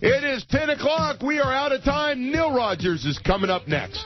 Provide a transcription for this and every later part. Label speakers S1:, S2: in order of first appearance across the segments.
S1: It is 10 o'clock. We are out of time. Neil Rogers is coming up next.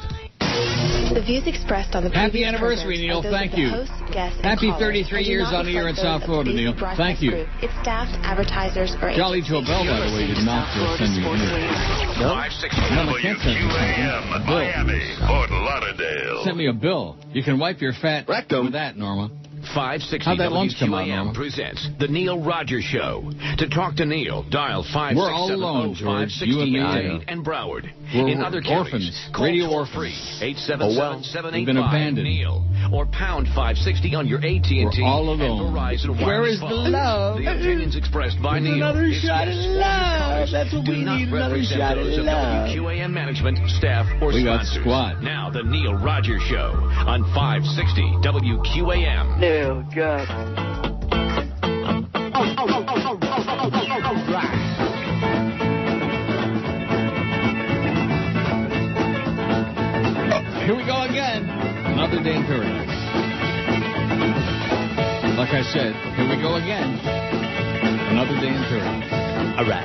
S2: The views expressed on the
S3: Happy anniversary, Neil. Thank you.
S2: Host, guests,
S3: Happy 33 years on the air in South Florida, Neil. Thank you.
S2: Its staff, advertisers, or
S3: Jolly Joe Bell, by the way, did not send me anything.
S4: No? 560
S3: Norma Kent sent me
S4: WQAM, Miami, Fort Lauderdale.
S3: Sent me a bill. You can wipe your fat
S1: rectum
S3: with that, Norma.
S4: 560
S3: How'd that lunch come out, Norma?
S4: WQAM presents The Neil Rogers Show. To talk to Neil, dial 567
S3: We're all alone, George. You and me.
S4: and Broward.
S3: We're
S4: In other
S3: orphans.
S4: counties, call
S3: Radio
S4: toll-free
S3: orphans.
S4: 877-785
S3: We've been abandoned.
S4: Neil or pound 560 on your AT&T
S3: We're all
S4: and
S3: alone.
S4: Verizon
S3: Where
S4: wireless
S3: is the
S4: phone.
S3: love?
S4: The opinions expressed by Neil.
S3: Another
S4: his
S3: shot of
S4: guests, or his
S3: love.
S4: callers
S3: That's what
S4: do
S3: we
S4: not
S3: need, another
S4: represent
S3: shot of
S4: those of
S3: love.
S4: WQAM management, staff, or
S3: We got
S4: sponsors.
S3: squat.
S4: Now the Neil Rogers Show on 560 WQAM.
S5: Oh, God.
S3: Here we go again. Another day in paradise. Like I said, here we go again. Another day in paradise.
S5: All right.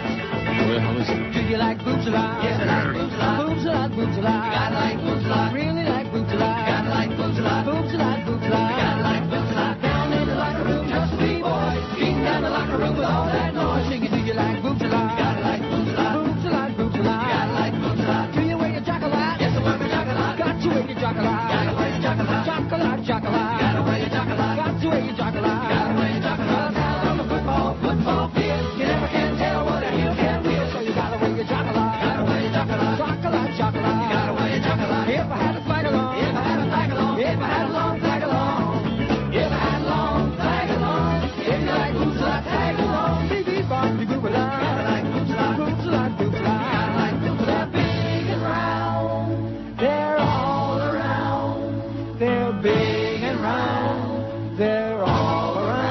S3: Where the hell is it?
S6: Do you like boobs a lot? Yes, I like boobs a lot. Boobs a lot, boobs a lot. You gotta like boobs a lot. Really like boobs a lot. You gotta like boobs a lot. Boobs a lot, boobs a lot. You gotta like boobs a lot. Down in the locker room, just a B-boy. Beating down the locker room with all that noise. Singing, do you like boobs a lot? You gotta like boobs a lot. Boobs a lot, boobs a lot. You gotta like boobs a lot. Do you wear your jock a lot? Yes, I wear my jock a lot. Got to wear your jock a lot. Gotta wear your jock a lot. Jock a lot, jock a lot. You gotta wear your jock a lot. Got to wear your jock a lot. Gotta wear your jock a lot. Down on the football field, you never can tell what a heel can wheel. So you gotta wear your jock a lot. Gotta wear your jock a lot. Jock a lot, jock a lot. You gotta wear your jock a lot. If I had a flag along, if I had a flag along, if I had a long flag along, if I had a long flag along, if you like boobs a lot, tag along. Beep, bop, beep, boop a lot. Gotta like boobs a lot, boobs a lot, boobs a lot. Gotta like boobs a lot, big and round. They're all around. They're big and round. They're all around.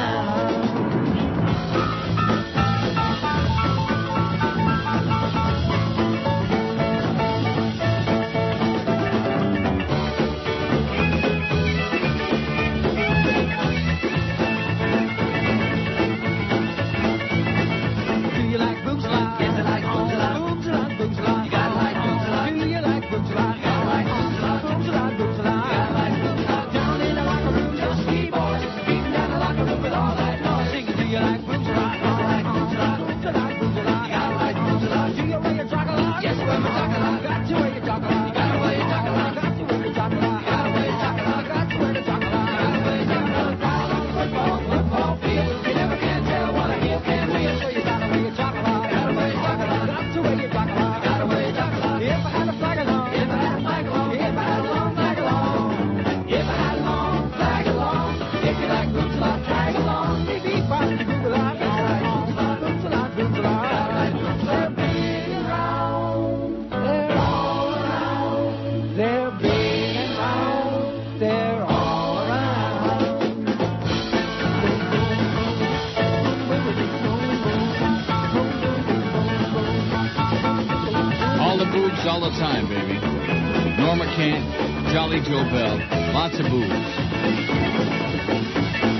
S6: Do you like boobs a lot? Yes, I like boobs a lot. Boobs a lot, boobs a lot. You gotta like boobs a lot. Do you like boobs a lot? You gotta like boobs a lot. Boobs a lot, boobs a lot. You gotta like boobs a lot. Down in the locker room, just B-boys. Beating down the locker room with all that noise. Singing, do you like boobs a lot? You gotta like boobs a lot. Boobs a lot, boobs a lot. You gotta like boobs a lot. Do you wear your jock a lot? Yes, I wear my jock a lot. Got to wear your jock a lot. You gotta wear your jock a lot. Got to wear your jock a lot. You gotta wear your jock a lot. Got to wear the jock a lot. You gotta wear your jock a lot. Down on the football field, you never can tell what a heel can wheel. So you gotta wear your jock a lot. Gotta wear your jock a lot. Got to wear your jock a lot. Gotta wear your jock a lot. If I had a flag along, if I had a flag along, if I had a long flag along, if I had a long flag along, if you like boobs a lot, tag along. Beep, beep, bop, beep, boop a lot. Gotta like boobs a lot, boobs a lot, boobs a lot. Gotta like boobs a lot. They're big and round. They're all around. They're big and round. They're all around.
S3: All the boobs all the time, baby. Norma Kent, Jolly Joe Bell, lots of boobs.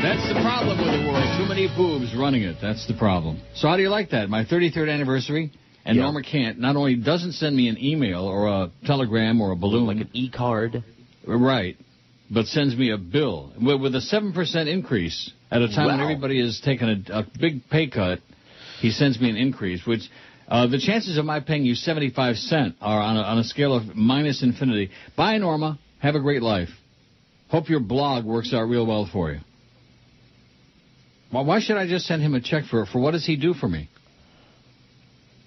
S3: That's the problem with the world. Too many boobs running it. That's the problem. So how do you like that? My 33rd anniversary, and Norma Kent not only doesn't send me an email or a telegram or a balloon.
S5: Like an e-card.
S3: Right, but sends me a bill with a 7% increase at a time when everybody is taking a big pay cut. He sends me an increase, which the chances of my paying you 75 cents are on a scale of minus infinity. Bye, Norma. Have a great life. Hope your blog works out real well for you. Well, why should I just send him a check for what does he do for me?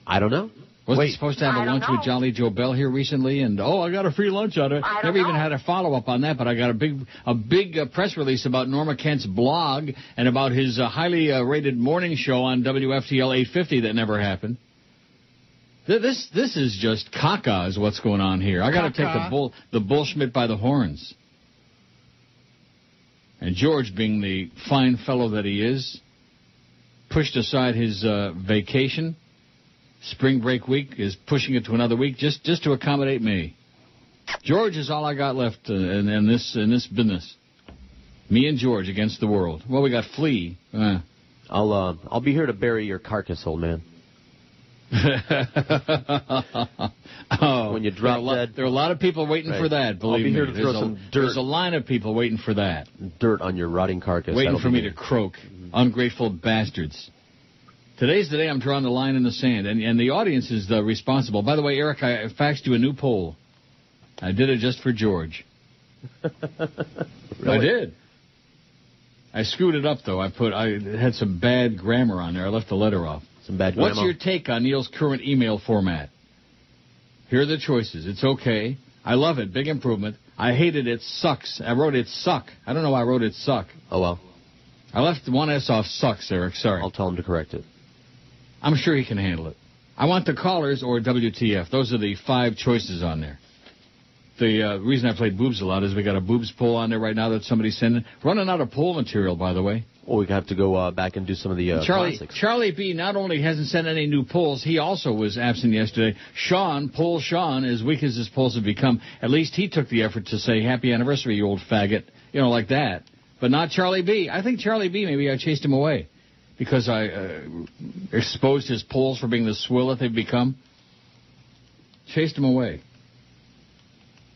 S5: I don't know.
S3: Wasn't he supposed to have a lunch with Jolly Joe Bell here recently? And, I got a free lunch on it. Never even had a follow-up on that, but I got a big press release about Norma Kent's blog and about his highly rated morning show on WFTL 850 that never happened. This is just caca is what's going on here. I got to take the bullshit by the horns. And George, being the fine fellow that he is, pushed aside his vacation. Spring break week is pushing it to another week just to accommodate me. George is all I got left in this business. Me and George against the world. Well, we got Flea.
S5: I'll be here to bury your carcass, old man. When you drop dead.
S3: There are a lot of people waiting for that, believe me.
S5: I'll be here to throw some dirt.
S3: There's a line of people waiting for that.
S5: Dirt on your rotting carcass.
S3: Waiting for me to croak. Ungrateful bastards. Today's the day I'm drawing the line in the sand, and the audience is responsible. By the way, Eric, I faxed you a new poll. I did it just for George.
S5: Really?
S3: I did. I screwed it up, though. I had some bad grammar on there. I left the letter off.
S5: Some bad grammar.
S3: What's your take on Neil's current email format? Here are the choices. It's okay. I love it. Big improvement. I hated it. Sucks. I wrote it suck. I don't know why I wrote it suck.
S5: Oh, well.
S3: I left one S off sucks, Eric. Sorry.
S5: I'll tell him to correct it.
S3: I'm sure he can handle it. I want the callers or WTF. Those are the 5 choices on there. The reason I played boobs a lot is we got a boobs poll on there right now that somebody's sending. Running out of poll material, by the way.
S5: Well, we have to go back and do some of the classics.
S3: Charlie B. not only hasn't sent any new polls, he also was absent yesterday. Poll Sean, as weak as his polls have become, at least he took the effort to say, happy anniversary, you old faggot. You know, like that. But not Charlie B. I think Charlie B., maybe I chased him away because I exposed his polls for being the swill that they've become. Chased him away.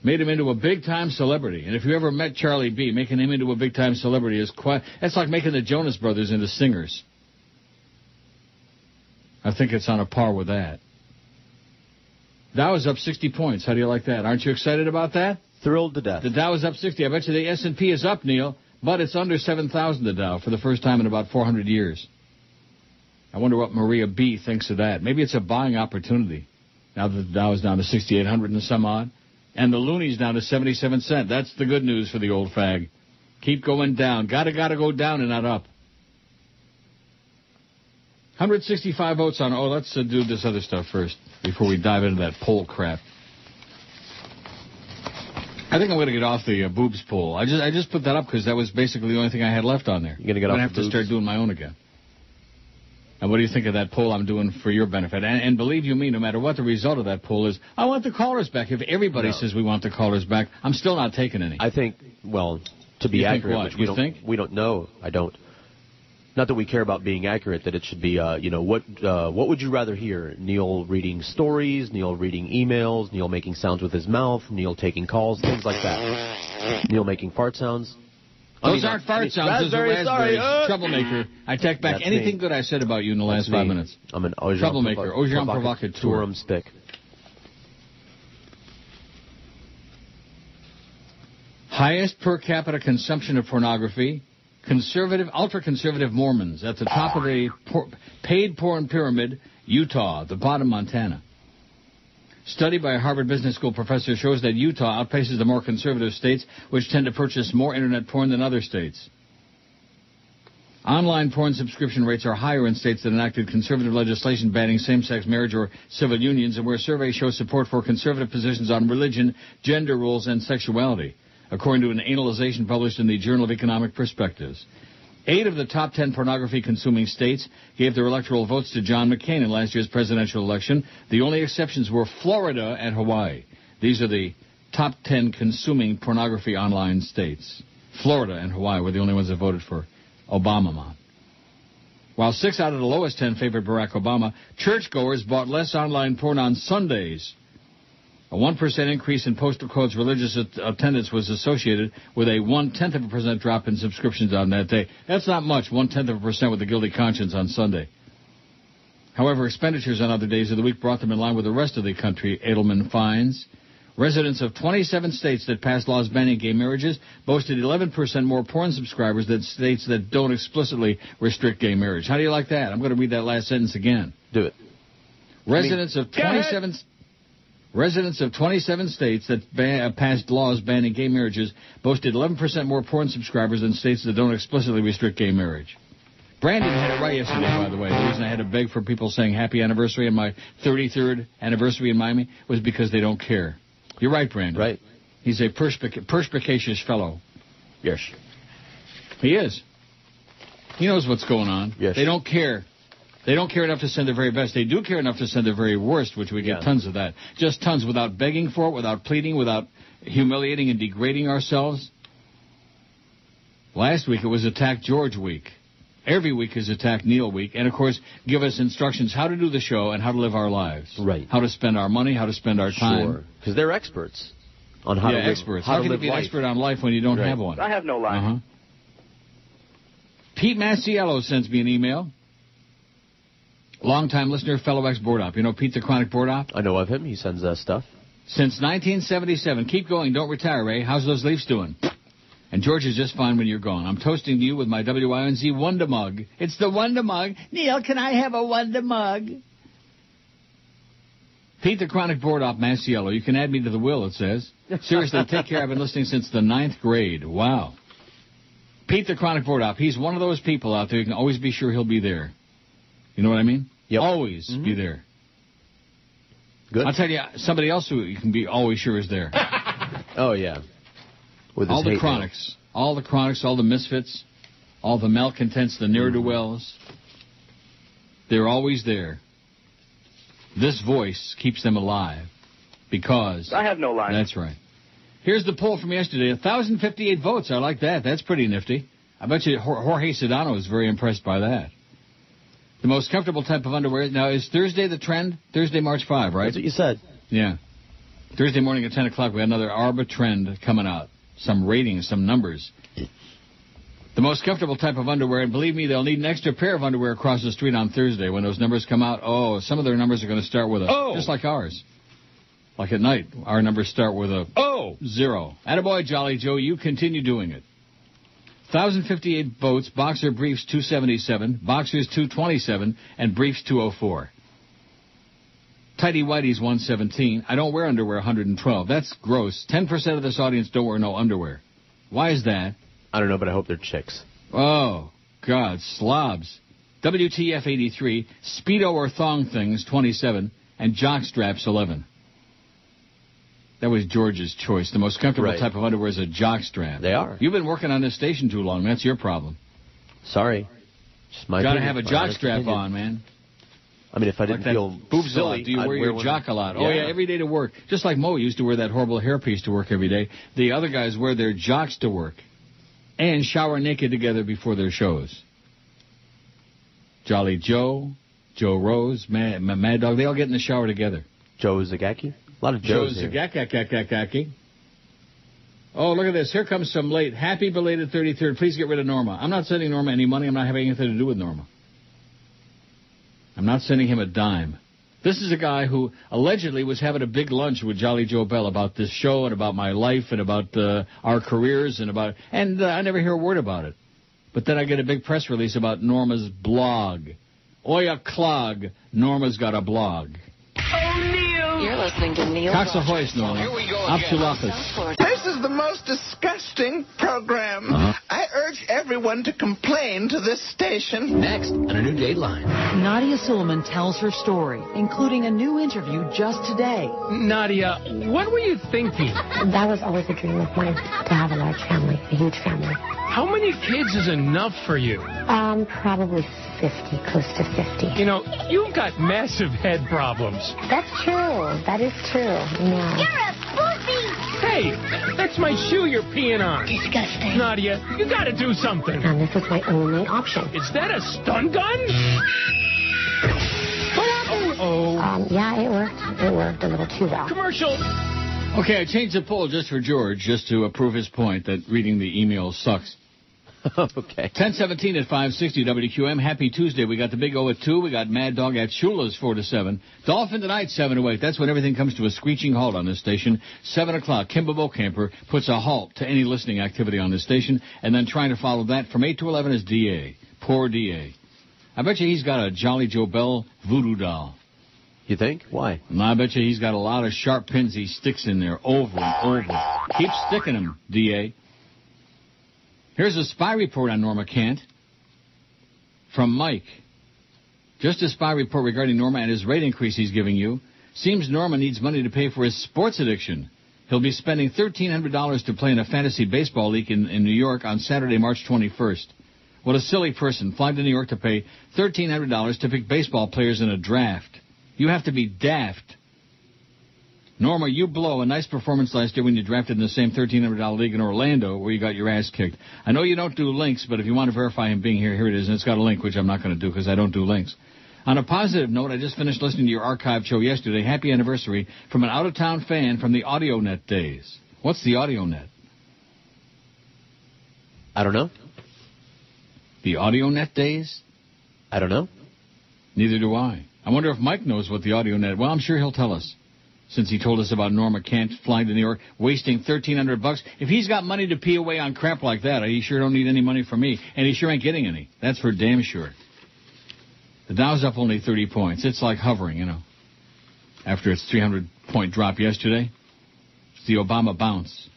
S3: Made him into a big-time celebrity. And if you ever met Charlie B., making him into a big-time celebrity is that's like making the Jonas Brothers into singers. I think it's on a par with that. Dow is up 60 points. How do you like that? Aren't you excited about that?
S5: Thrilled to death.
S3: The Dow is up 60. I bet you the S&P is up, Neil, but it's under 7,000, the Dow, for the first time in about 400 years. I wonder what Maria B. thinks of that. Maybe it's a buying opportunity. Now that the Dow is down to 6,800 and some odd. And the loony's down to 77 cents. That's the good news for the old fag. Keep going down. Gotta go down and not up. 165 votes on... Oh, let's do this other stuff first before we dive into that poll crap. I think I'm going to get off the boobs poll. I just put that up because that was basically the only thing I had left on there.
S5: You're going to get off the boobs?
S3: I'm going to have to start doing my own again. And what do you think of that poll I'm doing for your benefit? And believe you me, no matter what the result of that poll is, I want the callers back. If everybody says we want the callers back, I'm still not taking any.
S5: I think, well, to be accurate, which we don't know. I don't. Not that we care about being accurate, that it should be, what would you rather hear? Neil reading stories, Neil reading emails, Neil making sounds with his mouth, Neil taking calls, things like that. Neil making fart sounds.
S3: Those aren't fart sounds. Those are raspberries. Troublemaker. I take back anything good I said about you in the last 5 minutes.
S5: I'm an
S3: troublemaker. Agent provocateur.
S5: Stick.
S3: Highest per capita consumption of pornography. Ultra-conservative Mormons at the top of the paid porn pyramid. Utah, the bottom Montana. Study by a Harvard Business School professor shows that Utah outpaces the more conservative states, which tend to purchase more internet porn than other states. Online porn subscription rates are higher in states that enacted conservative legislation banning same-sex marriage or civil unions, and where surveys show support for conservative positions on religion, gender roles, and sexuality, according to an analyzation published in the Journal of Economic Perspectives. 8 of the top 10 pornography-consuming states gave their electoral votes to John McCain in last year's presidential election. The only exceptions were Florida and Hawaii. These are the top 10 consuming pornography online states. Florida and Hawaii were the only ones that voted for Obama. While 6 out of the lowest 10 favored Barack Obama, churchgoers bought less online porn on Sundays. A 1% increase in postal code's religious attendance was associated with a 0.1% drop in subscriptions on that day. That's not much, 0.1% with a guilty conscience on Sunday. However, expenditures on other days of the week brought them in line with the rest of the country, Edelman finds. Residents of 27 states that passed laws banning gay marriages boasted 11% more porn subscribers than states that don't explicitly restrict gay marriage. How do you like that? I'm going to read that last sentence again.
S5: Do it.
S3: Residents of 27 states that passed laws banning gay marriages boasted 11% more porn subscribers than states that don't explicitly restrict gay marriage. Brandon had it right yesterday, by the way. The reason I had to beg for people saying happy anniversary on my 33rd anniversary in Miami was because they don't care. You're right, Brandon.
S5: Right.
S3: He's a perspicacious fellow.
S5: Yes.
S3: He is. He knows what's going on.
S5: Yes.
S3: They don't care. They don't care enough to send their very best. They do care enough to send their very worst, which we get tons of that. Just tons, without begging for it, without pleading, without humiliating and degrading ourselves. Last week it was Attack George week. Every week is Attack Neil Week. And, of course, give us instructions how to do the show and how to live our lives.
S5: Right.
S3: How to spend our money, how to spend our time.
S5: Sure. Because they're experts on how to live.
S3: Experts. How can you be an expert on life when you don't have one?
S7: I have no life.
S3: Pete Masiello sends me an email. Long-time listener, fellow ex-board op. You know Pete the Chronic Board Op?
S5: I know of him. He sends stuff.
S3: Since 1977. Keep going. Don't retire, Ray. How's those Leafs doing? And George is just fine when you're gone. I'm toasting you with my WINZ Wonder Mug. It's the Wonder Mug. Neil, can I have a Wonder Mug? Pete the Chronic Board Op Masiello. You can add me to the will, it says. Seriously, take care. I've been listening since the 9th grade. Wow. Pete the Chronic Board Op. He's one of those people out there you can always be sure he'll be there. You know what I mean?
S5: Yep.
S3: Always be there.
S5: Good.
S3: I'll tell you somebody else who you can be always sure is there.
S5: Oh, yeah. With
S3: all the Chronics. All the Chronics, all the Misfits, all the malcontents, the ne'er-do-wells. They're always there. This voice keeps them alive because...
S7: I have no life.
S3: That's right. Here's the poll from yesterday. 1,058 votes. I like that. That's pretty nifty. I bet you Jorge Sedano is very impressed by that. The most comfortable type of underwear. Now, is Thursday the trend? Thursday, March 5, right?
S5: That's what you said.
S3: Yeah. Thursday morning at 10 o'clock, we had another ARBA trend coming out. Some ratings, some numbers. The most comfortable type of underwear, and believe me, they'll need an extra pair of underwear across the street on Thursday when those numbers come out. Oh, some of their numbers are going to start with a, just like ours. Like at night, our numbers start with a 0. Attaboy, Jolly Joe, you continue doing it. 1,058 votes, Boxer Briefs 277, Boxers 227, and Briefs 204. Tighty Whitey's 117. I don't wear underwear 112. That's gross. 10% of this audience don't wear no underwear. Why is that?
S5: I don't know, but I hope they're chicks.
S3: Oh, God, slobs. WTF 83, Speedo or Thong Things 27, and Jockstraps 11. That was George's choice. The most comfortable type of underwear is a jockstrap.
S5: They are.
S3: You've been working on this station too long. That's your problem.
S5: Sorry. Just my
S3: Got to have a jockstrap on, man.
S5: I mean, if I didn't feel
S3: boobs
S5: silly,
S3: do you wear your jock a lot?
S5: Yeah.
S3: Oh, yeah, every day to work. Just like Mo used to wear that horrible hairpiece to work every day. The other guys wear their jocks to work and shower naked together before their shows. Jolly Joe, Joe Rose, Mad Dog, they all get in the shower together.
S5: Joe Zagacki? A lot of Joes here.
S3: Zagacki. Oh, look at this. Here comes some late. Happy belated 33rd. Please get rid of Norma. I'm not sending Norma any money. I'm not having anything to do with Norma. I'm not sending him a dime. This is a guy who allegedly was having a big lunch with Jolly Joe Bell about this show and about my life and about our careers and I never hear a word about it. But then I get a big press release about Norma's blog. Oya clog, Norma's got a blog.
S2: You're listening to Neil
S3: Cox ahoy, Norma.
S4: Here we go
S3: Apsulachas.
S8: This is the most disgusting program. I urge everyone to complain to this station.
S4: Next, on a new Dateline.
S9: Nadia Suleiman tells her story, including a new interview just today.
S10: Nadia, what were you thinking?
S11: That was always a dream of mine, to have a large family, a huge family.
S10: How many kids is enough for you?
S11: Probably 50, close to 50.
S10: You know, you've got massive head problems.
S11: That's true. That is true. Yeah.
S12: You're a pussy!
S10: Hey, that's my shoe you're peeing on.
S11: Disgusting.
S10: Nadia, you gotta do something.
S11: And this is my only option.
S10: Is that a stun gun?
S11: What happened? Yeah, it worked. It worked a little too well.
S10: Commercial.
S3: Okay, I changed the poll just for George, just to prove his point that reading the email sucks.
S5: Okay.
S3: 10:17 at 560 WQAM. Happy Tuesday. We got the Big O at 2. We got Mad Dog at Shula's 4 to 7. Dolphin tonight 7 to 8. That's when everything comes to a screeching halt on this station. 7 o'clock. Kimba Bocamper puts a halt to any listening activity on this station, and then trying to follow that from 8 to 11 is DA. Poor DA. I bet you he's got a Jolly Joe Bell voodoo doll.
S5: You think? Why?
S3: And I bet you he's got a lot of sharp pins he sticks in there over and over. Keep sticking them, DA. Here's a spy report on Norma Kent from Mike. Just a spy report regarding Norma and his rate increase he's giving you. Seems Norma needs money to pay for his sports addiction. He'll be spending $1,300 to play in a fantasy baseball league in New York on Saturday, March 21st. What a silly person. Flying to New York to pay $1,300 to pick baseball players in a draft. You have to be daft Norma, you blow. A nice performance last year when you drafted in the same $1,300 league in Orlando where you got your ass kicked. I know you don't do links, but if you want to verify him being here, here it is. And it's got a link, which I'm not going to do because I don't do links. On a positive note, I just finished listening to your archive show yesterday. Happy anniversary from an out-of-town fan from the AudioNet days. What's the AudioNet?
S5: I don't know.
S3: The AudioNet days?
S5: I don't know.
S3: Neither do I. I wonder if Mike knows what the AudioNet... Well, I'm sure he'll tell us, since he told us about Norma Kent flying to New York, wasting $1,300. If he's got money to pee away on crap like that, he sure don't need any money from me, and he sure ain't getting any. That's for damn sure. The Dow's up only 30 points. It's like hovering, you know, after its 300-point drop yesterday. It's the Obama bounce.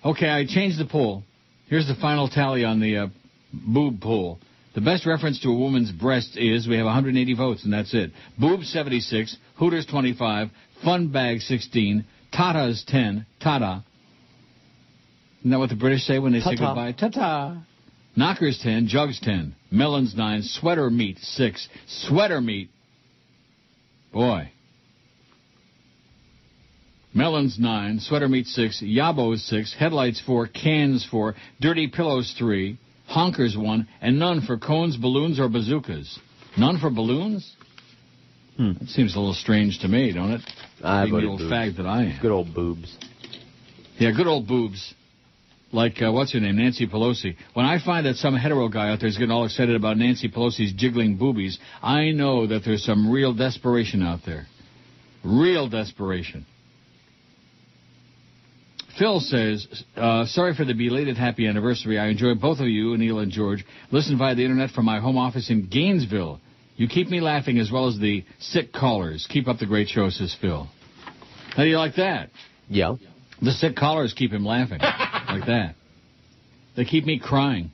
S3: Okay, I changed the poll. Here's the final tally on the boob poll. The best reference to a woman's breast is we have 180 votes, and that's it. Boob 76, Hooters 25, Fun Bag 16, Tatas 10, Tata. Isn't that what the British say when they say goodbye? Ta-ta. Knockers 10, Jugs 10, Melons 9, Sweater Meat 6. Sweater Meat. Boy. Melons 9, Sweater Meat 6, Yabos 6, Headlights 4, Cans 4, Dirty Pillows 3, Honkers 1, and none for cones, balloons, or bazookas. None for balloons? That seems a little strange to me, don't it? Being the old fag that I am.
S5: Good old boobs.
S3: Yeah, good old boobs. Like, what's her name, Nancy Pelosi. When I find that some hetero guy out there is getting all excited about Nancy Pelosi's jiggling boobies, I know that there's some real desperation out there. Real desperation. Phil says, sorry for the belated happy anniversary. I enjoy both of you, Neil and George. Listen via the internet from my home office in Gainesville. You keep me laughing as well as the sick callers. Keep up the great show, says Phil. How do you like that?
S5: Yeah.
S3: The sick callers keep him laughing. Like that. They keep me crying.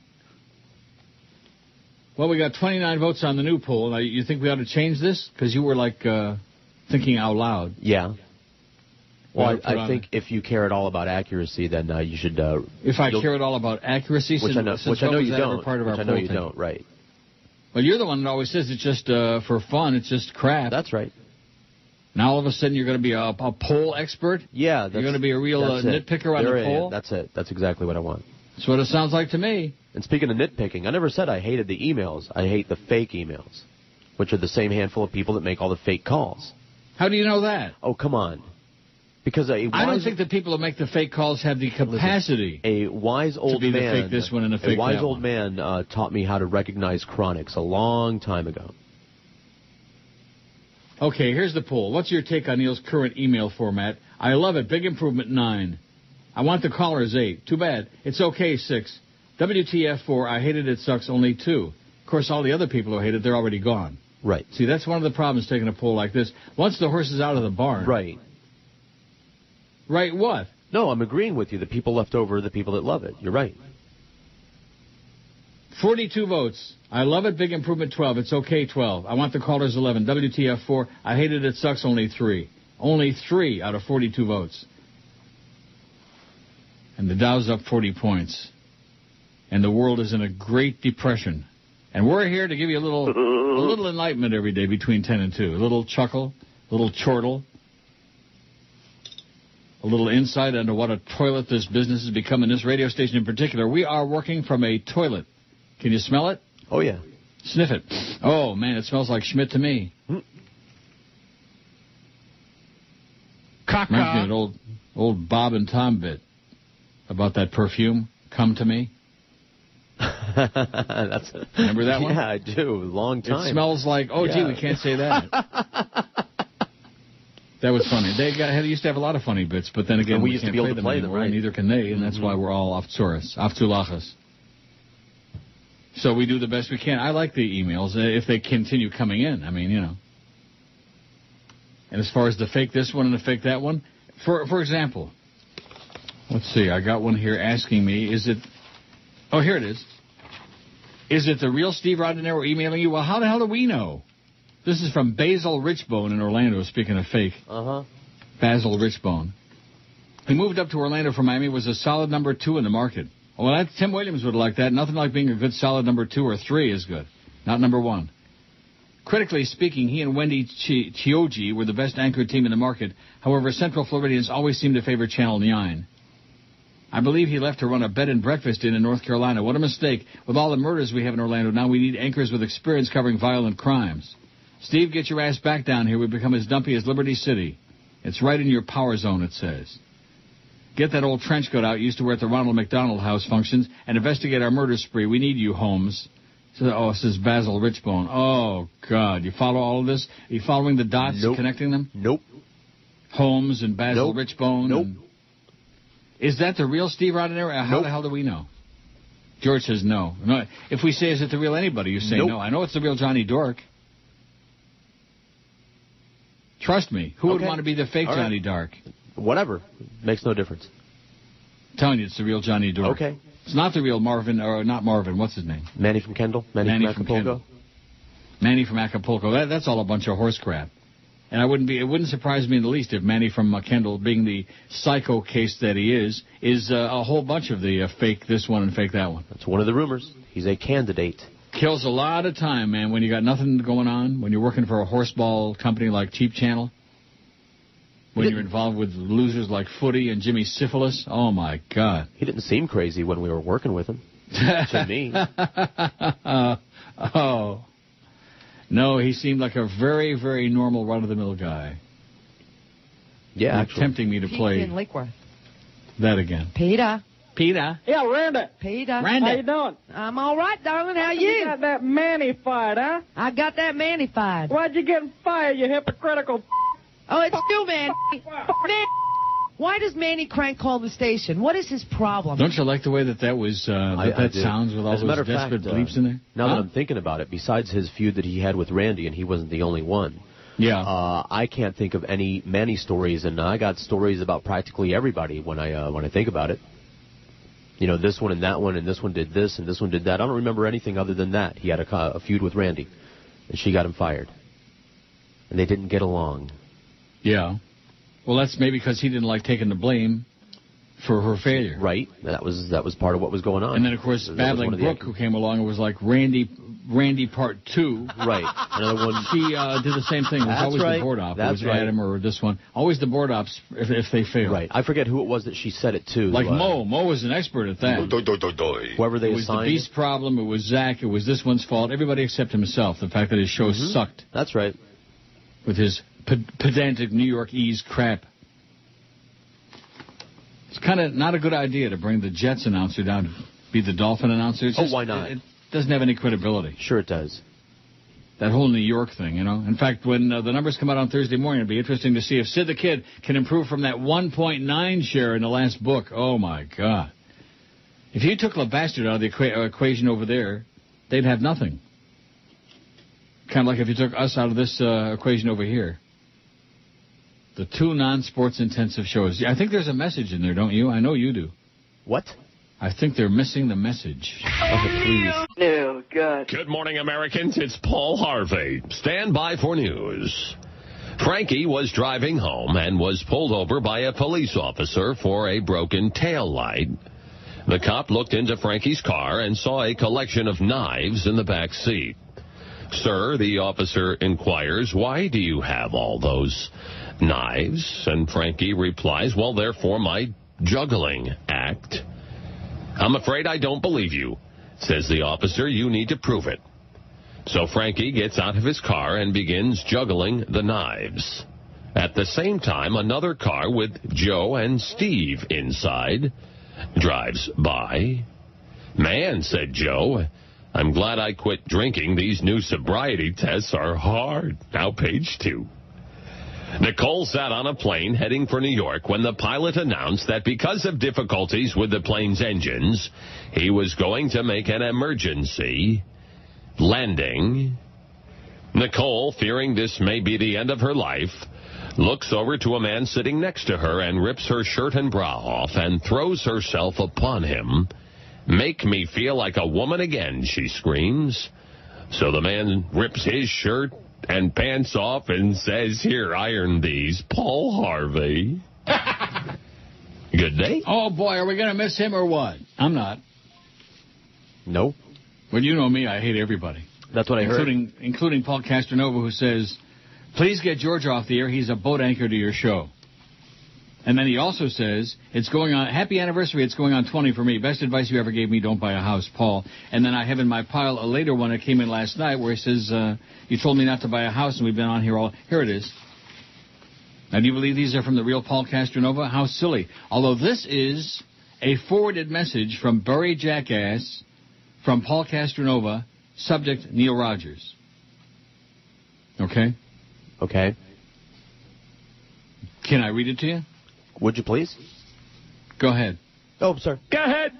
S3: Well, we got 29 votes on the new poll. Now, you think we ought to change this? Because you were, like, thinking out loud.
S5: Yeah. Well, I think if you care at all about accuracy, then you should...
S3: if I care at all about accuracy?
S5: Which I know you don't.
S3: Part of
S5: which
S3: our
S5: I know
S3: poll
S5: you
S3: thing?
S5: don't, right.
S3: Well, you're the one that always says it's just for fun. It's just crap.
S5: That's right.
S3: Now all of a sudden you're going to be a poll expert?
S5: Yeah.
S3: You're going to be a real nitpicker on the poll?
S5: That's it. That's exactly what I want.
S3: That's what it sounds like to me.
S5: And speaking of nitpicking, I never said I hated the emails. I hate the fake emails, which are the same handful of people that make all the fake calls.
S3: How do you know that?
S5: Oh, come on. Because I
S3: don't think the people who make the fake calls have the capacity.
S5: A wise old man,
S3: to fake this one and a fake
S5: wise
S3: that
S5: old
S3: one.
S5: man taught me how to recognize chronics a long time ago.
S3: Okay, here's the poll. What's your take on Neil's current email format? I love it. Big improvement, 9. I want the callers, 8. Too bad. It's okay, 6. WTF, 4. I hate it. It sucks, only 2. Of course, all the other people who hate it, they're already gone.
S5: Right.
S3: See, that's one of the problems taking a poll like this. Once the horse is out of the barn.
S5: Right.
S3: Right what?
S5: No, I'm agreeing with you. The people left over are the people that love it. You're right.
S3: 42 votes. I love it. Big improvement, 12. It's okay, 12. I want the callers, 11. WTF, 4. I hate it. It sucks, only 3. Only 3 out of 42 votes. And the Dow's up 40 points. And the world is in a great depression. And we're here to give you a little enlightenment every day between 10 and 2. A little chuckle, a little chortle. A little insight into what a toilet this business has become, in this radio station in particular. We are working from a toilet. Can you smell it?
S5: Oh, yeah.
S3: Sniff it. Oh, man, it smells like Schmidt to me.
S10: Caca.
S3: Reminds me of an old Bob and Tom bit about that perfume. Come to me. Remember that one?
S5: Yeah, I do. Long time.
S3: It smells like, gee, we can't say that. That was funny. They used to have a lot of funny bits, but then again,
S5: and we
S3: can't
S5: used to be able to play them, right?
S3: And neither can they, and that's why we're all off to lachas. So we do the best we can. I like the emails if they continue coming in. I mean, you know. And as far as the fake this one and the fake that one, for example, let's see. I got one here asking me, is it? Oh, here it is. Is it the real Steve Roddenero emailing you? Well, how the hell do we know? This is from Basil Richbone in Orlando, speaking of fake. Basil Richbone. He moved up to Orlando from Miami, was a solid number 2 in the market. Well, Tim Williams would like that. Nothing like being a good solid number 2 or 3 is good. Not number 1. Critically speaking, he and Wendy Chioji were the best anchored team in the market. However, Central Floridians always seem to favor Channel 9. I believe he left to run a bed and breakfast in North Carolina. What a mistake. With all the murders we have in Orlando, now we need anchors with experience covering violent crimes. Steve, get your ass back down here. We've become as dumpy as Liberty City. It's right in your power zone, it says. Get that old trench coat out you used to wear at the Ronald McDonald House functions and investigate our murder spree. We need you, Holmes. Oh, it says Basil Richbone. Oh, God. You follow all of this? Are you following the dots and connecting them?
S5: Nope.
S3: Holmes and Basil Richbone?
S5: Nope.
S3: Is that the real Steve Roddenberry? How the hell do we know? George says no. If we say, is it the real anybody, you say no. I know it's the real Johnny Dork. Trust me. Who would want to be the fake Johnny Dork?
S5: Whatever. Makes no difference.
S3: I'm telling you, it's the real Johnny Dork.
S5: Okay.
S3: It's not the real Marvin, or not Marvin. What's his name?
S5: Manny from Kendall? Manny from Acapulco?
S3: Manny from Acapulco. That's all a bunch of horse crap. And it wouldn't surprise me in the least if Manny from Kendall, being the psycho case that he is a whole bunch of the fake this one and fake that one.
S5: That's one of the rumors. He's a candidate.
S3: Kills a lot of time, man, when you got nothing going on, when you're working for a horseball company like Cheap Channel, when you're involved with losers like Footy and Jimmy Syphilis. Oh, my God.
S5: He didn't seem crazy when we were working with him. To me.
S3: Oh. No, he seemed like a very, very normal, run-of-the-mill guy.
S5: Yeah, actually.
S3: Tempting me to play
S7: in Lake Worth.
S3: That again.
S7: Peter.
S12: Yeah, Randy.
S7: Peter.
S12: Randy. How you doing?
S7: I'm all right, darling. How you?
S12: You got that Manny fired, huh?
S7: I got that Manny fired.
S12: Why'd you get fired, you hypocritical...
S7: Oh, it's you, man. Man. Why does Manny Crank call the station? What is his problem?
S3: Don't you like the way that was, that sounds with all those desperate bleeps in there?
S5: Now that I'm thinking about it, besides his feud that he had with Randy, and he wasn't the only one, I can't think of any Manny stories, and I got stories about practically everybody when I think about it. You know, this one and that one, and this one did this, and this one did that. I don't remember anything other than that. He had a feud with Randy, and she got him fired. And they didn't get along.
S3: Yeah. Well, that's maybe because he didn't like taking the blame for her failure.
S5: Right. That was part of what was going on.
S3: And then, of course, Babbling Brook, who came along and was like Randy Part 2.
S5: Right. Another one.
S3: She did the same thing. It was always the board op.
S5: That's
S3: it was Adam or this one. Always the board ops if they fail.
S5: Right. I forget who it was that she said it to.
S3: Like Mo. Mo was an expert at that.
S5: Whoever they assigned.
S3: It was the Beast problem. It was Zach. It was this one's fault. Everybody except himself. The fact that his show sucked.
S5: That's right.
S3: With his pedantic New York-ese crap. It's kind of not a good idea to bring the Jets announcer down to be the Dolphin announcer.
S5: Why not?
S3: It doesn't have any credibility.
S5: Sure it does.
S3: That whole New York thing, you know. In fact, when the numbers come out on Thursday morning, it'll be interesting to see if Sid the Kid can improve from that 1.9 share in the last book. Oh, my God. If you took the bastard out of the equation over there, they'd have nothing. Kind of like if you took us out of this equation over here. The two non-sports intensive shows. I think there's a message in there, don't you? I know you do.
S5: What?
S3: I think they're missing the message.
S5: Oh, please.
S2: No, God.
S4: Good morning, Americans. It's Paul Harvey. Stand by for news. Frankie was driving home and was pulled over by a police officer for a broken tail light. The cop looked into Frankie's car and saw a collection of knives in the back seat. Sir, the officer inquires, why do you have all those knives? And Frankie replies, well, they're for my juggling act. I'm afraid I don't believe you, says the officer. You need to prove it. So Frankie gets out of his car and begins juggling the knives. At the same time, another car with Joe and Steve inside drives by. Man, said Joe, I'm glad I quit drinking. These new sobriety tests are hard. Now page 2. Nicole sat on a plane heading for New York when the pilot announced that because of difficulties with the plane's engines, he was going to make an emergency landing. Nicole, fearing this may be the end of her life, looks over to a man sitting next to her and rips her shirt and bra off and throws herself upon him. Make me feel like a woman again, she screams. So the man rips his shirt and pants off and says, here, iron these, Paul Harvey. Good day.
S3: Oh, boy, are we going to miss him or what? I'm not.
S5: No.
S3: Well, you know me, I hate everybody.
S5: That's what I heard.
S3: Including Paul Castronova, who says, please get George off the air. He's a boat anchor to your show. And then he also says, it's going on, happy anniversary, it's going on 20 for me. Best advice you ever gave me, don't buy a house, Paul. And then I have in my pile a later one that came in last night where he says, you told me not to buy a house, and we've been on here all... Here it is. Now, do you believe these are from the real Paul Castronova? How silly. Although this is a forwarded message from Burry Jackass from Paul Castronova, subject Neil Rogers. Okay?
S5: Okay.
S3: Can I read it to you?
S5: Would you please?
S3: Go ahead.
S5: Oh, sorry.
S12: Go ahead.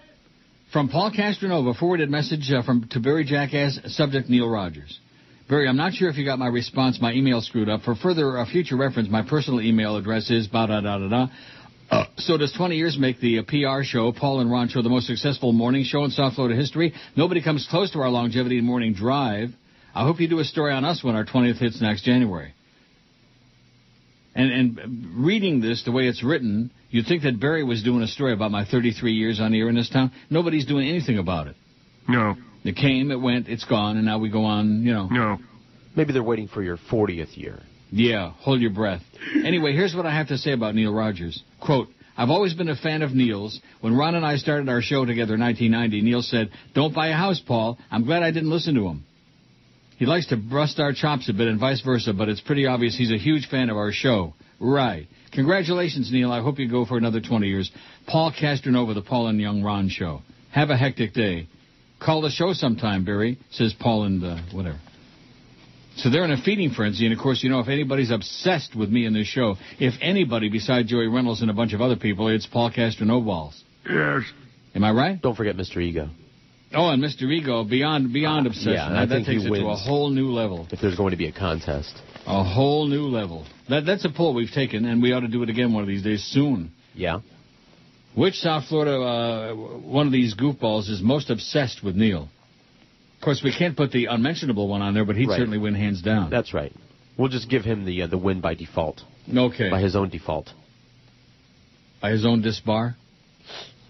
S3: From Paul Castronova, forwarded message to Barry Jackass, subject Neil Rogers. Barry, I'm not sure if you got my response. My email screwed up. For further future reference, my personal email address is ba-da-da-da-da. So does 20 years make the PR show, Paul and Ron Show, the most successful morning show in South Florida history? Nobody comes close to our longevity morning drive. I hope you do a story on us when our 20th hits next January. And reading this the way it's written, you'd think that Barry was doing a story about my 33 years on the air in this town. Nobody's doing anything about it.
S10: No.
S3: It came, it went, it's gone, and now we go on,
S10: No.
S5: Maybe they're waiting for your 40th year.
S3: Yeah, hold your breath. Anyway, here's what I have to say about Neil Rogers. Quote, I've always been a fan of Neil's. When Ron and I started our show together in 1990, Neil said, don't buy a house, Paul. I'm glad I didn't listen to him. He likes to bust our chops a bit and vice versa, but it's pretty obvious he's a huge fan of our show. Right. Congratulations, Neil. I hope you go for another 20 years. Paul Castronova, the Paul and Young Ron Show. Have a hectic day. Call the show sometime, Barry, says Paul and whatever. So they're in a feeding frenzy, and of course, if anybody's obsessed with me in this show, if anybody besides Joey Reynolds and a bunch of other people, it's Paul Castronova's.
S10: Yes.
S3: Am I right?
S5: Don't forget Mr. Ego.
S3: Oh, and Mr. Ego, beyond obsession.
S5: Yeah,
S3: that takes it to a whole new level.
S5: If there's going to be a contest.
S3: A whole new level. That's a poll we've taken, and we ought to do it again one of these days soon.
S5: Yeah.
S3: Which South Florida, one of these goofballs, is most obsessed with Neil? Of course, we can't put the unmentionable one on there, but he'd certainly win hands down.
S5: That's right. We'll just give him the win by default.
S3: Okay.
S5: By his own default.
S3: By his own disbar?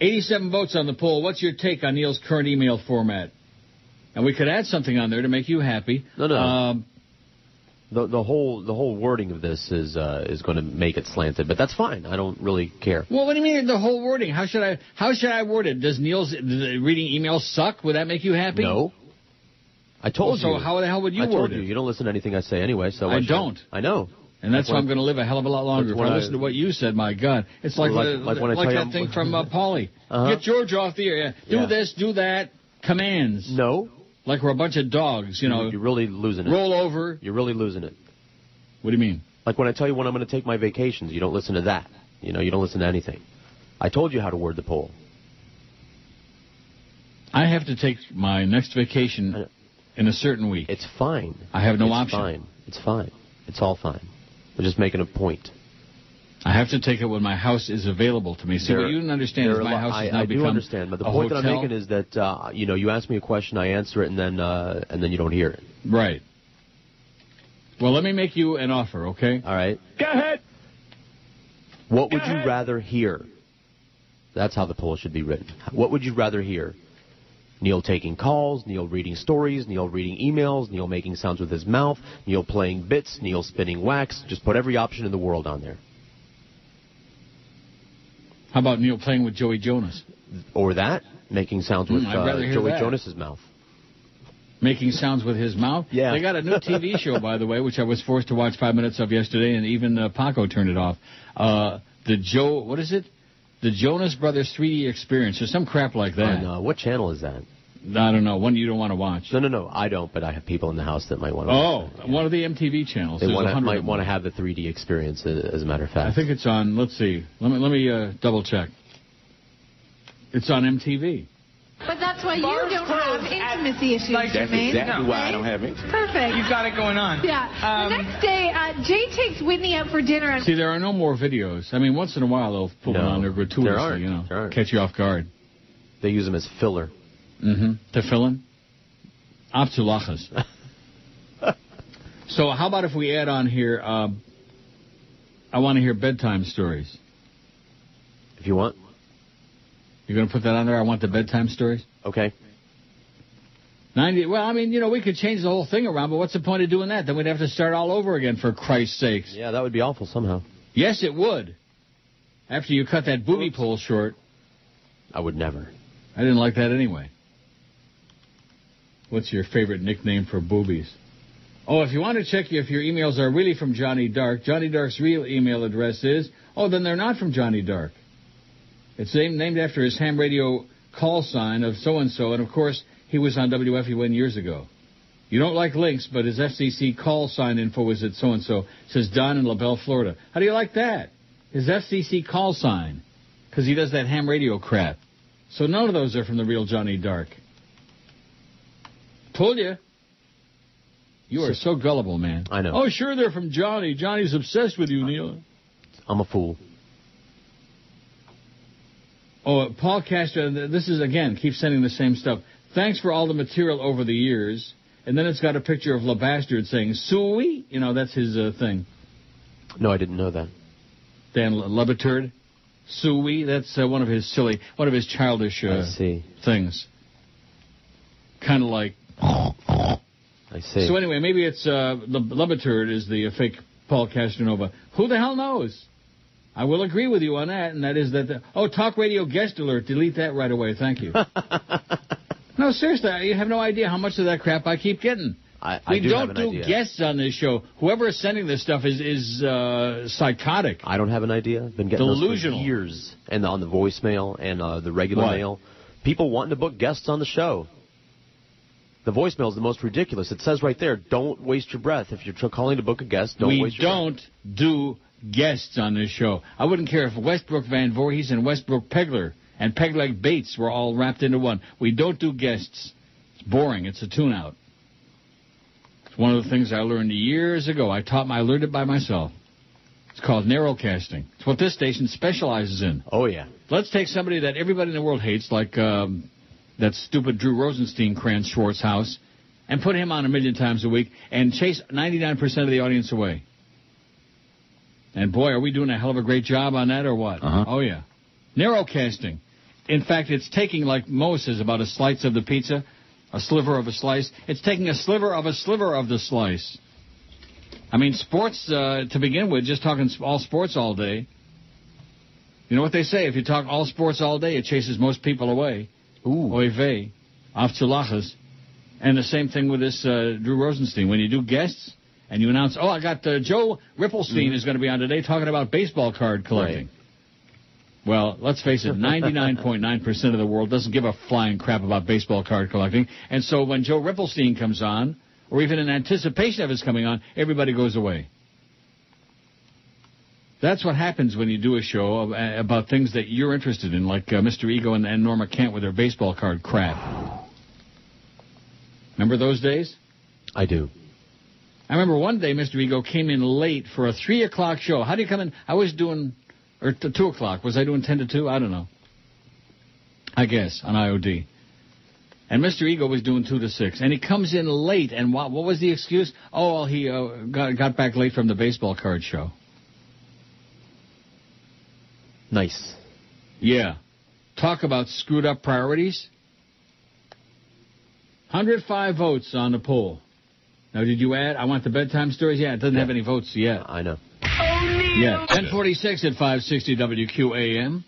S3: 87 votes on the poll. What's your take on Neil's current email format? And we could add something on there to make you happy.
S5: No. The whole wording of this is going to make it slanted, but that's fine. I don't really care.
S3: Well, what do you mean the whole wording? How should I word it? Does Neil's reading emails suck? Would that make you happy?
S5: No. I told you.
S3: So how the hell would you word it?
S5: I told you. You don't listen to anything I say anyway. So
S3: I don't.
S5: I know.
S3: And that's why I'm going to live a hell of a lot longer. If I listen to what you said, my God. It's like that thing from Paulie. Get George off the air. Do this, do that. Commands.
S5: No.
S3: Like we're a bunch of dogs, You're
S5: really losing it.
S3: Roll over.
S5: You're really losing it.
S3: What do you mean?
S5: Like when I tell you when I'm going to take my vacations, you don't listen to that. You don't listen to anything. I told you how to word the poll.
S3: I have to take my next vacation in a certain week.
S5: It's fine.
S3: I have no option.
S5: It's fine. It's all fine. We're just making a point.
S3: I have to take it when my house is available to me. See, what you didn't understand is my house has now become
S5: I do understand, but the point that I'm making is that, you ask me a question, I answer it, and then you don't hear it.
S3: Right. Well, let me make you an offer, okay?
S5: All right.
S12: Go ahead.
S5: What would you rather hear? That's how the poll should be written. What would you rather hear? Neil taking calls, Neil reading stories, Neil reading emails, Neil making sounds with his mouth, Neil playing bits, Neil spinning wax. Just put every option in the world on there.
S3: How about Neil playing with Joey Jonas?
S5: Or that, making sounds with Joey Jonas's mouth.
S3: Making sounds with his mouth?
S5: Yeah.
S3: They got a new TV show, by the way, which I was forced to watch 5 minutes of yesterday, and even Paco turned it off. What is it? The Jonas Brothers 3D Experience, or some crap like that.
S5: On, what channel is that?
S3: I don't know. One you don't want to watch.
S5: No, I don't, but I have people in the house that might want to watch that.
S3: One of the MTV channels.
S5: They might want to have the 3D experience, as a matter of fact.
S3: I think it's on, let's see. Let me double check. It's on MTV.
S13: But that's why you don't have intimacy issues,
S14: That's
S13: Jermaine.
S14: exactly why I don't have it.
S13: Perfect.
S14: You've got it going on.
S13: Yeah. The next day, Jay takes Whitney out for dinner. And
S3: see, there are no more videos. I mean, once in a while they'll put one on there gratuitously, catch you off guard.
S5: They use them as filler.
S3: Mm-hmm. To fill in? Abzulachas. So how about if we add on here, I want to hear bedtime stories.
S5: If you want. You're
S3: going to put that on there? I want the bedtime stories?
S5: Okay.
S3: 90. Well, I mean, we could change the whole thing around, but what's the point of doing that? Then we'd have to start all over again, for Christ's sakes.
S5: Yeah, that would be awful somehow.
S3: Yes, it would. After you cut that booby pole short.
S5: I would never.
S3: I didn't like that anyway. What's your favorite nickname for boobies? Oh, if you want to check if your emails are really from Johnny Dark, Johnny Dark's real email address is, then they're not from Johnny Dark. It's named after his ham radio call sign of so-and-so, and of course, he was on WFUN years ago. You don't like links, but his FCC call sign info is at so-and-so. It says Don in LaBelle, Florida. How do you like that? His FCC call sign. Because he does that ham radio crap. So none of those are from the real Johnny Dark. Told you. You are so gullible, man.
S5: I know.
S3: Oh, sure, they're from Johnny. Johnny's obsessed with you, Neil.
S5: I'm a fool.
S3: Oh, Paul Castro, this is, again, keep sending the same stuff. Thanks for all the material over the years. And then it's got a picture of LeBastard saying, Suey. That's his thing.
S5: No, I didn't know that.
S3: Dan LeBastard. Suey. That's one of his childish things. Kind of like...
S5: I see.
S3: So anyway, maybe it's LeBastard is the fake Paul Castanova. Who the hell knows? I will agree with you on that, and that is that... talk radio guest alert. Delete that right away. Thank you. No, seriously, you have no idea how much of that crap I keep getting. We don't do guests on this show. Whoever is sending this stuff is psychotic.
S5: I don't have an idea. I've been getting
S3: delusional
S5: those for years, and on the voicemail and the regular mail. People wanting to book guests on the show. The voicemail is the most ridiculous. It says right there, don't waste your breath. If you're calling to book a guest, don't waste your breath.
S3: We don't do guests on this show. I wouldn't care if Westbrook Van Voorhees and Westbrook Pegler and Pegleg Bates were all wrapped into one. We don't do guests. It's boring. It's a tune-out. It's one of the things I learned years ago. I learned it by myself. It's called narrowcasting. It's what this station specializes in.
S5: Oh, yeah. Let's
S3: take somebody that everybody in the world hates, like that stupid Drew Rosenstein Kranz Schwartz house, and put him on 1 million times a week and chase 99% of the audience away. And, boy, are we doing a hell of a great job on that or what?
S5: Uh-huh.
S3: Oh, yeah. Narrowcasting. In fact, it's taking, like Mo says, about a slice of the pizza, a sliver of a slice. It's taking a sliver of the slice. I mean, sports, to begin with, just talking all sports all day. You know what they say? If you talk all sports all day, it chases most people away.
S5: Ooh.
S3: Oy vey. Auf zu lachas. And the same thing with this Drew Rosenstein. When you do guests and you announce, I got Joe Ripplestein is going to be on today talking about baseball card collecting. Right. Well, let's face it, 99.9% of the world doesn't give a flying crap about baseball card collecting. And so when Joe Ripplestein comes on, or even in anticipation of his coming on, everybody goes away. That's what happens when you do a show about things that you're interested in, like Mr. Ego and Norma Kent with their baseball card crap. Remember those days?
S5: I do.
S3: I remember one day Mr. Ego came in late for a 3 o'clock show. How do you come in? I was doing... Or 2 o'clock. Was I doing 10 to 2? I don't know. I guess, on IOD. And Mr. Ego was doing 2 to 6. And he comes in late. And what was the excuse? He got back late from the baseball card show.
S5: Nice.
S3: Yeah. Talk about screwed up priorities. 105 votes on the poll. Now, did you add? I want the bedtime stories. Yeah, it doesn't have any votes yet.
S5: I know.
S3: Yeah, 1046 at 560 WQAM.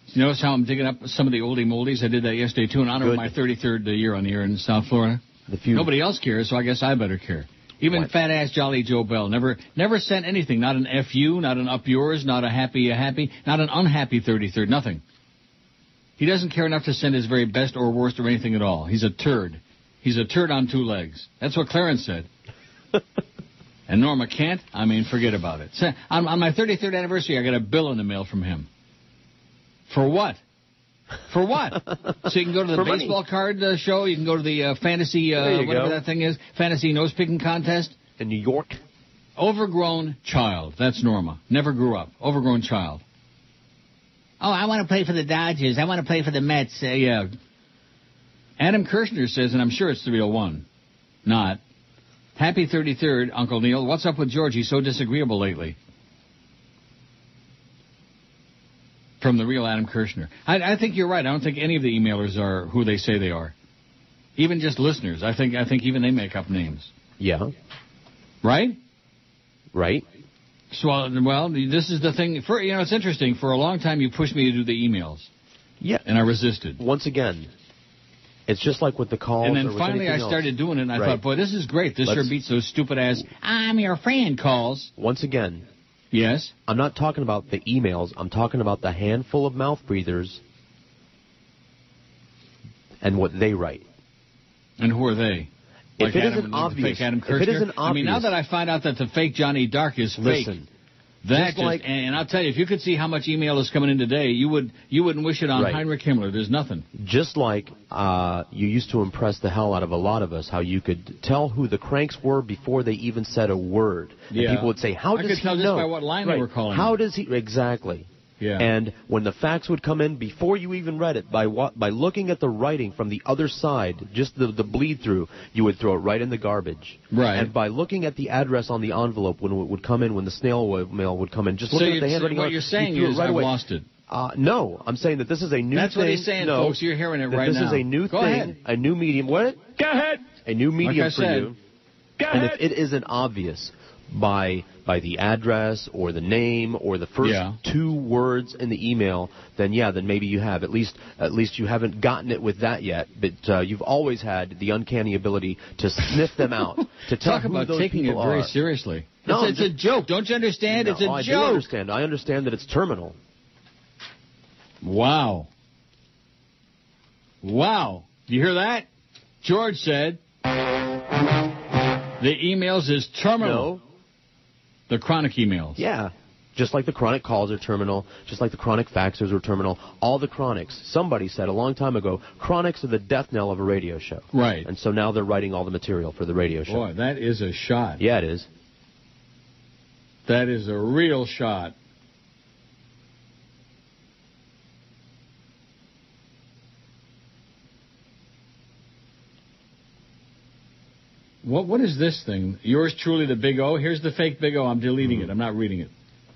S3: You notice how I'm digging up some of the oldie moldies? I did that yesterday, too, in honor of my 33rd year on the air in South Florida. Nobody else cares, so I guess I better care. Even fat-ass Jolly Joe Bell never sent anything. Not an FU, not an up yours, not a happy, not an unhappy 33rd, nothing. He doesn't care enough to send his very best or worst or anything at all. He's a turd. He's a turd on 2 legs. That's what Clarence said. And Norma Kent, forget about it. On my 33rd anniversary, I got a bill in the mail from him. For what? For what? So you can go to the baseball card show, you can go to the fantasy, whatever that thing is, fantasy nose-picking contest.
S5: In New York?
S3: Overgrown child. That's Norma. Never grew up. Overgrown child. Oh, I want to play for the Dodgers. I want to play for the Mets. Yeah. Adam Kirshner says, and I'm sure it's the real one. Not. Happy 33rd, Uncle Neil. What's up with George? He's so disagreeable lately. From the real Adam Kirshner. I think you're right. I don't think any of the emailers are who they say they are. Even just listeners. I think even they make up names.
S5: Yeah.
S3: Right?
S5: Right.
S3: So, well, this is the thing. It's interesting. For a long time, you pushed me to do the emails.
S5: Yeah.
S3: And I resisted.
S5: Once again, it's just like with the calls.
S3: And then finally I started doing it, and I thought, boy, this is great. This sure beats those stupid ass, I'm your friend calls.
S5: Once again.
S3: Yes?
S5: I'm not talking about the emails. I'm talking about the handful of mouth breathers and what they write.
S3: And who are they?
S5: If it isn't obvious,
S3: I mean, now that I find out that the fake Johnny Dark is fake, and I'll tell you, if you could see how much email is coming in today, you wouldn't wish it on Heinrich Himmler. There's nothing.
S5: Just like you used to impress the hell out of a lot of us, how you could tell who the cranks were before they even said a word. And people would say, "How does he know?" I
S3: could tell just by what line they were calling.
S5: How does he exactly?
S3: Yeah.
S5: And when the facts would come in before you even read it, by looking at the writing from the other side, just the bleed through, you would throw it right in the garbage.
S3: Right.
S5: And by looking at the address on the envelope when it would come in, when the snail mail would come in, just looking at the handwriting.
S3: What you're saying is I've lost it.
S5: No, I'm saying that this is a new thing.
S3: That's what he's saying, folks. You're hearing it right now.
S5: This is a new thing,
S3: ahead.
S5: A new medium. What?
S12: Go ahead.
S5: A new medium for you.
S12: Go
S5: and
S12: ahead.
S5: if it isn't obvious by the address or the name or the first two words in the email, then maybe you have. At least you haven't gotten it with that yet, but you've always had the uncanny ability to sniff them out, to tell
S3: Talk
S5: who
S3: about
S5: those
S3: taking it
S5: people
S3: very
S5: are.
S3: seriously.
S5: No,
S3: it's a joke. Don't you understand?
S5: No,
S3: it's a
S5: I
S3: joke.
S5: do understand. I understand that it's terminal.
S3: Wow. Wow. You hear that? George said the emails is terminal.
S5: No.
S3: The chronic emails.
S5: Yeah. Just like the chronic calls are terminal, just like the chronic faxers are terminal, all the chronics. Somebody said a long time ago, chronics are the death knell of a radio show.
S3: Right.
S5: And so now they're writing all the material for the radio show.
S3: Boy, that is a shot.
S5: Yeah, it is.
S3: That is a real shot. What is this thing? Yours truly, the Big O. Here's the fake Big O. I'm deleting it. I'm not reading it.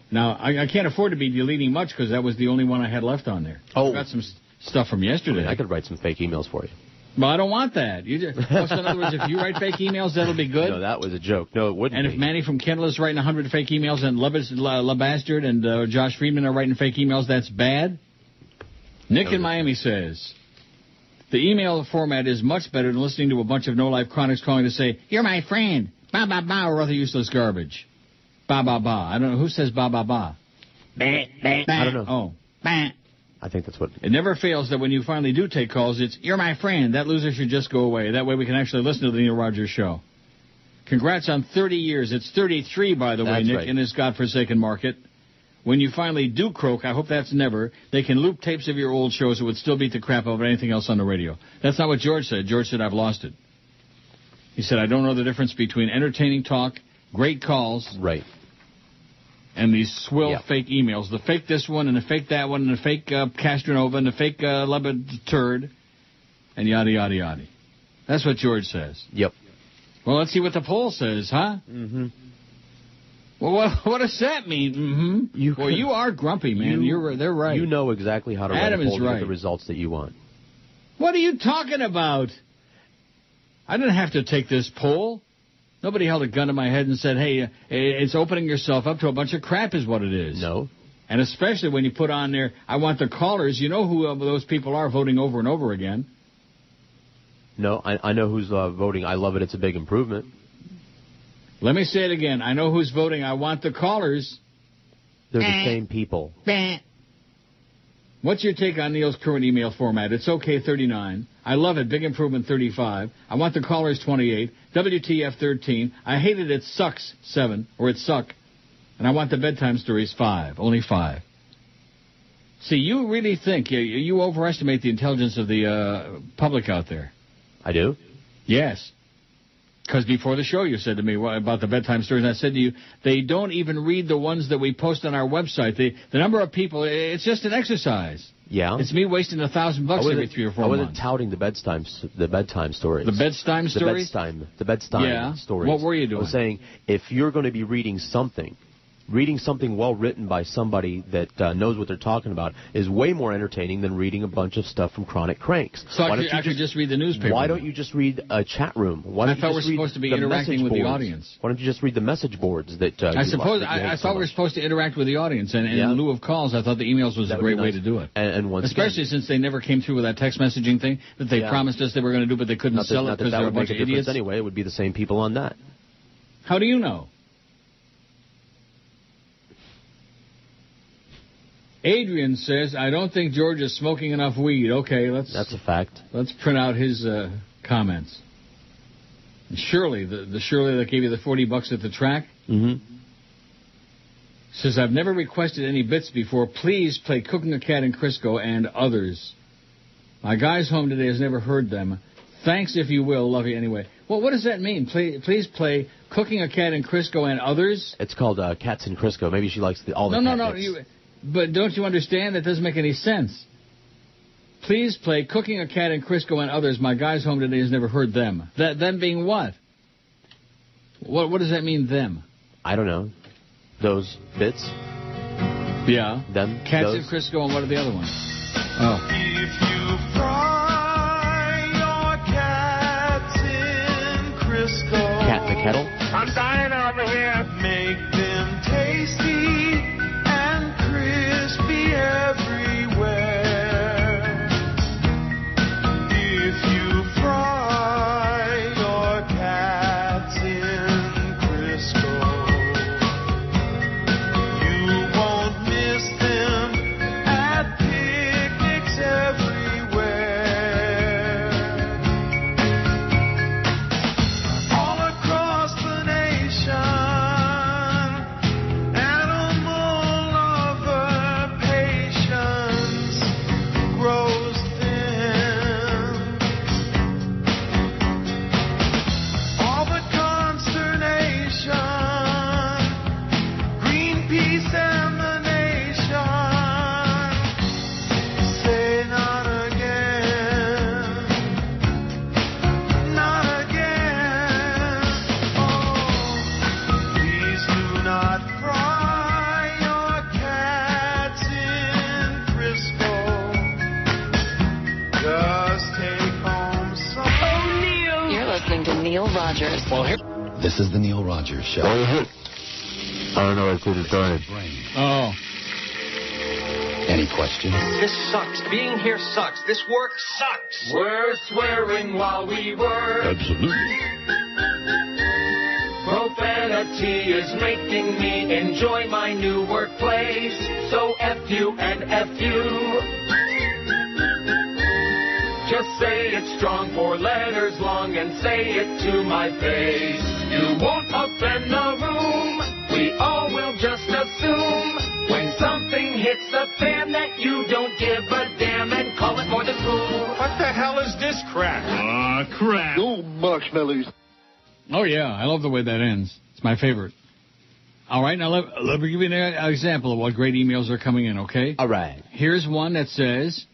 S3: Now, I can't afford to be deleting much because that was the only one I had left on there.
S5: Oh.
S3: I got some stuff from yesterday.
S5: I could write some fake emails for you.
S3: But I don't want that. So in other words, if you write fake emails, that'll be good?
S5: No, that was a joke. No, it wouldn't
S3: And
S5: be.
S3: if Manny from Kendall is writing 100 fake emails and LeBastard and Josh Friedman are writing fake emails, that's bad? Nick in Miami says, the email format is much better than listening to a bunch of no-life chronics calling to say, you're my friend, ba-ba-ba, or other useless garbage. Ba-ba-ba. I don't know. Who says ba-ba-ba?
S5: I don't know.
S3: Oh. Bah.
S5: I think that's what...
S3: It never fails that when you finally do take calls, it's, you're my friend. That loser should just go away. That way we can actually listen to the Neil Rogers Show. Congrats on 30 years. It's 33, by the way, Nick,
S5: right.
S3: in this godforsaken market. When you finally do croak, I hope that's never, they can loop tapes of your old shows that would still beat the crap out of anything else on the radio. That's not what George said. George said, I've lost it. He said, I don't know the difference between entertaining talk, great calls,
S5: right,
S3: and these swill fake emails. The fake this one, and the fake that one, and the fake Castronova, and the fake Lebed turd, and yada, yada, yada. That's what George says.
S5: Yep.
S3: Well, let's see what the poll says, huh?
S5: Mm-hmm.
S3: Well, what does that mean? Mm-hmm. Well, you are grumpy, man. They're right.
S5: You know exactly how to write a poll to get the results that you want.
S3: What are you talking about? I didn't have to take this poll. Nobody held a gun to my head and said, hey, it's opening yourself up to a bunch of crap is what it is.
S5: No.
S3: And especially when you put on there, I want the callers. You know who those people are voting over and over again.
S5: No, I know who's voting. I love it. It's a big improvement.
S3: Let me say it again. I know who's voting. I want the callers.
S5: They're the same people.
S3: What's your take on Neil's current email format? It's okay, 39. I love it. Big improvement, 35. I want the callers, 28. WTF, 13. I hate it. It sucks, 7. Or it suck. And I want the bedtime stories, 5. Only 5. See, you really think, you overestimate the intelligence of the public out there.
S5: I do?
S3: Yes. Because before the show you said to me about the bedtime stories, and I said to you, they don't even read the ones that we post on our website. The number of people, it's just an exercise.
S5: Yeah.
S3: It's me wasting $1,000 every 3 or 4 months.
S5: I wasn't touting the bedtime stories.
S3: The bedtime stories?
S5: The bedtime stories.
S3: What were you doing?
S5: I was saying, if you're going to be reading something reading something well written by somebody that knows what they're talking about is way more entertaining than reading a bunch of stuff from chronic cranks.
S3: So I could just read the newspaper.
S5: Why don't you just read a chat room? Why don't
S3: I thought we're supposed to be interacting with the audience.
S5: Why don't you just read the message boards that
S3: I thought we were supposed to interact with the audience, and in lieu of calls, I thought the emails was a great way to do it.
S5: And once
S3: especially since they never came through with that text messaging thing that they promised us they were going to do, but they couldn't sell it because they were a bunch of idiots.
S5: Anyway, it would be the same people on that.
S3: How do you know? Adrian says, I don't think George is smoking enough weed. Okay, that's
S5: a fact.
S3: Let's print out his comments. And Shirley, the Shirley that gave you the $40 at the track, says, I've never requested any bits before. Please play Cooking a Cat in Crisco and others. My guy's home today has never heard them. Thanks if you will. Love you anyway. Well, what does that mean? Please play Cooking a Cat in Crisco and others?
S5: It's called Cats in Crisco. Maybe she likes all the cat bits.
S3: But don't you understand? That doesn't make any sense. Please play Cooking a Cat in Crisco and others. My guy's home today has never heard them. Them being what? What does that mean, them?
S5: I don't know. Those bits?
S3: Yeah.
S5: Them?
S3: Cats
S5: those?
S3: in Crisco and what are the other ones? Oh.
S6: If you fry your cats in Crisco.
S5: Cat in the kettle?
S6: I'm dying over here. Make them tasty and crispy everywhere. If you fry your cats in Crisco, you won't miss them at picnics everywhere. All across the nation,
S2: Neil Rogers.
S15: Well, this is the Neil Rogers Show.
S5: I don't know what to started.
S3: Oh.
S15: Any questions?
S16: This sucks. Being here sucks. This work sucks.
S6: We're swearing while we work.
S4: Absolutely.
S6: Profanity is making me enjoy my new workplace. So F you and F you. Just say it strong, 4 letters long, and say it to my face. You won't offend the room. We all will just assume when something hits the fan that you don't give a damn and call it more than cool.
S1: What the hell is this crap?
S3: Crap.
S15: Oh, marshmallows.
S3: Oh, yeah. I love the way that ends. It's my favorite. All right. Now, let me give you an example of what great emails are coming in, okay?
S5: All right.
S3: Here's one that says,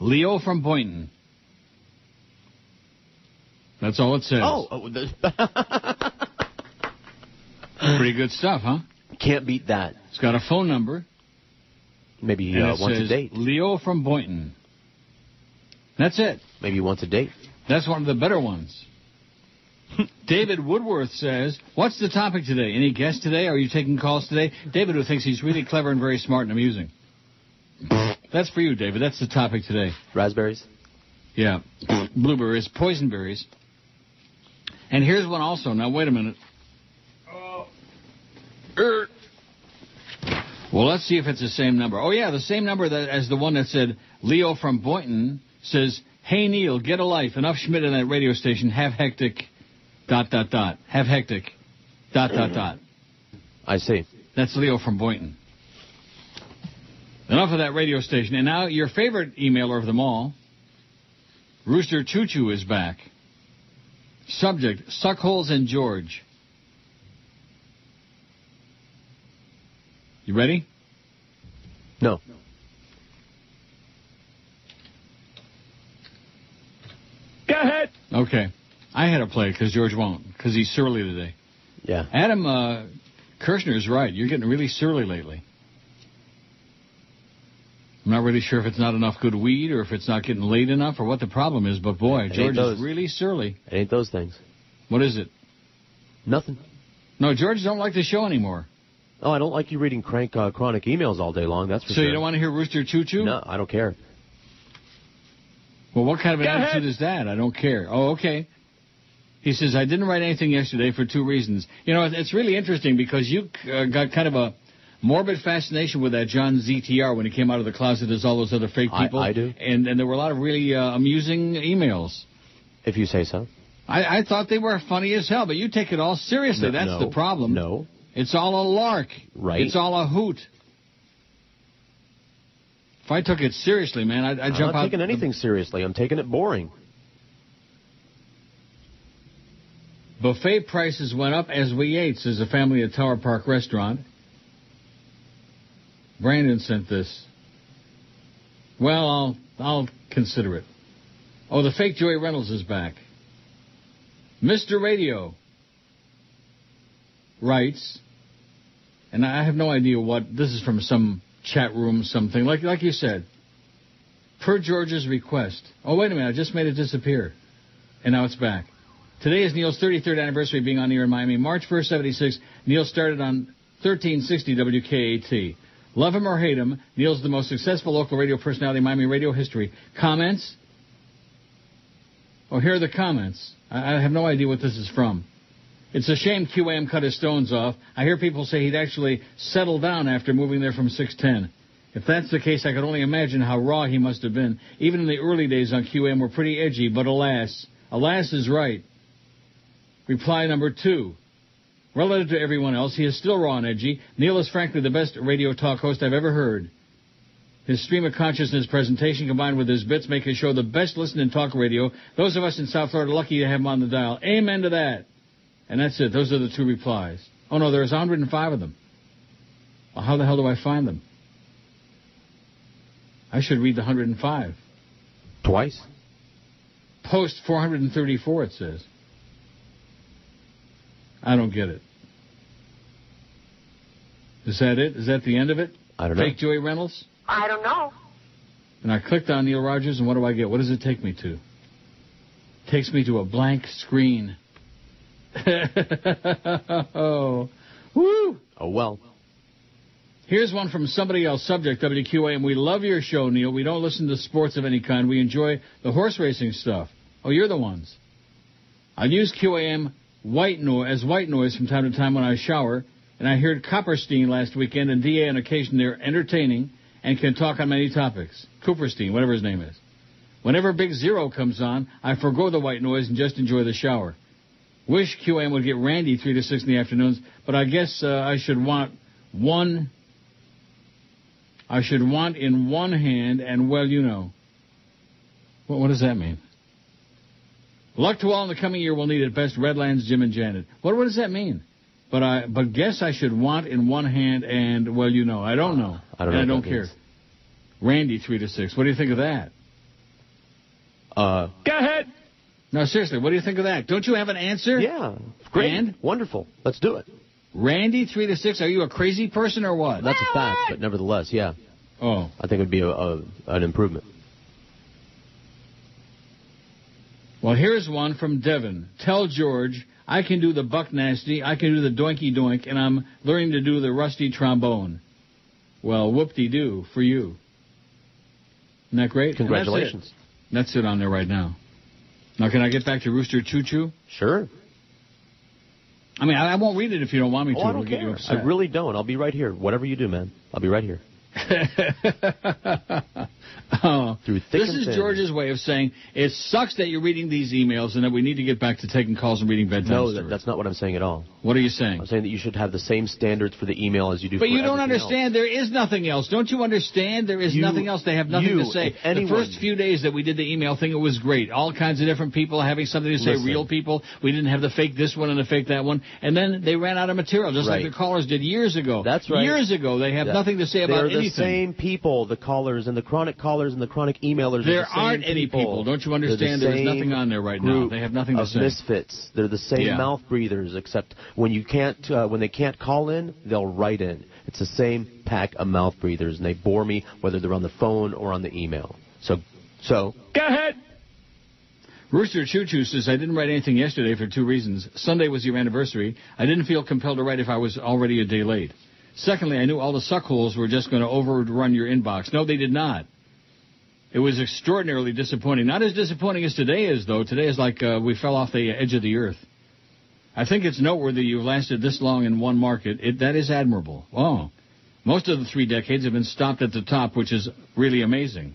S3: Leo from Boynton. That's all it says. Pretty good stuff, huh?
S5: Can't beat that.
S3: It's got a phone number.
S5: Maybe once a date.
S3: Leo from Boynton. That's it.
S5: Maybe once a date.
S3: That's one of the better ones. David Woodworth says, what's the topic today? Any guests today? Are you taking calls today? David, who thinks he's really clever and very smart and amusing. That's for you, David. That's the topic today.
S5: Raspberries?
S3: Yeah. Blueberries, poisonberries. And here's one also. Now, wait a minute. Well, let's see if it's the same number. Oh, yeah, the same number as the one that said Leo from Boynton says, hey, Neil, get a life. Enough Schmidt in that radio station. Have hectic, ... Have hectic, ...
S5: I see.
S3: That's Leo from Boynton. Enough of that radio station. And now your favorite emailer of them all, Rooster Choo Choo, is back. Subject, Suckholes and George. You ready?
S5: No.
S12: Go ahead.
S3: Okay. I had to play it because George won't, because he's surly today.
S5: Yeah.
S3: Adam Kirshner's right. You're getting really surly lately. I'm not really sure if it's not enough good weed or if it's not getting late enough or what the problem is, but boy, George is really surly.
S5: It ain't those things.
S3: What is it?
S5: Nothing.
S3: No, George don't like the show anymore.
S5: Oh, I don't like you reading chronic emails all day long, that's for sure.
S3: So you don't want to hear Rooster Choo Choo?
S5: No, I don't care.
S3: Well, what kind of an attitude is that? I don't care. Oh, okay. He says, I didn't write anything yesterday for 2 reasons. You know, it's really interesting because you got kind of a morbid fascination with that John ZTR when he came out of the closet as all those other fake people.
S5: I do.
S3: And there were a lot of really amusing emails.
S5: If you say so.
S3: I thought they were funny as hell, but you take it all seriously. That's the problem.
S5: No.
S3: It's all a lark.
S5: Right.
S3: It's all a hoot. If I took it seriously, man, I'd jump out.
S5: I'm not taking anything seriously. I'm taking it boring.
S3: Buffet prices went up as we ate, says a family at Tower Park Restaurant. Brandon sent this. Well, I'll consider it. Oh, the fake Joey Reynolds is back. Mr. Radio writes, and I have no idea what, this is from some chat room, something, like you said. Per George's request. Oh, wait a minute, I just made it disappear. And now it's back. Today is Neil's 33rd anniversary of being on the air in Miami. March 1st, 76, Neil started on 1360 WQAT. Love him or hate him, Neil's the most successful local radio personality in Miami radio history. Comments? Oh, here are the comments. I have no idea what this is from. It's a shame QAM cut his stones off. I hear people say he'd actually settle down after moving there from 610. If that's the case, I could only imagine how raw he must have been. Even in the early days on QAM were pretty edgy, but alas is right. Reply number 2. Relative to everyone else, he is still raw and edgy. Neil is frankly the best radio talk host I've ever heard. His stream of consciousness presentation combined with his bits make his show the best listened in talk radio. Those of us in South Florida are lucky to have him on the dial. Amen to that. And that's it. Those are the 2 replies. Oh, no, there's 105 of them. Well, how the hell do I find them? I should read the 105.
S5: Twice?
S3: Post 434, it says. I don't get it. Is that it? Is that the end of it?
S5: I don't know.
S3: Fake Joey Reynolds?
S11: I don't know.
S3: And I clicked on Neil Rogers, and what do I get? What does it take me to? It takes me to a blank screen. Oh, woo!
S5: Oh, well.
S3: Here's one from somebody else. Subject, WQAM. We love your show, Neil. We don't listen to sports of any kind. We enjoy the horse racing stuff. Oh, you're the ones. I use QAM white noise from time to time when I shower, and I heard Copperstein last weekend, and DA on occasion. They're entertaining and can talk on many topics. Cooperstein, whatever his name is. Whenever Big Zero comes on, I forgo the white noise and just enjoy the shower. Wish QAM would get Randy 3 to 6 in the afternoons, but I guess I should want in one hand, and well, you know. What does that mean? Luck to all in the coming year. We'll need it best. Redlands, Jim and Janet. What does that mean? But guess I should want in one hand, and well, you know. I don't know.
S5: I don't know.
S3: And I don't care. Randy 3 to 6. What do you think of that?
S5: Go ahead.
S3: No, seriously, what do you think of that? Don't you have an answer?
S5: Yeah. Great. And? Wonderful. Let's do it.
S3: Randy 3 to 6. Are you a crazy person or what?
S5: That's a fact, but nevertheless, yeah.
S3: Oh.
S5: I think it would be an improvement.
S3: Well, here's one from Devin. Tell George I can do the buck nasty, I can do the doinky doink, and I'm learning to do the rusty trombone. Well, whoop-de-doo for you. Isn't that great?
S5: Congratulations.
S3: That's it on there right now. Now, can I get back to Rooster Choo Choo?
S5: Sure.
S3: I mean, I won't read it if you don't want me to.
S5: I don't care.
S3: Get you upset.
S5: I really don't. I'll be right here. Whatever you do, man. I'll be right here.
S3: Oh,
S5: Through thick
S3: this
S5: and
S3: is
S5: thin.
S3: George's way of saying it sucks that you're reading these emails and that we need to get back to taking calls and reading bedtime stories.
S5: No, that's not what I'm saying at all.
S3: What are you saying?
S5: I'm saying that you should have the same standards for the email as you do for
S3: But you don't
S5: everything
S3: understand.
S5: else.
S3: There is nothing else. Don't you understand? There is nothing else. They have nothing to say. The first few days that we did the email thing, it was great. All kinds of different people having something to say, real people. We didn't have the fake this one and the fake that one. And then they ran out of material, just like the callers did years ago.
S5: That's right.
S3: Years ago, they have nothing to say about anything.
S5: the same people, the callers and the chronic emailers.
S3: There aren't any people. Don't you understand? There's nothing on there right now. They have nothing to say.
S5: Misfits. They're the same mouth breathers, except when they can't call in, they'll write in. It's the same pack of mouth breathers, and they bore me whether they're on the phone or on the email. So
S12: go ahead.
S3: Rooster Choo Choo says, I didn't write anything yesterday for 2 reasons. Sunday was your anniversary. I didn't feel compelled to write if I was already a day late. Secondly, I knew all the suckholes were just going to overrun your inbox. No, they did not. It was extraordinarily disappointing. Not as disappointing as today is, though. Today is like we fell off the edge of the earth. I think it's noteworthy you've lasted this long in one market. That is admirable. Oh. Most of the 3 decades have been stopped at the top, which is really amazing.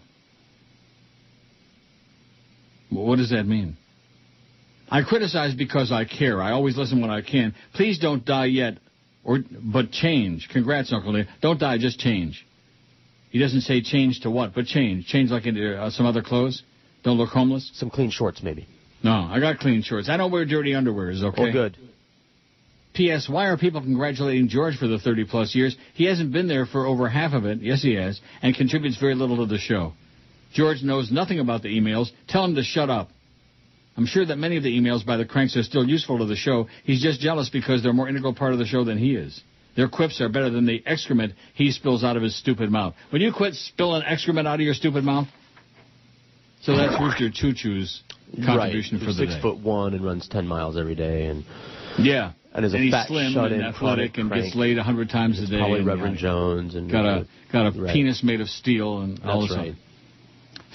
S3: What does that mean? I criticize because I care. I always listen when I can. Please don't die yet, but change. Congrats, Uncle Neil. Don't die, just change. He doesn't say change to what, but change. Change like into some other clothes? Don't look homeless?
S5: Some clean shorts, maybe.
S3: No, I got clean shorts. I don't wear dirty underwear, is okay?
S5: Oh, good.
S3: P.S. Why are people congratulating George for the 30-plus years? He hasn't been there for over half of it. Yes, he has. And contributes very little to the show. George knows nothing about the emails. Tell him to shut up. I'm sure that many of the emails by the cranks are still useful to the show. He's just jealous because they're a more integral part of the show than he is. Their quips are better than the excrement he spills out of his stupid mouth. Will you quit spilling excrement out of your stupid mouth? So that's Rooster Choo Choo's contribution for the day.
S5: 6'1" and runs 10 miles every day, and is a
S3: he's
S5: fat,
S3: slim
S5: shut-in,
S3: and athletic and gets laid 100 times a day.
S5: Probably Reverend Jones and
S3: got a penis made of steel and all this stuff.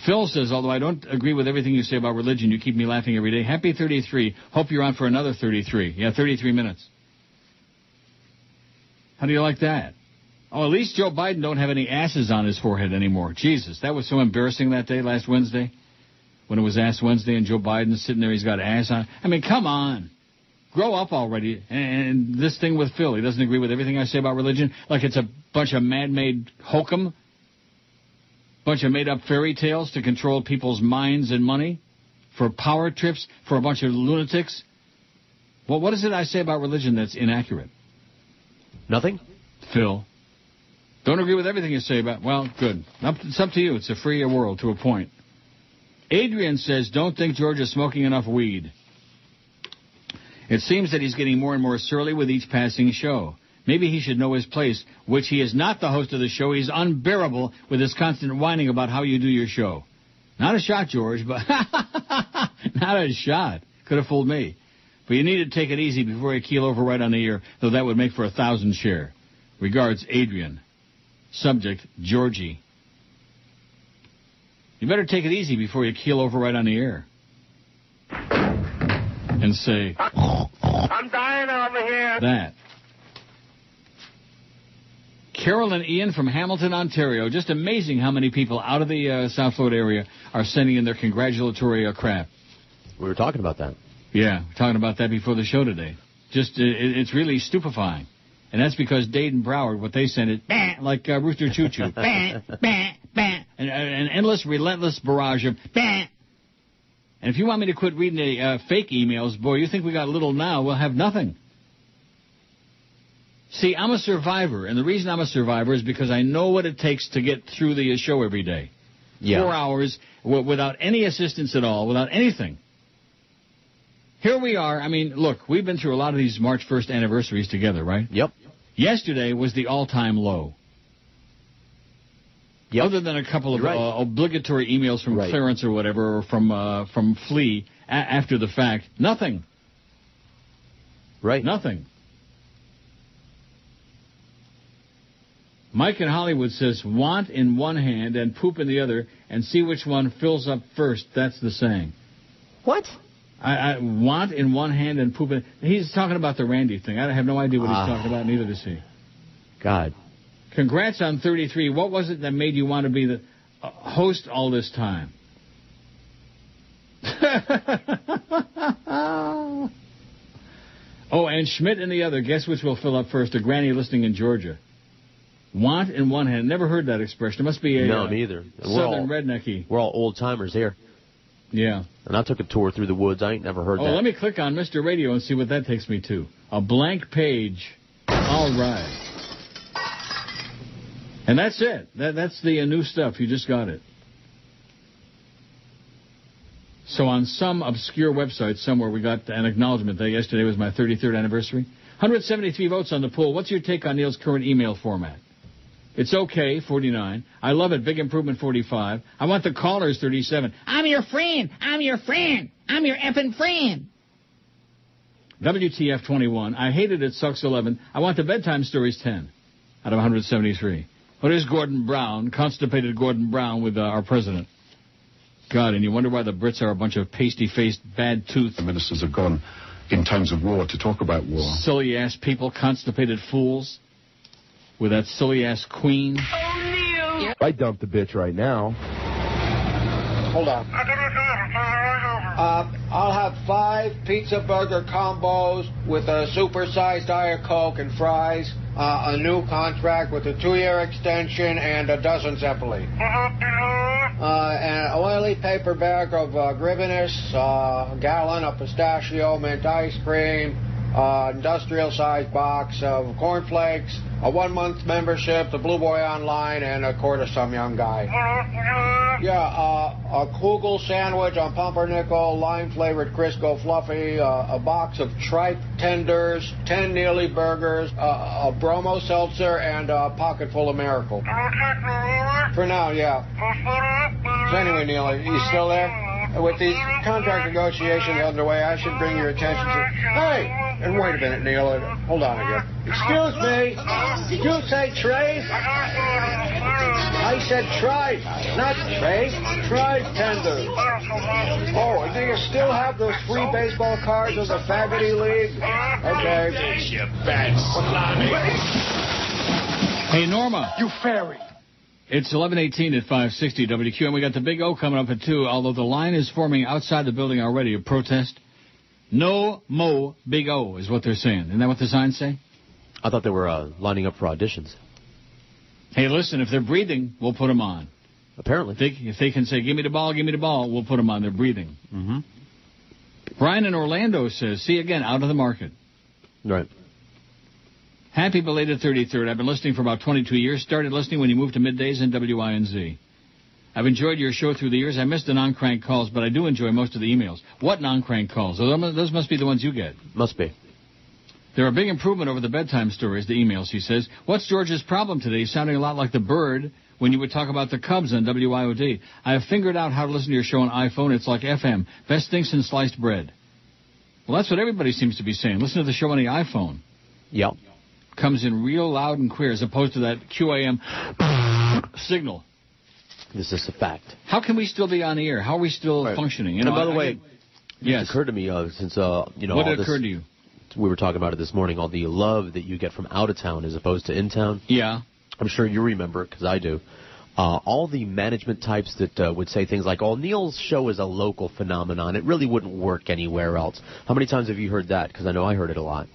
S3: Phil says, although I don't agree with everything you say about religion, you keep me laughing every day. Happy 33. Hope you're on for another 33. Yeah, 33 minutes. How do you like that? Oh, at least Joe Biden don't have any asses on his forehead anymore. Jesus, that was so embarrassing that day last Wednesday when it was Ass Wednesday and Joe Biden's sitting there, he's got ass on. I mean, come on. Grow up already. And this thing with Phil, he doesn't agree with everything I say about religion, like it's a bunch of man-made hokum. Bunch of made-up fairy tales to control people's minds and money for power trips for a bunch of lunatics. Well, what is it I say about religion that's inaccurate?
S5: Nothing.
S3: Phil. Don't agree with everything you say about... Well, good. It's up to you. It's a free world to a point. Adrian says, don't think George is smoking enough weed. It seems that he's getting more and more surly with each passing show. Maybe he should know his place, which he is not the host of the show. He's unbearable with his constant whining about how you do your show. Not a shot, George, but not a shot. Could have fooled me. But you need to take it easy before you keel over right on the air, though that would make for 1,000 share. Regards, Adrian. Subject, Georgie. You better take it easy before you keel over right on the air. And say,
S12: I'm dying over here.
S3: That. Carol and Ian from Hamilton, Ontario. Just amazing how many people out of the South Florida area are sending in their congratulatory crap.
S5: We were talking about that.
S3: Yeah, talking about that before the show today. Just, it's really stupefying. And that's because Dade and Broward, what they send is like Rooster Choo Choo. An endless, relentless barrage of And if you want me to quit reading the fake emails, boy, you think we got little now, we'll have nothing. See, I'm a survivor, and the reason I'm a survivor is because I know what it takes to get through the show every day.
S5: Yeah.
S3: 4 hours without any assistance at all, without anything. Here we are. I mean, look, we've been through a lot of these March 1st anniversaries together, right?
S5: Yep.
S3: Yesterday was the all-time low.
S5: Yep.
S3: Other than a couple of obligatory emails from Clarence or whatever, or from Flea after the fact, nothing.
S5: Right.
S3: Nothing. Mike in Hollywood says, want in one hand and poop in the other, and see which one fills up first. That's the saying.
S5: What?
S3: I want in one hand and poop in... He's talking about the Randy thing. I have no idea what he's talking about, neither does he.
S5: God.
S3: Congrats on 33. What was it that made you want to be the host all this time? Oh, and Schmidt in the other. Guess which will fill up first? A granny listening in Georgia. Want in one hand. Never heard that expression. It must be a
S5: no, neither.
S3: Southern rednecky.
S5: We're all old-timers here.
S3: Yeah.
S5: And I took a tour through the woods. I ain't never heard that.
S3: Oh, let me click on Mr. Radio and see what that takes me to. A blank page. All right. And that's it. That's the new stuff. You just got it. So on some obscure website somewhere, we got an acknowledgement that yesterday was my 33rd anniversary. 173 votes on the poll. What's your take on Neil's current email format? It's okay, 49. I love it, big improvement, 45. I want the callers, 37.
S17: I'm your friend. I'm your friend. I'm your effing friend.
S3: WTF, 21. I hate it sucks, 11. I want the bedtime stories, 10 out of 173. What is Gordon Brown, constipated Gordon Brown with our president? God, and you wonder why the Brits are a bunch of pasty-faced, bad-toothed...
S18: The ministers have gone in times of war to talk about war.
S3: Silly-ass people, constipated fools, with that silly-ass queen.
S19: I dumped the bitch right now.
S20: Hold on. I'll have 5 pizza burger combos with a supersized Diet Coke and fries, a new contract with a 2-year extension, and a dozen Zeppeli. An oily paper bag of Gribbinus, a gallon of pistachio mint ice cream, industrial-sized box of cornflakes, a 1-month membership to Blue Boy Online, and a quart of some young guy. A Kugel sandwich on pumpernickel, lime-flavored Crisco Fluffy, a box of tripe tenders, 10 Neely burgers, a Bromo seltzer, and a pocket full of Miracle. For now, yeah. So anyway, Neil, are you still there? With these contract negotiations underway, I should bring your attention to... Hey! And wait a minute, Neil. Hold on again. Excuse me. Did you say trays? I said tripe, not trays. Tripe tenders. Oh, and do you still have those free baseball cards of the Faggoty League? Okay.
S6: There's your bad salami.
S3: Hey, Norma.
S6: You fairy.
S3: It's 11:18 at 560 WQAM. We got the Big O coming up at 2, although the line is forming outside the building already, a protest. No mo Big O is what they're saying. Isn't that what the signs say?
S5: I thought they were lining up for auditions.
S3: Hey, listen, if they're breathing, we'll put them on.
S5: Apparently.
S3: If they can say, give me the ball, we'll put them on. They're breathing.
S5: Mm-hmm.
S3: Brian in Orlando says, see again, out of the market.
S5: Right.
S3: Happy belated 33rd. I've been listening for about 22 years. Started listening when you moved to middays in WINZ. I've enjoyed your show through the years. I missed the non-crank calls, but I do enjoy most of the emails. What non-crank calls? Those must be the ones you get.
S5: Must be.
S3: They're a big improvement over the bedtime stories, the emails, he says. What's George's problem today? He's sounding a lot like the bird when you would talk about the Cubs on WIOD. I have figured out how to listen to your show on iPhone. It's like FM. Best thing since sliced bread. Well, that's what everybody seems to be saying. Listen to the show on the iPhone.
S5: Yep.
S3: Comes in real loud and clear as opposed to that QAM signal.
S5: This is a fact.
S3: How can we still be on the air? How are we still functioning?
S5: And by the way, it occurred to me since
S3: what occurred to you?
S5: We were talking about it this morning. All the love that you get from out of town as opposed to in town.
S3: Yeah,
S5: I'm sure you remember it because I do. All the management types that would say things like, "Oh, Neil's show is a local phenomenon. It really wouldn't work anywhere else." How many times have you heard that? Because I know I heard it a lot.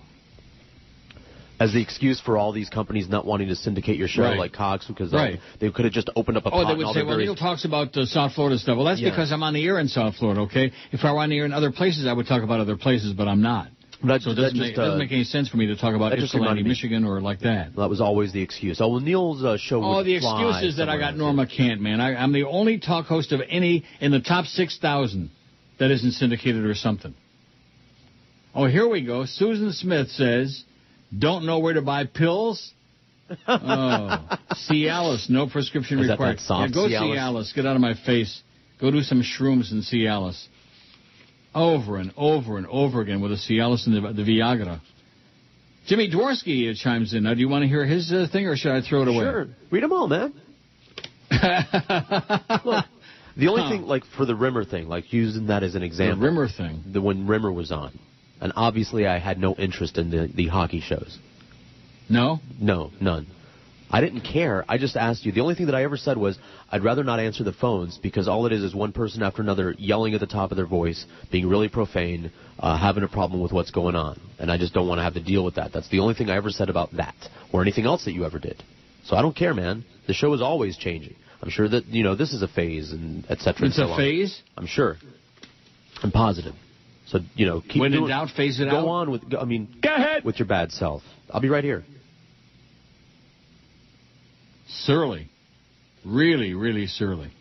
S5: As the excuse for all these companies not wanting to syndicate your show, like Cox, because they could have just opened up a pot.
S3: They would say, well, Neil talks about South Florida stuff. Well, that's because I'm on the air in South Florida, okay? If I were on the air in other places, I would talk about other places, but I'm not. So it doesn't make any sense for me to talk about Ypsilanti, Michigan, or like that.
S5: That was always the excuse. Oh, well, Neil's show would
S3: the excuse is that I got Norma Kent, man. I'm the only talk host of any in the top 6,000 that isn't syndicated or something. Oh, here we go. Susan Smith says... Don't know where to buy pills? Oh. Cialis, no prescription required.
S5: That soft
S3: go
S5: Cialis?
S3: Cialis. Get out of my face. Go do some shrooms in Cialis. Over and over and over again with the Cialis and the Viagra. Jimmy Dworsky chimes in. Now, do you want to hear his thing, or should I throw it away?
S5: Sure. Read them all, man. Look, the only thing, like, for the Rimmer thing, like, using that as an example.
S3: The Rimmer thing.
S5: When Rimmer was on. And obviously I had no interest in the hockey shows.
S3: No?
S5: No, none. I didn't care. I just asked you. The only thing that I ever said was, I'd rather not answer the phones because all it is one person after another yelling at the top of their voice, being really profane, having a problem with what's going on. And I just don't want to have to deal with that. That's the only thing I ever said about that or anything else that you ever did. So I don't care, man. The show is always changing. I'm sure that, this is a phase and et cetera and so on.
S3: It's a phase?
S5: I'm sure. I'm positive. So, keep
S3: when in doubt, phase it out.
S5: Go on with,
S3: go ahead.
S5: With your bad self. I'll be right here.
S3: Surly. Really, really surly.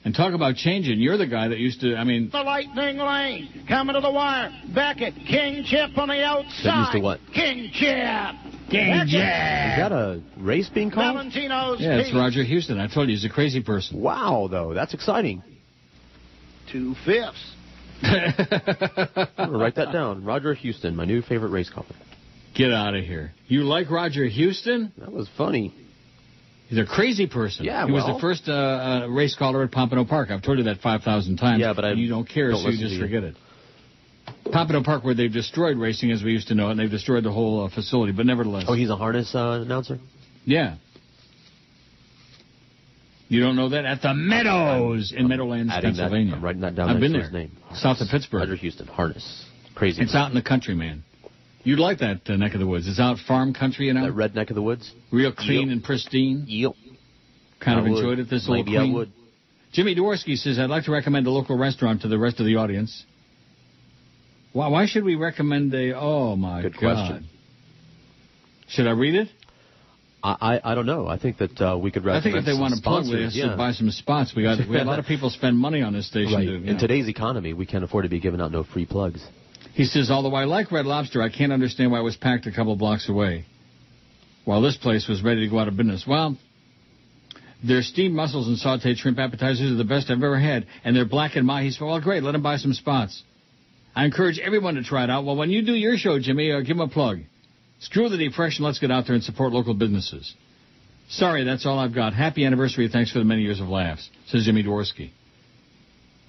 S3: And talk about changing. You're the guy that used to,
S12: The lightning lane, coming to the wire. Beckett, King Chip on the outside.
S5: That used to what?
S12: King Chip.
S5: King Chip. Is that a race being called?
S12: Valentino's
S3: Yeah, it's Roger Houston. I told you, he's a crazy person.
S5: Wow, though. That's exciting.
S12: 2/5.
S5: I'm going to write that down. Roger Houston, my new favorite race caller.
S3: Get out of here. You like Roger Houston?
S5: That was funny.
S3: He's a crazy person.
S5: Yeah,
S3: he was the first race caller at Pompano Park. I've told you that 5,000 times.
S5: Yeah, but
S3: you don't care, so you just forget it. Pompano Park, where they've destroyed racing as we used to know it, and they've destroyed the whole facility, but nevertheless.
S5: Oh, he's a harness announcer?
S3: Yeah. You don't know that? At the Meadows in Meadowlands, Pennsylvania.
S5: I'm writing that down.
S3: I've been there.
S5: His name.
S3: South of Pittsburgh.
S5: Roger Houston, harness. Crazy.
S3: It's out in the country, man. You'd like that neck of the woods. It's out farm country, you know?
S5: That red neck of the woods?
S3: Real clean and pristine.
S5: Yep.
S3: Kind of enjoyed it, this little
S5: Maybe
S3: queen.
S5: I would.
S3: Jimmy Dworsky says, I'd like to recommend a local restaurant to the rest of the audience. Why should we recommend oh, my
S5: Good
S3: God.
S5: question.
S3: Should I read it?
S5: I don't know. I think that we could recommend.
S3: I think if they want to plug with us to buy some spots, we have a lot of people spend money on this station.
S5: Right.
S3: In
S5: today's economy, we can't afford to be giving out no free plugs.
S3: He says, although I like Red Lobster, I can't understand why it was packed a couple blocks away, while this place was ready to go out of business. Well, their steamed mussels and sautéed shrimp appetizers are the best I've ever had, and their blackened mahis. Well, great, let them buy some spots. I encourage everyone to try it out. Well, when you do your show, Jimmy, give them a plug. Screw the depression. Let's get out there and support local businesses. Sorry, that's all I've got. Happy anniversary. Thanks for the many years of laughs, says Jimmy Dworsky.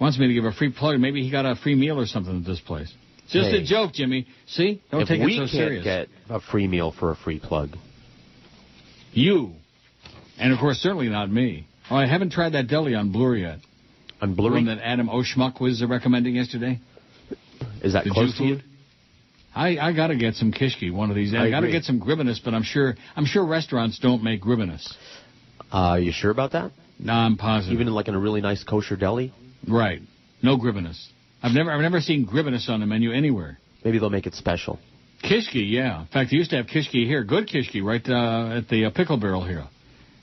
S3: Wants me to give a free plug. Maybe he got a free meal or something at this place. Just a joke, Jimmy. See? Don't take it so serious.
S5: We can't get a free meal for a free plug.
S3: You. And, of course, certainly not me. Oh, I haven't tried that deli on Bloor yet.
S5: On Bloor?
S3: The one that Adam O'Schmuck was recommending yesterday.
S5: Is that close to you?
S3: I got to get some kishki one of these days. I got to get some gribbinus, but I'm sure restaurants don't make gribbinus.
S5: You sure about that?
S3: No, I'm positive.
S5: Even in a really nice kosher deli?
S3: Right. No gribbinus. I've never seen gribbinus on the menu anywhere.
S5: Maybe they'll make it special.
S3: Kishki, yeah. In fact, they used to have kishki here. Good kishki right at the Pickle Barrel here.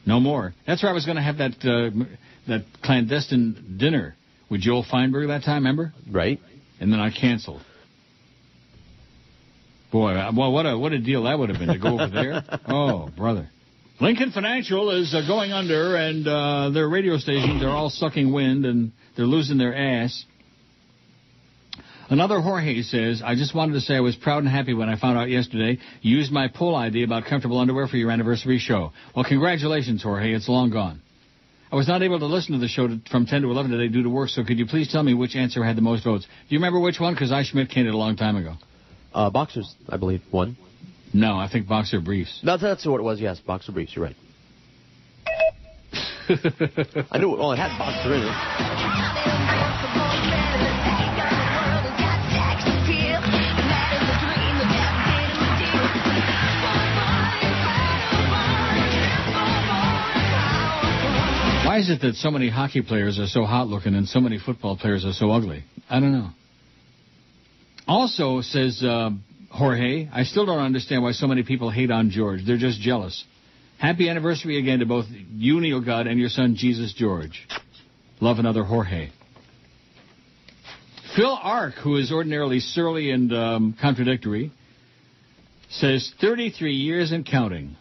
S3: No more. That's where I was going to have that clandestine dinner with Joel Feinberg that time, remember?
S5: Right.
S3: And then I canceled. Boy, well, what a deal that would have been to go over there. Oh, brother. Lincoln Financial is going under, and their radio stations are all sucking wind, and they're losing their ass. Another Jorge says, I just wanted to say I was proud and happy when I found out yesterday you used my poll idea about comfortable underwear for your anniversary show. Well, congratulations, Jorge. It's long gone. I was not able to listen to the show from 10 to 11 today due to work, so could you please tell me which answer had the most votes? Do you remember which one? Because I Schmidt came it a long time ago.
S5: Boxers, I believe, won.
S3: No, I think boxer briefs.
S5: No, that's what it was, yes. Boxer briefs, you're right. I knew it had boxer in it.
S3: Why is it that so many hockey players are so hot-looking and so many football players are so ugly? I don't know. Also, says Jorge, I still don't understand why so many people hate on George. They're just jealous. Happy anniversary again to both you, Neil God, and your son, Jesus George. Love, another Jorge. Phil Ark, who is ordinarily surly and contradictory, says 33 years and counting.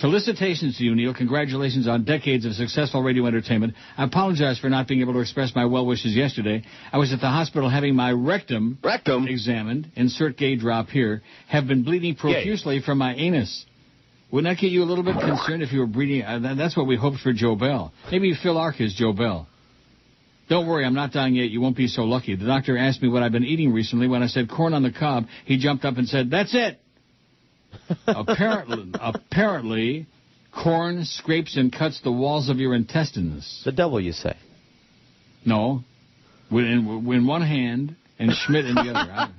S3: Felicitations to you, Neil. Congratulations on decades of successful radio entertainment. I apologize for not being able to express my well wishes yesterday. I was at the hospital having my rectum examined. Insert gay drop here. Have been bleeding profusely from my anus. Wouldn't that get you a little bit concerned if you were bleeding? That's what we hoped for Joe Bell. Maybe Phil Ark is Joe Bell. Don't worry, I'm not dying yet. You won't be so lucky. The doctor asked me what I've been eating recently. When I said corn on the cob, he jumped up and said, "That's it." Apparently, corn scrapes and cuts the walls of your intestines.
S5: The devil, you say?
S3: No. In one hand and Schmidt in the other.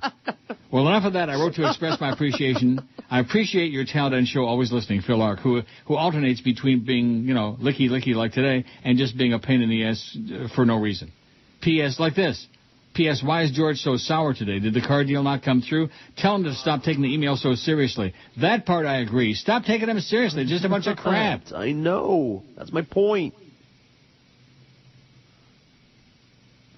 S3: Well, enough of that. I wrote to express my appreciation. I appreciate your talent and show, always listening, Phil Ark, who alternates between being, licky like today and just being a pain in the ass for no reason. P.S. like this. P.S. Why is George so sour today? Did the car deal not come through? Tell him to stop taking the email so seriously. That part I agree. Stop taking them seriously. Just a bunch of crap.
S5: I know. That's my point.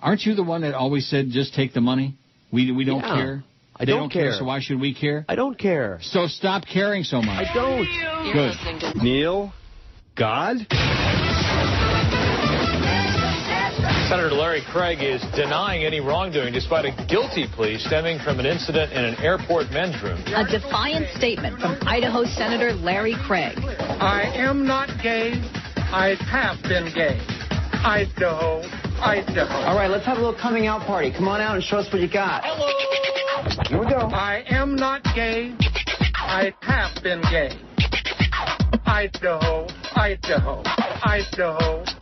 S3: Aren't you the one that always said just take the money? We don't care.
S5: I don't care.
S3: So why should we care?
S5: I don't care.
S3: So stop caring so much.
S5: I don't.
S3: Good.
S14: Neil? God?
S21: Senator Larry Craig is denying any wrongdoing despite a guilty plea stemming from an incident in an airport men's room.
S22: A defiant statement from Idaho Senator Larry Craig.
S23: I am not gay. I have been gay. Idaho.
S16: All right, let's have a little coming out party. Come on out and show us what you got.
S23: Hello.
S16: Here we go.
S23: I am not gay. I have been gay. Idaho.
S22: Hello,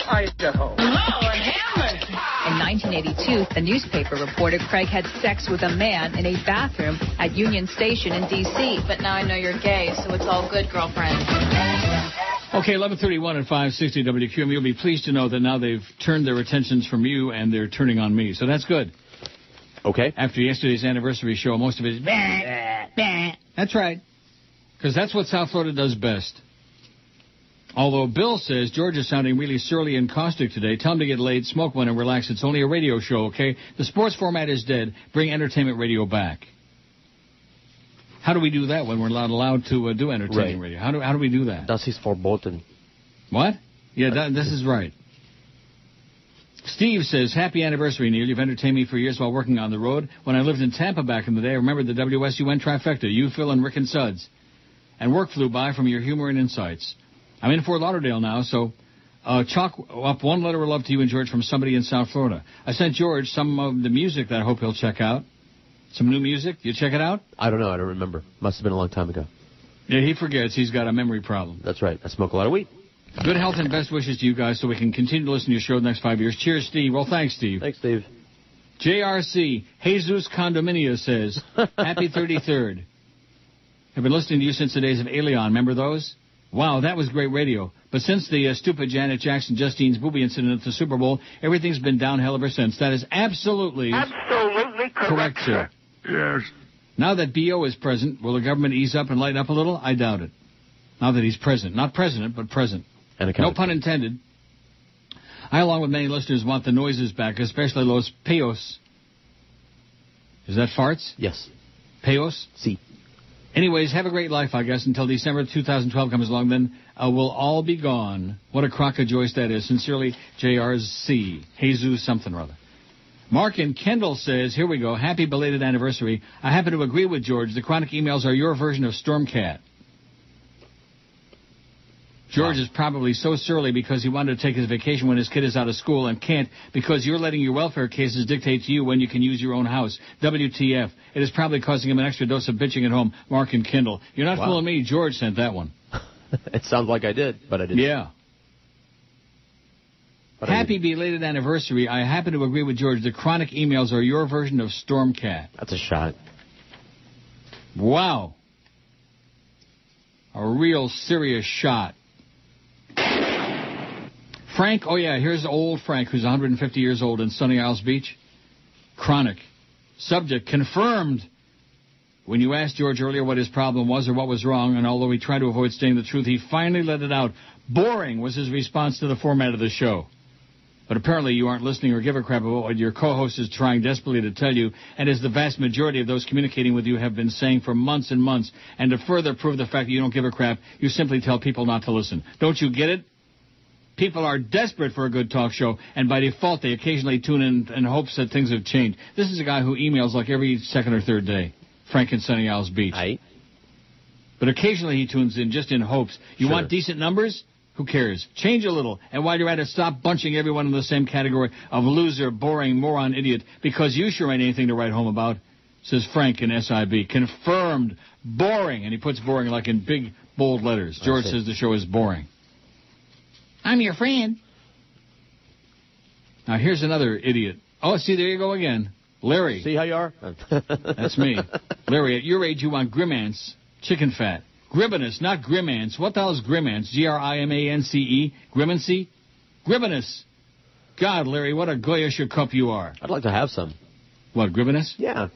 S22: and Hammond. In 1982, the newspaper reported Craig had sex with a man in a bathroom at Union Station in D.C.
S13: But now I know you're gay, so it's all good, girlfriend.
S3: Okay, 11:31 at 560 WQAM. You'll be pleased to know that now they've turned their attentions from you and they're turning on me. So that's good.
S5: Okay.
S3: After yesterday's anniversary show, most of it is bah, bah. That's right. Because that's what South Florida does best. Although Bill says George is sounding really surly and caustic today. Tell him to get laid, smoke one, and relax. It's only a radio show, okay? The sports format is dead. Bring entertainment radio back. How do we do that when we're not allowed to do entertainment radio? How do we do that?
S5: Das ist verboten.
S3: What? Yeah, this is right. Steve says, happy anniversary, Neil. You've entertained me for years while working on the road. When I lived in Tampa back in the day, I remember the WSUN trifecta, you, Phil, and Rick and Suds. And work flew by from your humor and insights. I'm in Fort Lauderdale now, so chalk up one letter of love to you and George from somebody in South Florida. I sent George some of the music that I hope he'll check out. Some new music. You check it out?
S5: I don't know. I don't remember. Must have been a long time ago.
S3: Yeah, he forgets. He's got a memory problem.
S5: That's right. I smoke a lot of weed.
S3: Good health and best wishes to you guys so we can continue to listen to your show the next 5 years. Cheers, Steve. Well, thanks, Steve.
S5: Thanks, Steve.
S3: JRC, Jesus Condominia says, happy 33rd. I've been listening to you since the days of Alien. Remember those? Wow, that was great radio. But since the stupid Janet Jackson-Justine's booby incident at the Super Bowl, everything's been downhill ever since. That is absolutely correct, sir.
S18: Yes.
S3: Now that B.O. is present, will the government ease up and lighten up a little? I doubt it. Now that he's present. Not president, but present. No pun intended. I, along with many listeners, want the noises back, especially los peos. Is that farts?
S5: Yes.
S3: Peos?
S5: Si.
S3: Anyways, have a great life, I guess, until December 2012 comes along. Then we'll all be gone. What a crock of joist that is. Sincerely, JRC. Jesus something or other. Mark in Kendall says, here we go, happy belated anniversary. I happen to agree with George. The chronic emails are your version of Stormcat. George is probably so surly because he wanted to take his vacation when his kid is out of school and can't because you're letting your welfare cases dictate to you when you can use your own house. WTF. It is probably causing him an extra dose of bitching at home. Mark and Kindle. You're not fooling me. George sent that one.
S5: It sounds like I did, but I didn't.
S3: Yeah. But happy belated anniversary. I happen to agree with George. The chronic emails are your version of Stormcat.
S5: That's a shot.
S3: Wow. A real serious shot. Frank, oh yeah, here's old Frank, who's 150 years old in Sunny Isles Beach. Chronic. Subject, confirmed. When you asked George earlier what his problem was or what was wrong, and although he tried to avoid saying the truth, he finally let it out. Boring was his response to the format of the show. But apparently you aren't listening or give a crap about what your co-host is trying desperately to tell you, and as the vast majority of those communicating with you have been saying for months and months. And to further prove the fact that you don't give a crap, you simply tell people not to listen. Don't you get it? People are desperate for a good talk show, and by default, they occasionally tune in hopes that things have changed. This is a guy who emails like every second or third day. Frank in Sunny Isles Beach.
S5: Aye.
S3: But occasionally he tunes in just in hopes. You want decent numbers? Who cares? Change a little. And while you're at it, stop bunching everyone in the same category of loser, boring, moron, idiot, because you sure ain't anything to write home about, says Frank in SIB. Confirmed. Boring. And he puts boring like in big, bold letters. George says the show is boring.
S17: I'm your friend.
S3: Now, here's another idiot. Oh, see, there you go again. Larry.
S5: See how you are?
S3: That's me. Larry, at your age, you want Grimance, chicken fat. Gribbinus, not Grimance. What the hell is Grimance? Grimance? Grimmancy? Gribbinus. God, Larry, what a goyish cup you are.
S5: I'd like to have some.
S3: What, gribbiness?
S5: Yeah.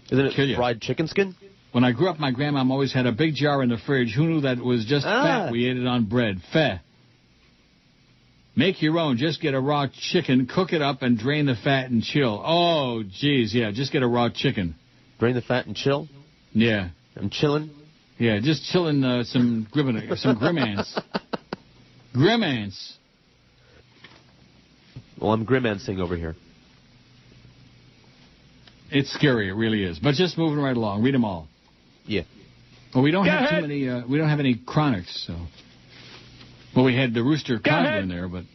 S5: Isn't it fried chicken skin?
S3: When I grew up, my grandmom always had a big jar in the fridge. Who knew that it was just fat? We ate it on bread. Fat. Make your own. Just get a raw chicken, cook it up, and drain the fat and chill. Oh, geez, yeah, just get a raw chicken.
S5: Drain the fat and chill?
S3: Yeah.
S5: I'm chilling?
S3: Yeah, just chilling some grimmants. Grimmants.
S5: Well, I'm grimancing over here.
S3: It's scary, it really is. But just moving right along. Read them all.
S5: Yeah.
S3: Well, we don't have too many. We don't have any chronics, so. Well, we had the Rooster Connor in there, but.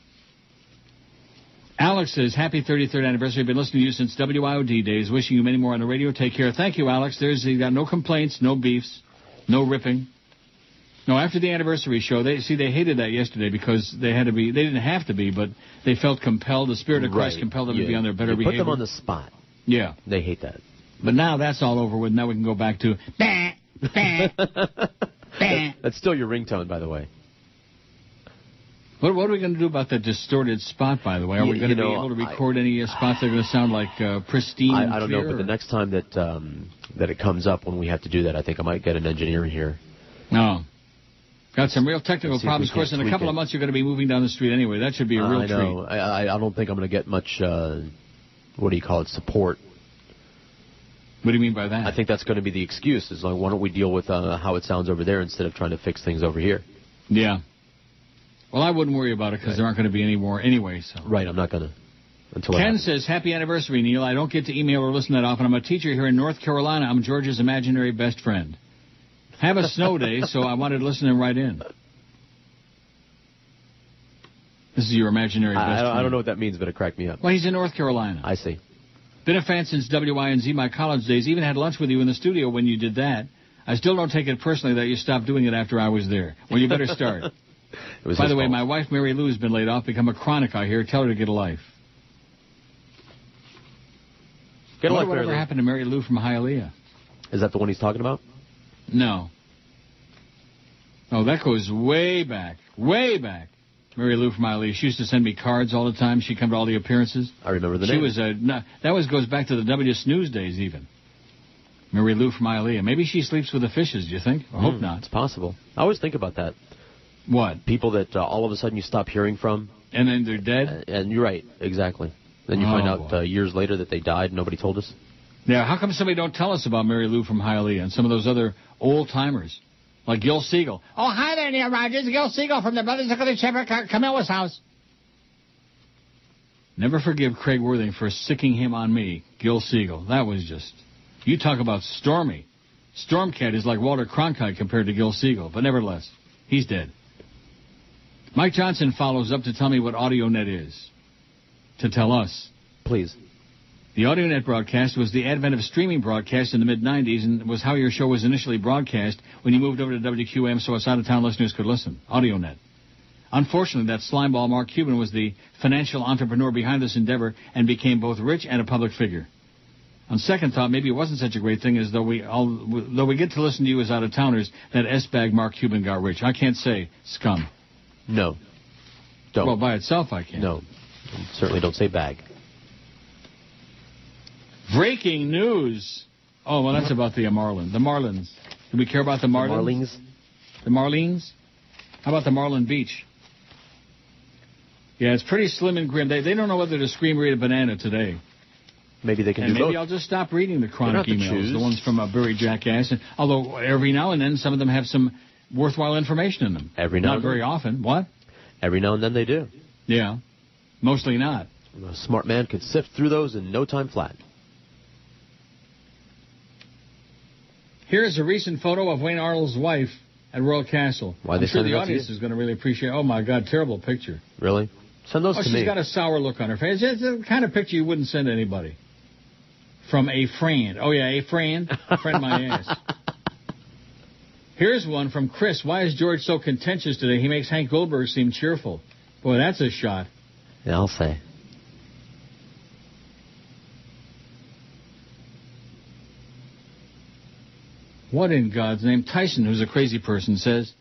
S3: Alex says, happy 33rd anniversary. Been listening to you since WIOD days. Wishing you many more on the radio. Take care. Thank you, Alex. You got no complaints, no beefs, no ripping. No, after the anniversary show, they hated that yesterday because they had to be. They didn't have to be, but they felt compelled. The Spirit of Christ compelled them to be on their better behavior.
S5: Put them on the spot.
S3: Yeah.
S5: They hate that.
S3: But now that's all over with. Now we can go back to...
S5: That's still your ringtone, by the way.
S3: What are we going to do about that distorted spot, by the way? Are we going to be able to record any spots that are going to sound like pristine and
S5: I don't
S3: clear,
S5: know, but the next time that it comes up when we have to do that, I think I might get an engineer here.
S3: No. Got some real technical problems. Of course, in a couple of months, you're going to be moving down the street anyway. That should be a real treat.
S5: I know. I don't think I'm going to get much, support.
S3: What do you mean by that?
S5: I think that's going to be the excuse. Is like, why don't we deal with how it sounds over there instead of trying to fix things over here?
S3: Yeah. Well, I wouldn't worry about it because there aren't going to be any more anyway. So.
S5: Right, I'm not going to.
S3: Ken says, happy anniversary, Neil. I don't get to email or listen that often. I'm a teacher here in North Carolina. I'm George's imaginary best friend. Have a snow day, so I wanted to listen and write in. This is your imaginary best friend.
S5: I don't know what that means, but it cracked me up.
S3: Well, he's in North Carolina.
S5: I see.
S3: Been a fan since WINZ, my college days. Even had lunch with you in the studio when you did that. I still don't take it personally that you stopped doing it after I was there. Well, you better start. By the way, my wife, Mary Lou, has been laid off, become a chronic, I hear. Tell her to get a life.
S5: Get a life,
S3: whatever happened to Mary Lou from Hialeah?
S5: Is that the one he's talking about?
S3: No. Oh, that goes way back. Way back. Mary Lou from Hialeah. She used to send me cards all the time. She'd come to all the appearances.
S5: I remember the name.
S3: That goes back to the W Snooze days, even. Mary Lou from Hialeah. Maybe she sleeps with the fishes, do you think? I hope not.
S5: It's possible. I always think about that.
S3: What?
S5: People that all of a sudden you stop hearing from.
S3: And then they're dead?
S5: And you're right, exactly. Then you find out years later that they died and nobody told us.
S3: Yeah, how come somebody don't tell us about Mary Lou from Hialeah and some of those other old-timers? Like Gil Siegel.
S17: Oh, hi there, Neil Rogers. Gil Siegel from the Brothers of the Shepherd, Camilla's house.
S3: Never forgive Craig Worthing for sicking him on me, Gil Siegel. That was just... You talk about stormy. Stormcat is like Walter Cronkite compared to Gil Siegel, but nevertheless, he's dead. Mike Johnson follows up to tell me what AudioNet is. To tell us.
S5: Please.
S3: The AudioNet broadcast was the advent of streaming broadcast in the mid-'90s and was how your show was initially broadcast when you moved over to WQAM so us out-of-town listeners could listen. AudioNet. Unfortunately, that slimeball Mark Cuban was the financial entrepreneur behind this endeavor and became both rich and a public figure. On second thought, maybe it wasn't such a great thing as though we get to listen to you as out-of-towners, that S-bag Mark Cuban got rich. I can't say scum.
S5: No. Don't.
S3: Well, by itself, I can't.
S5: No. Certainly don't say bag.
S3: Breaking news. Oh, well, that's about the Marlins. The Marlins. Do we care about the Marlins? The Marlins? How about the Marlin Beach? Yeah, it's pretty slim and grim. They don't know whether to scream or eat a banana today.
S5: Maybe they can
S3: and
S5: do both.
S3: Maybe I'll just stop reading the chronic emails, the ones from Buried Jackass. Although every now and then some of them have some worthwhile information in them.
S5: Every now and then.
S3: Not very often. What?
S5: Every now and then they do.
S3: Yeah. Mostly not.
S5: A smart man could sift through those in no time flat.
S3: Here's a recent photo of Wayne Arnold's wife at Royal Castle. I'm sure the audience is going to really appreciate. Oh, my God, terrible picture.
S5: Really? Send those to me.
S3: She's got a sour look on her face. It's the kind of picture you wouldn't send to anybody. From a friend. Oh, yeah, a friend. Friend my ass. Here's one from Chris. Why is George so contentious today? He makes Hank Goldberg seem cheerful. Boy, that's a shot.
S5: Yeah, I'll say.
S3: What in God's name? Tyson, who's a crazy person, says,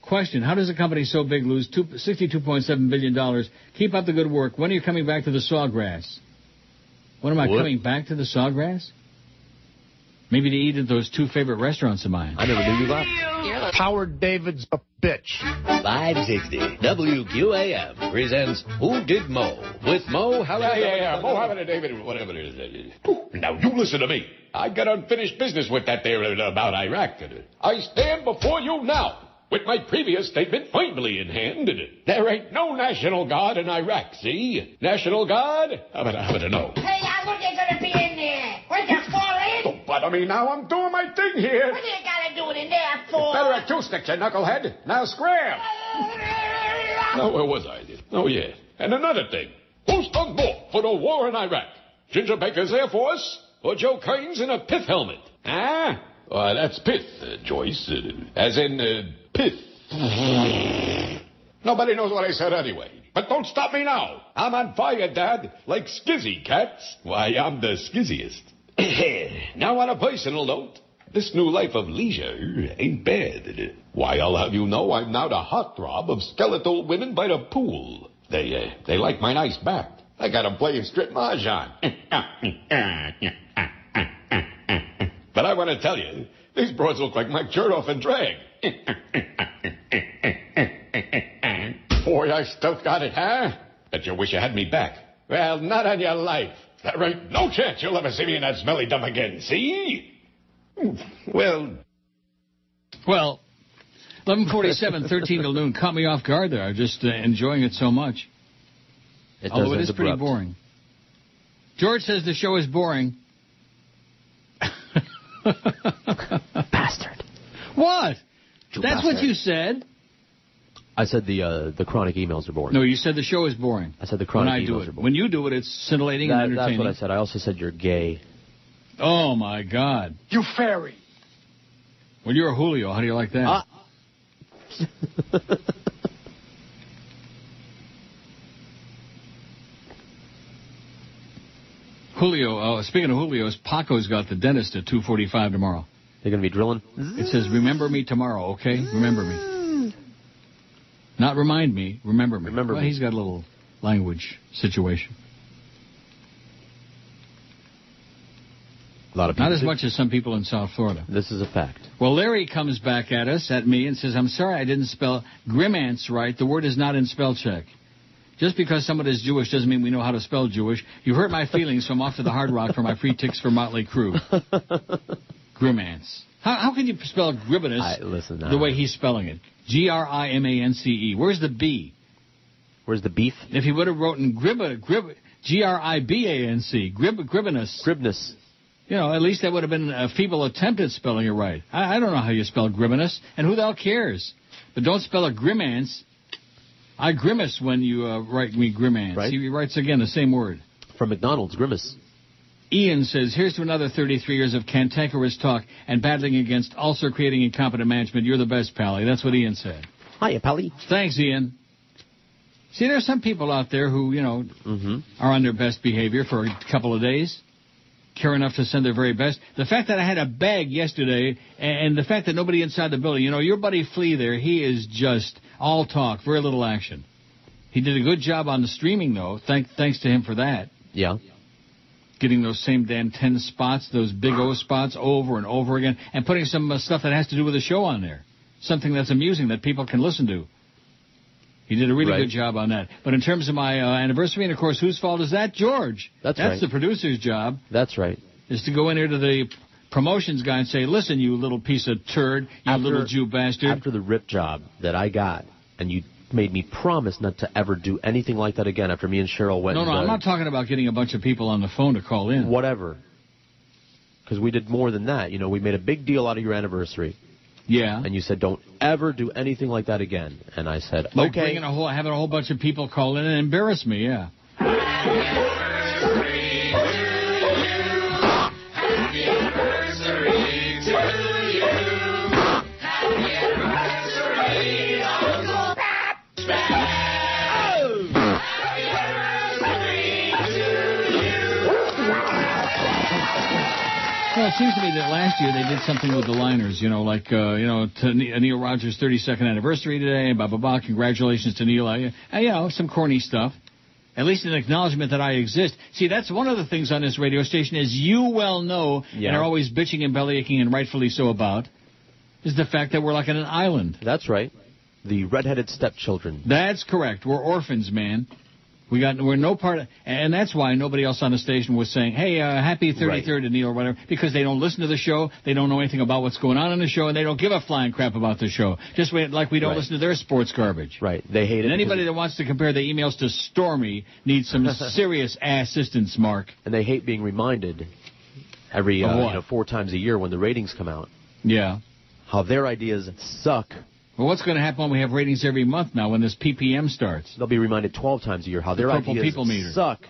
S3: question, how does a company so big lose $62.7 billion? Keep up the good work. When are you coming back to the Sawgrass? What am I coming back to the Sawgrass? Maybe to eat at those 2 favorite restaurants of mine.
S5: I never knew you left.
S1: Howard David's a bitch.
S7: 560 WQAM presents Who Did Mo? With Mo Howard.
S8: Yeah. Mo Howard and David, whatever it is. Now, you listen to me. I got unfinished business with that there about Iraq. I stand before you now with my previous statement firmly in hand. There ain't no National Guard in Iraq, see? National Guard? How about I know?
S9: Hey, I look, they're going to be in there. What, you fall in?
S8: Don't bother me now. I'm doing my thing here.
S9: What do you got to do it in there for?
S8: Better acoustics, you knucklehead. Now scram. Now, where was I? Oh, yeah. And another thing. Who's done more for the war in Iraq? Ginger Baker's Air Force or Joe Kane's in a pith helmet? Huh? That's pith, Joyce. As in, pith. Nobody knows what I said anyway. But don't stop me now. I'm on fire, Dad, like skizzy cats. Why, I'm the skizziest. Now, on a personal note, this new life of leisure ain't bad. Why, I'll have you know I'm now the heartthrob of skeletal women by the pool. They like my nice back. I got 'em playing strip mahjong. But I want to tell you, these broads look like Mike Chernoff in drag. Boy, I still got it, huh? Bet you wish you had me back. Well, not on your life. There ain't no chance you'll ever see me in that smelly dump again, see? Well,
S3: 11:47, 13 till noon. Caught me off guard there. I'm just enjoying it so much. Although it is pretty boring. George says the show is boring.
S5: Bastard.
S3: What?
S5: You
S3: That's
S5: bastard.
S3: what you said.
S5: I said the chronic emails are boring.
S3: No, you said the show is boring.
S5: I said the chronic emails
S3: emails
S5: are boring.
S3: When you do it, it's scintillating and entertaining.
S5: That's what I said. I also said you're gay.
S3: Oh, my God.
S23: You fairy.
S3: Well, you're a Julio. How do you like that? Julio, speaking of Julio's, Paco's got the dentist at 2:45 tomorrow.
S5: They're going to be drilling?
S3: It says, remember me tomorrow, okay? Remember me. Not remind me, remember me.
S5: Remember me.
S3: He's got a little language situation.
S5: A lot of people
S3: Not as much as some people in South Florida.
S5: This is a fact.
S3: Well, Larry comes back at us, at me, and says, I'm sorry I didn't spell Grimance right. The word is not in spell check. Just because someone is Jewish doesn't mean we know how to spell Jewish. You hurt my feelings, so I'm off to the Hard Rock for my free tickets for Motley Crue. Grimance. How can you spell Gribanus the way he's spelling it? Grimance. Where's the B?
S5: Where's the beef?
S3: If he would have written Gribanus, Gribinus. You know, at least that would have been a feeble attempt at spelling it right. I don't know how you spell Gribanus, and who the hell cares? But don't spell it Grimance. I grimace when you write me Grimance. Right. He writes again the same word.
S5: From McDonald's, grimace.
S3: Ian says, here's to another 33 years of cantankerous talk and battling against ulcer-creating incompetent management. You're the best, Pally. That's what Ian said.
S5: Hiya, Pally.
S3: Thanks, Ian. See, there's some people out there who, you know, are on their best behavior for a couple of days, care enough to send their very best. The fact that I had a bag yesterday and the fact that nobody inside the building, you know, your buddy Flea there, he is just all talk, very little action. He did a good job on the streaming, though. Thanks to him for that.
S5: Yeah.
S3: Getting those same damn 10 spots, those big O spots over and over again, and putting some stuff that has to do with the show on there. Something that's amusing that people can listen to. He did a really good job on that. But in terms of my anniversary, and of course, whose fault is that? George.
S5: That's right.
S3: That's the producer's job.
S5: That's right.
S3: Is to go in here to the promotions guy and say, listen, you little piece of turd, you little Jew bastard.
S5: After the rip job that I got, and you made me promise not to ever do anything like that again after me and Cheryl went.
S3: No, I'm not talking about getting a bunch of people on the phone to call in.
S5: Whatever. Because we did more than that. You know, we made a big deal out of your anniversary.
S3: Yeah.
S5: And you said, don't ever do anything like that again. And I said,
S3: like
S5: okay.
S3: Having a whole bunch of people call in and embarrass me, yeah.
S6: Happy anniversary to you. Happy anniversary, Uncle Happy anniversary to you.
S3: Well, it seems to me that last year they did something with the liners, you know, like, to Neil Rogers' 32nd anniversary today, blah, blah, blah, congratulations to Neil. You know, some corny stuff. At least an acknowledgement that I exist. See, that's one of the things on this radio station, as you well know, and are always bitching and bellyaching, and rightfully so about, is the fact that we're like on an island.
S5: That's right. The redheaded stepchildren.
S3: That's correct. We're orphans, man. We're no part of, and that's why nobody else on the station was saying, hey, happy 33rd to Neil or whatever, because they don't listen to the show, they don't know anything about what's going on in the show, and they don't give a flying crap about the show. Just like we don't listen to their sports garbage.
S5: Right. They hate it.
S3: And anybody that wants to compare the emails to Stormy needs some serious assistance, Mark.
S5: And they hate being reminded every 4 times a year when the ratings come out.
S3: Yeah.
S5: How their ideas suck.
S3: Well, what's going to happen when we have ratings every month now when this PPM starts?
S5: They'll be reminded 12 times a year how their ideas suck.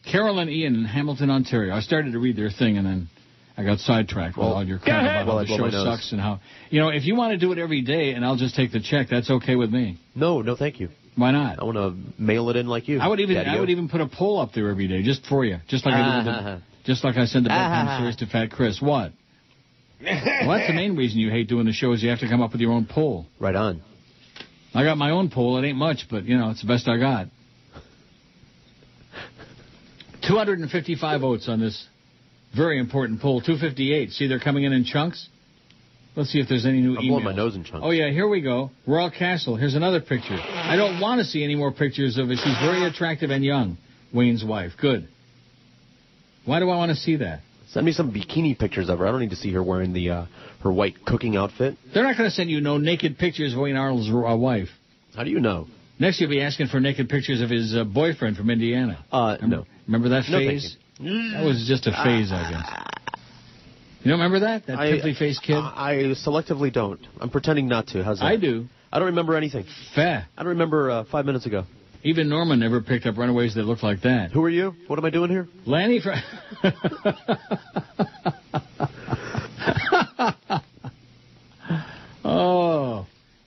S3: Carol and Ian in Hamilton, Ontario. I started to read their thing, and then I got sidetracked with all your crap about how the show sucks and how... if you want to do it every day and I'll just take the check, that's okay with me.
S5: No, thank you.
S3: Why not?
S5: I want to mail it in like you.
S3: I would even put a poll up there every day just for you. Just like I send the bedtime stories to Fat Chris. What? Well, that's the main reason you hate doing the show is you have to come up with your own poll.
S5: Right on.
S3: I got my own poll. It ain't much, but, it's the best I got. 255 votes on this very important poll. 258. See, they're coming in chunks. Let's see if there's any new emails.
S5: I'm blowing my nose in chunks.
S3: Oh, yeah, here we go. Royal Castle. Here's another picture. I don't want to see any more pictures of her. She's very attractive and young, Wayne's wife. Good. Why do I want to see that?
S5: Send me some bikini pictures of her. I don't need to see her wearing the her white cooking outfit.
S3: They're not going to send you no naked pictures of Wayne Arnold's wife.
S5: How do you know?
S3: Next, you'll be asking for naked pictures of his boyfriend from Indiana.
S5: No.
S3: Remember that
S5: No,
S3: phase? That was just a phase, I guess. You don't remember that? That pimply-faced kid?
S5: I selectively don't. I'm pretending not to. How's that?
S3: I do.
S5: I don't remember anything.
S3: Fair.
S5: I don't remember 5 minutes ago.
S3: Even Norma never picked up runaways that looked like that.
S5: Who are you? What am I doing here?
S3: Lanny from...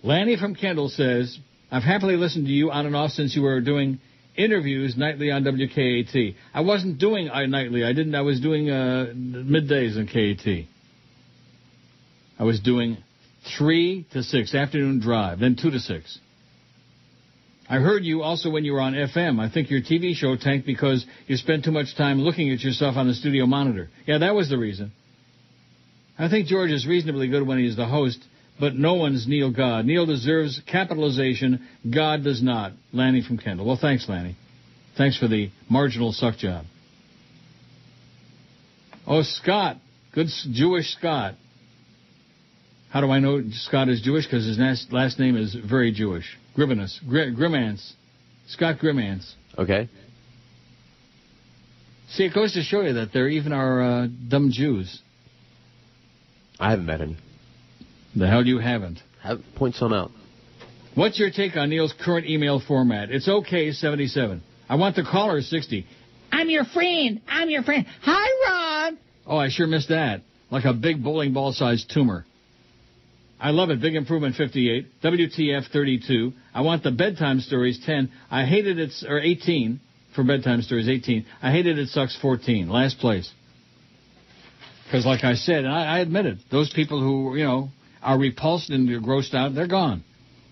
S3: Lanny from Kendall says, I've happily listened to you on and off since you were doing interviews nightly on WKAT. I wasn't doing nightly. I was doing middays on KAT. I was doing 3 to 6, afternoon drive, then 2 to 6. I heard you also when you were on FM. I think your TV show tanked because you spent too much time looking at yourself on the studio monitor. Yeah, that was the reason. I think George is reasonably good when he is the host, but no one's Neil God. Neil deserves capitalization. God does not. Lanny from Kendall. Well, thanks, Lanny. Thanks for the marginal suck job. Oh, Scott. Good Jewish Scott. How do I know Scott is Jewish? Because his last name is very Jewish. Grimance. Scott Grimance.
S5: Okay.
S3: See, it goes to show you that there even are dumb Jews.
S5: I haven't met any.
S3: The hell you haven't.
S5: Point some out.
S3: What's your take on Neil's current email format? It's okay, 77. I want the caller 60.
S17: I'm your friend. Hi, Ron.
S3: Oh, I sure missed that. Like a big bowling ball-sized tumor. I love it. Big improvement 58. WTF 32. I want the bedtime stories 10. I hated it, or 18 for bedtime stories 18. I hated it sucks 14. Last place. Because like I said, and I admit it, those people who, are repulsed and they're grossed out, they're gone.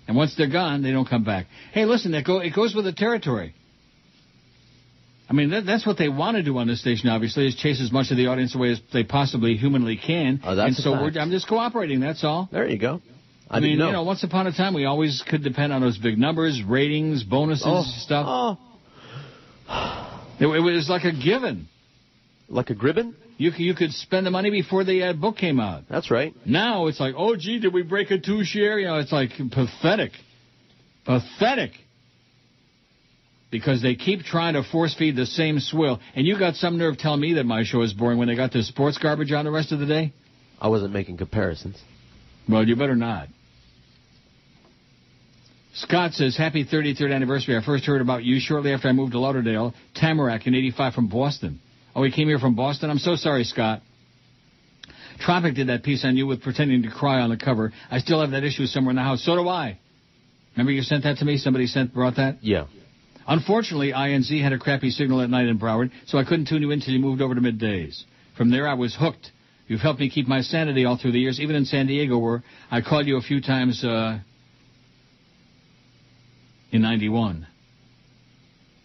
S3: And once they're gone, they don't come back. Hey, listen, it goes with the territory. I mean, that's what they want to do on this station, obviously, is chase as much of the audience away as they possibly humanly can.
S5: Oh, that's
S3: and so I'm just cooperating, that's all.
S5: There you go.
S3: I mean, once upon a time, we always could depend on those big numbers, ratings, bonuses, stuff. It was like a given.
S5: Like a gribbon?
S3: You could spend the money before the book came out.
S5: That's right.
S3: Now it's like, oh, gee, did we break a 2-share? It's like pathetic. Pathetic. Because they keep trying to force-feed the same swill. And you got some nerve telling me that my show is boring when they got this sports garbage on the rest of the day?
S5: I wasn't making comparisons.
S3: Well, you better not. Scott says, happy 33rd anniversary. I first heard about you shortly after I moved to Lauderdale, Tamarack in 85 from Boston. Oh, he came here from Boston? I'm so sorry, Scott. Tropic did that piece on you with pretending to cry on the cover. I still have that issue somewhere in the house. So do I. Remember you sent that to me? Somebody brought that?
S5: Yeah.
S3: Unfortunately, INZ had a crappy signal at night in Broward, so I couldn't tune you in until you moved over to middays. From there, I was hooked. You've helped me keep my sanity all through the years, even in San Diego, where I called you a few times. in 91.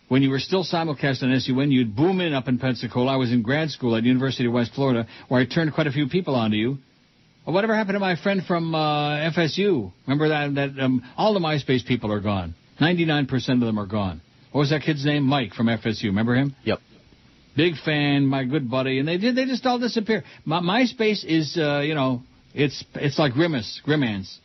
S3: When you were still simulcast on SUN, you'd boom in up in Pensacola. I was in grad school at University of West Florida, where I turned quite a few people onto you. Well, whatever happened to my friend from FSU? Remember that all the MySpace people are gone. 99% of them are gone. What was that kid's name? Mike from FSU. Remember him?
S5: Yep.
S3: Big fan, my good buddy, and they just all disappear. MySpace is, it's like Grimance.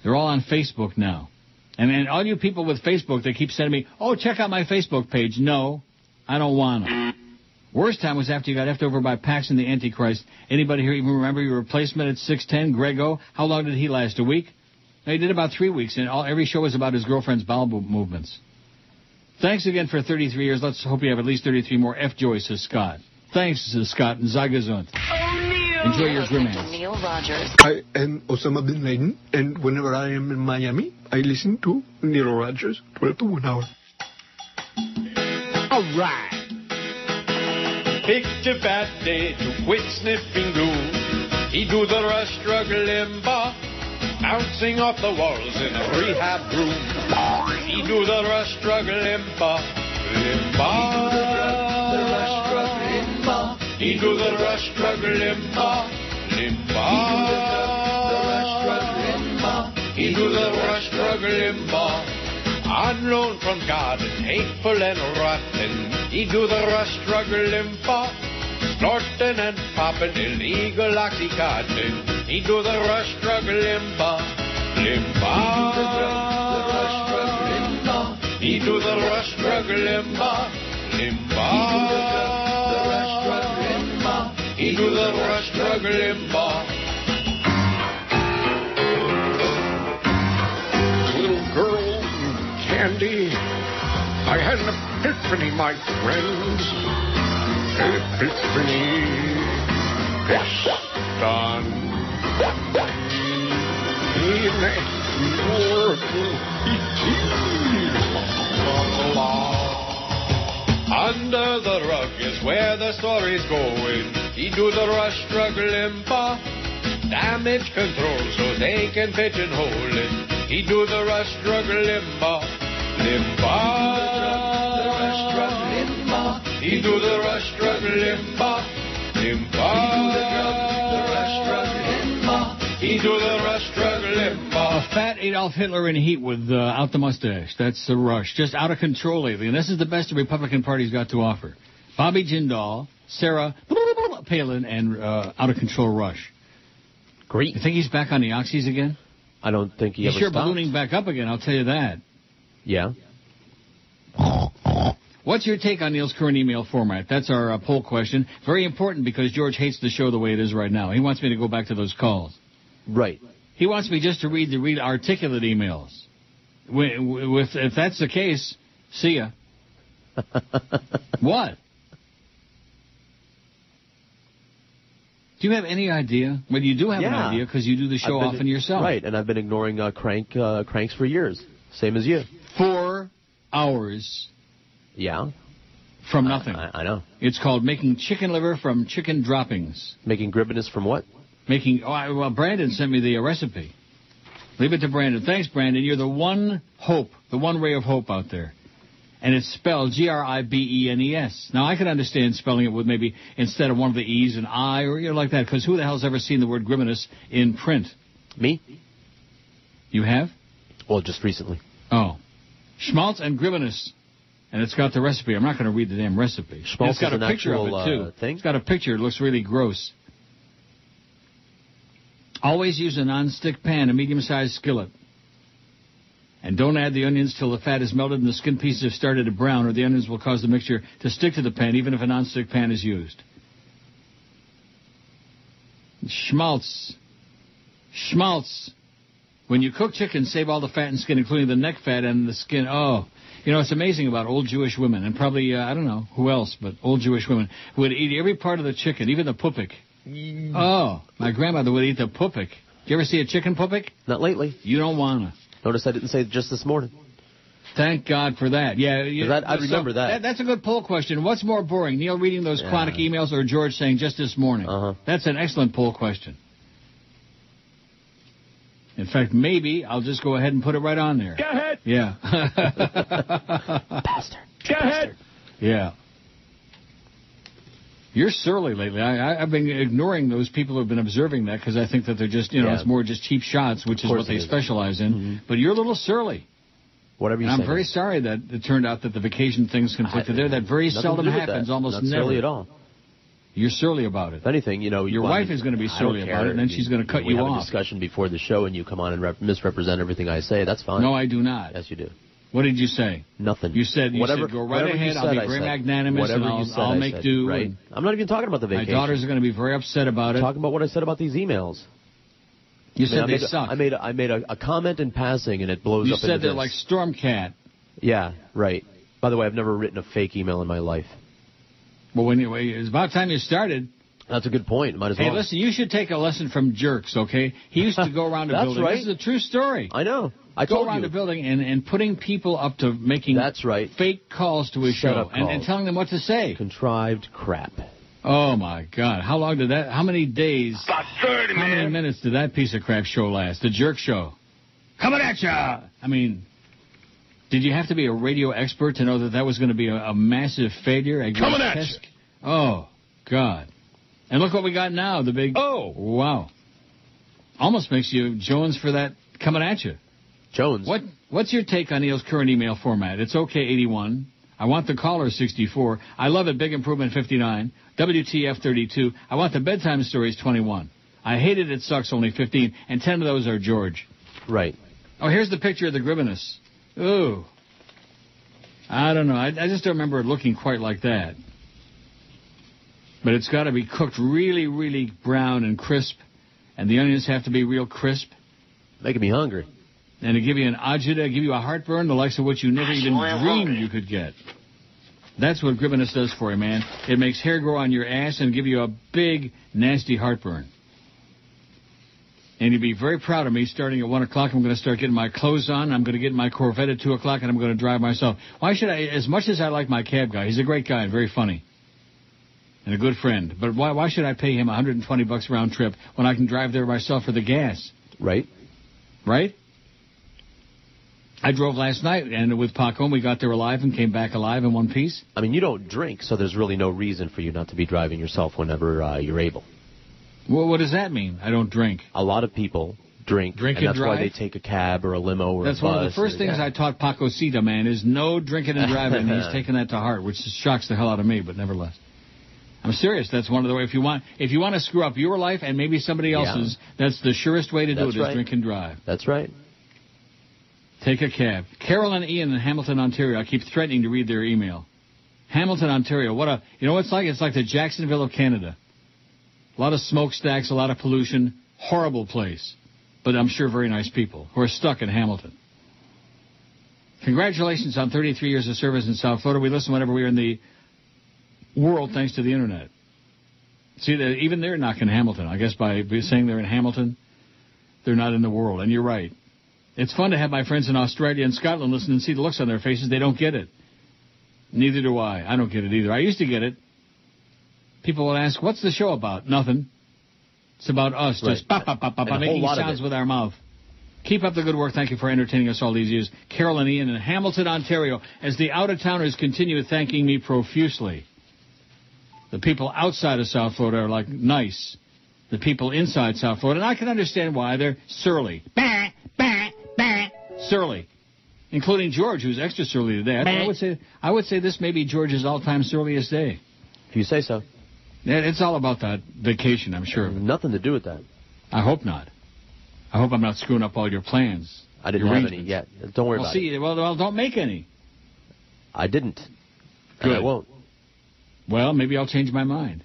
S3: They're all on Facebook now. And all you people with Facebook, they keep sending me, oh, check out my Facebook page. No, I don't want to. Worst time was after you got effed over by Paxton the Antichrist. Anybody here even remember your replacement at 6'10", Grego? How long did he last? A week? No, he did about 3 weeks, and every show was about his girlfriend's bowel movements. Thanks again for 33 years. Let's hope you have at least 33 more. F. Joy, says Scott. Thanks, Scott, and Zygazont. Enjoy your Grimance.
S2: Neil Rogers.
S4: I am Osama bin Laden, and whenever I am in Miami, I listen to Neil Rogers 12 to 1 hour.
S6: All right.
S8: Picked a bad day to quit sniffing glue. He do the rush drug limber, bouncing off the walls in a rehab room. He do the rush drug limber, the rush drug limber. He do the rush drug limber, the rush drug limber. He do the rush drug limber. On loan from God and hateful and rotten. He do the rush drug limber, snorting and popping illegal Oxycontin. He do the rush drug limber, the rush drug limber. He do the rush drug limber, the rush drug limber. He do the rush drug limber. Little girl, candy, I had an epiphany, my friends. Epiphany. It's done. Under the rug is where the story's going. He do the rush drug limber, damage control so they can pigeonhole it. He do the rush drug limber, the rush drug limber. He do the rush drug limber, the rush drug limber. He do the rush drug limber.
S3: A fat Adolf Hitler in heat without the mustache. That's the Rush. Just out of control lately. And this is the best the Republican Party's got to offer. Bobby Jindal, Sarah Palin, and out of control Rush.
S5: Great.
S3: You think he's back on the oxys again?
S5: I don't think he's
S3: sure ballooning back up again, I'll tell you that.
S5: Yeah.
S3: What's your take on Neil's current email format? That's our poll question. Very important because George hates the show the way it is right now. He wants me to go back to those calls.
S5: Right.
S3: He wants me just to read articulate emails. If that's the case, see ya. What? Do you have any idea? Well, you do have an idea because you do the show often yourself.
S5: Right, and I've been ignoring cranks for years. Same as you.
S3: 4 hours.
S5: Yeah.
S3: From nothing.
S5: I know.
S3: It's called making chicken liver from chicken droppings.
S5: Making gribbinus from what?
S3: Brandon sent me the recipe. Leave it to Brandon. Thanks, Brandon. You're the one hope, the one ray of hope out there. And it's spelled Gribenes. Now, I can understand spelling it with maybe instead of one of the E's an I or like that, because who the hell's ever seen the word gribbinus in print?
S5: Me.
S3: You have?
S5: Well, just recently.
S3: Oh. Schmaltz and gribbinus. And it's got the recipe. I'm not going to read the damn recipe.
S5: Schmaltz
S3: it's got a picture of it, too.
S5: Thing?
S3: It's got a picture. It looks really gross. Always use a non-stick pan, a medium-sized skillet. And don't add the onions till the fat is melted and the skin pieces have started to brown, or the onions will cause the mixture to stick to the pan, even if a non-stick pan is used. Schmaltz. When you cook chicken, save all the fat and skin, including the neck fat and the skin. Oh, it's amazing about old Jewish women, and probably, I don't know who else, but old Jewish women who would eat every part of the chicken, even the pupik. Oh, my grandmother would eat the pupik. Did you ever see a chicken pupik?
S5: Not lately.
S3: You don't want to.
S5: Notice I didn't say it just this morning.
S3: Thank God for that. Yeah,
S5: I remember that.
S3: That's a good poll question. What's more boring, Neil reading those chronic emails or George saying just this morning?
S5: Uh-huh.
S3: That's an excellent poll question. In fact, maybe I'll just go ahead and put it right on there.
S12: Go ahead.
S3: Yeah.
S5: Bastard.
S12: Go ahead.
S3: Yeah. You're surly lately. I've been ignoring those people who have been observing that because I think that they're just, it's more just cheap shots, which is what they specialize in. Mm-hmm. But you're a little surly.
S5: Whatever you say.
S3: And I'm very sorry that it turned out that the vacation thing's conflicted there. That very seldom happens, almost never.
S5: Not surly at all.
S3: You're surly about it.
S5: If anything, your
S3: wife is going to be surly about it, and then she's going to cut you off.
S5: We have a discussion before the show, and you come on and misrepresent everything I say. That's fine.
S3: No, I do not.
S5: Yes, you do.
S3: What did you say?
S5: Nothing.
S3: You said go right ahead. I'll be very magnanimous, and I'll make do.
S5: Right. I'm not even talking about the vacation.
S3: My daughters are going to be very upset about it.
S5: I'm talking about what I said about these emails.
S3: You said they suck.
S5: I made a comment in passing, and it blows up.
S3: You said they're like Stormcat.
S5: Yeah, right. By the way, I've never written a fake email in my life.
S3: Well, anyway, it's about time you started.
S5: That's a good point. Might as well.
S3: Hey, listen, you should take a lesson from Jerks, okay? He used to go around the building.
S5: Right.
S3: This is a true story.
S5: I know.
S3: Go around the building and putting people up to making fake calls to his show and telling them what to say.
S5: Contrived crap.
S3: Oh, my God. How long did that, how many days, about 30 how many minutes did that piece of crap show last? The Jerk Show. Coming at ya! I mean, did you have to be a radio expert to know that was going to be a massive failure?
S1: Coming at you!
S3: Oh, God. And look what we got now, the big...
S1: Oh!
S3: Wow. Almost makes you Jones for that coming at you.
S5: Jones.
S3: What's your take on Neil's current email format? It's okay, 81. I want the caller, 64. I love it, big improvement, 59. WTF, 32. I want the bedtime stories, 21. I hate it sucks, only 15. And 10 of those are George.
S5: Right.
S3: Oh, here's the picture of the Gribbinus. Ooh. I don't know. I just don't remember it looking quite like that. But it's got to be cooked really, really brown and crisp. And the onions have to be real crisp.
S5: Making me hungry.
S3: And to give you an agita, give you a heartburn, the likes of which you never even dreamed you could get. That's what Gribbinus does for you, man. It makes hair grow on your ass and give you a big, nasty heartburn. And you'd be very proud of me. Starting at 1 o'clock, I'm going to start getting my clothes on. I'm going to get in my Corvette at 2 o'clock, and I'm going to drive myself. Why should I, as much as I like my cab guy, he's a great guy and very funny. And a good friend. But why should I pay him $120 round trip when I can drive there myself for the gas?
S5: Right.
S3: Right? I drove last night, and with Paco, and we got there alive and came back alive in one piece.
S5: I mean, you don't drink, so there's really no reason for you not to be driving yourself whenever you're able.
S3: Well, what does that mean? I don't drink.
S5: A lot of people drink and that's
S3: drive?
S5: Why they take a cab or a limo or
S3: that's
S5: a bus.
S3: That's one of the first things I taught Paco Cita, man, is no drinking and driving. He's taken that to heart, which shocks the hell out of me, but nevertheless. I'm serious. That's one of the ways. If you want to screw up your life and maybe somebody else's, that's the surest way to do it is drink and drive.
S5: That's right.
S3: Take a cab. Carol and Ian in Hamilton, Ontario. I keep threatening to read their email. Hamilton, Ontario. you know what it's like? It's like the Jacksonville of Canada. A lot of smokestacks, a lot of pollution. Horrible place. But I'm sure very nice people who are stuck in Hamilton. Congratulations on 33 years of service in South Florida. We listen whenever we're in the world thanks to the Internet. See, even they're knocking Hamilton. I guess by saying they're in Hamilton, they're not in the world. And you're right. It's fun to have my friends in Australia and Scotland listen and see the looks on their faces. They don't get it. Neither do I. I don't get it either. I used to get it. People will ask, what's the show about? Nothing. It's about us just making sounds with our mouth. Keep up the good work. Thank you for entertaining us all these years. Carol and Ian in Hamilton, Ontario, as the out-of-towners continue thanking me profusely. The people outside of South Florida are like nice. The people inside South Florida, and I can understand why, they're surly. Surly. Including George, who's extra surly today. I would say this may be George's all-time surliest day.
S5: If you say so.
S3: It's all about that vacation, I'm sure.
S5: Nothing to do with that.
S3: I hope not. I hope I'm not screwing up all your plans.
S5: I didn't have any yet. Don't worry about it.
S3: Well, don't make any.
S5: I didn't.
S3: Good.
S5: And I won't.
S3: Well, maybe I'll change my mind.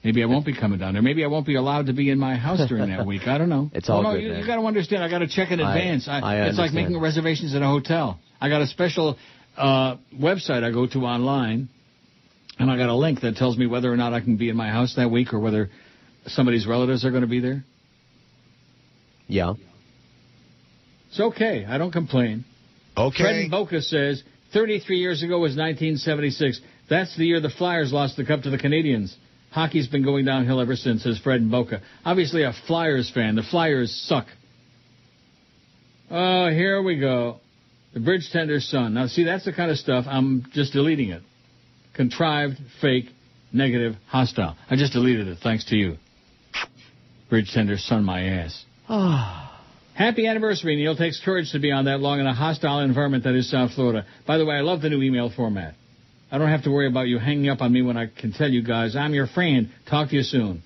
S3: Maybe I won't be coming down there. Maybe I won't be allowed to be in my house during that week. I don't know.
S5: It's all good, man.
S3: You got to understand, I got to check in advance.
S5: It's
S3: like making reservations at a hotel. I got a special website I go to online, and I got a link that tells me whether or not I can be in my house that week or whether somebody's relatives are going to be there.
S5: Yeah.
S3: It's okay. I don't complain.
S1: Okay.
S3: Fred in Boca says, 33 years ago was 1976. That's the year the Flyers lost the Cup to the Canadians. Hockey's been going downhill ever since, says Fred in Boca. Obviously a Flyers fan. The Flyers suck. Oh, here we go. The bridge tender's son. Now, see, that's the kind of stuff, I'm just deleting it. Contrived, fake, negative, hostile. I just deleted it, thanks to you. Bridge tender's son, my ass. Happy anniversary, Neil. Takes courage to be on that long in a hostile environment that is South Florida. By the way, I love the new email format. I don't have to worry about you hanging up on me when I can tell you guys, I'm your friend. Talk to you soon.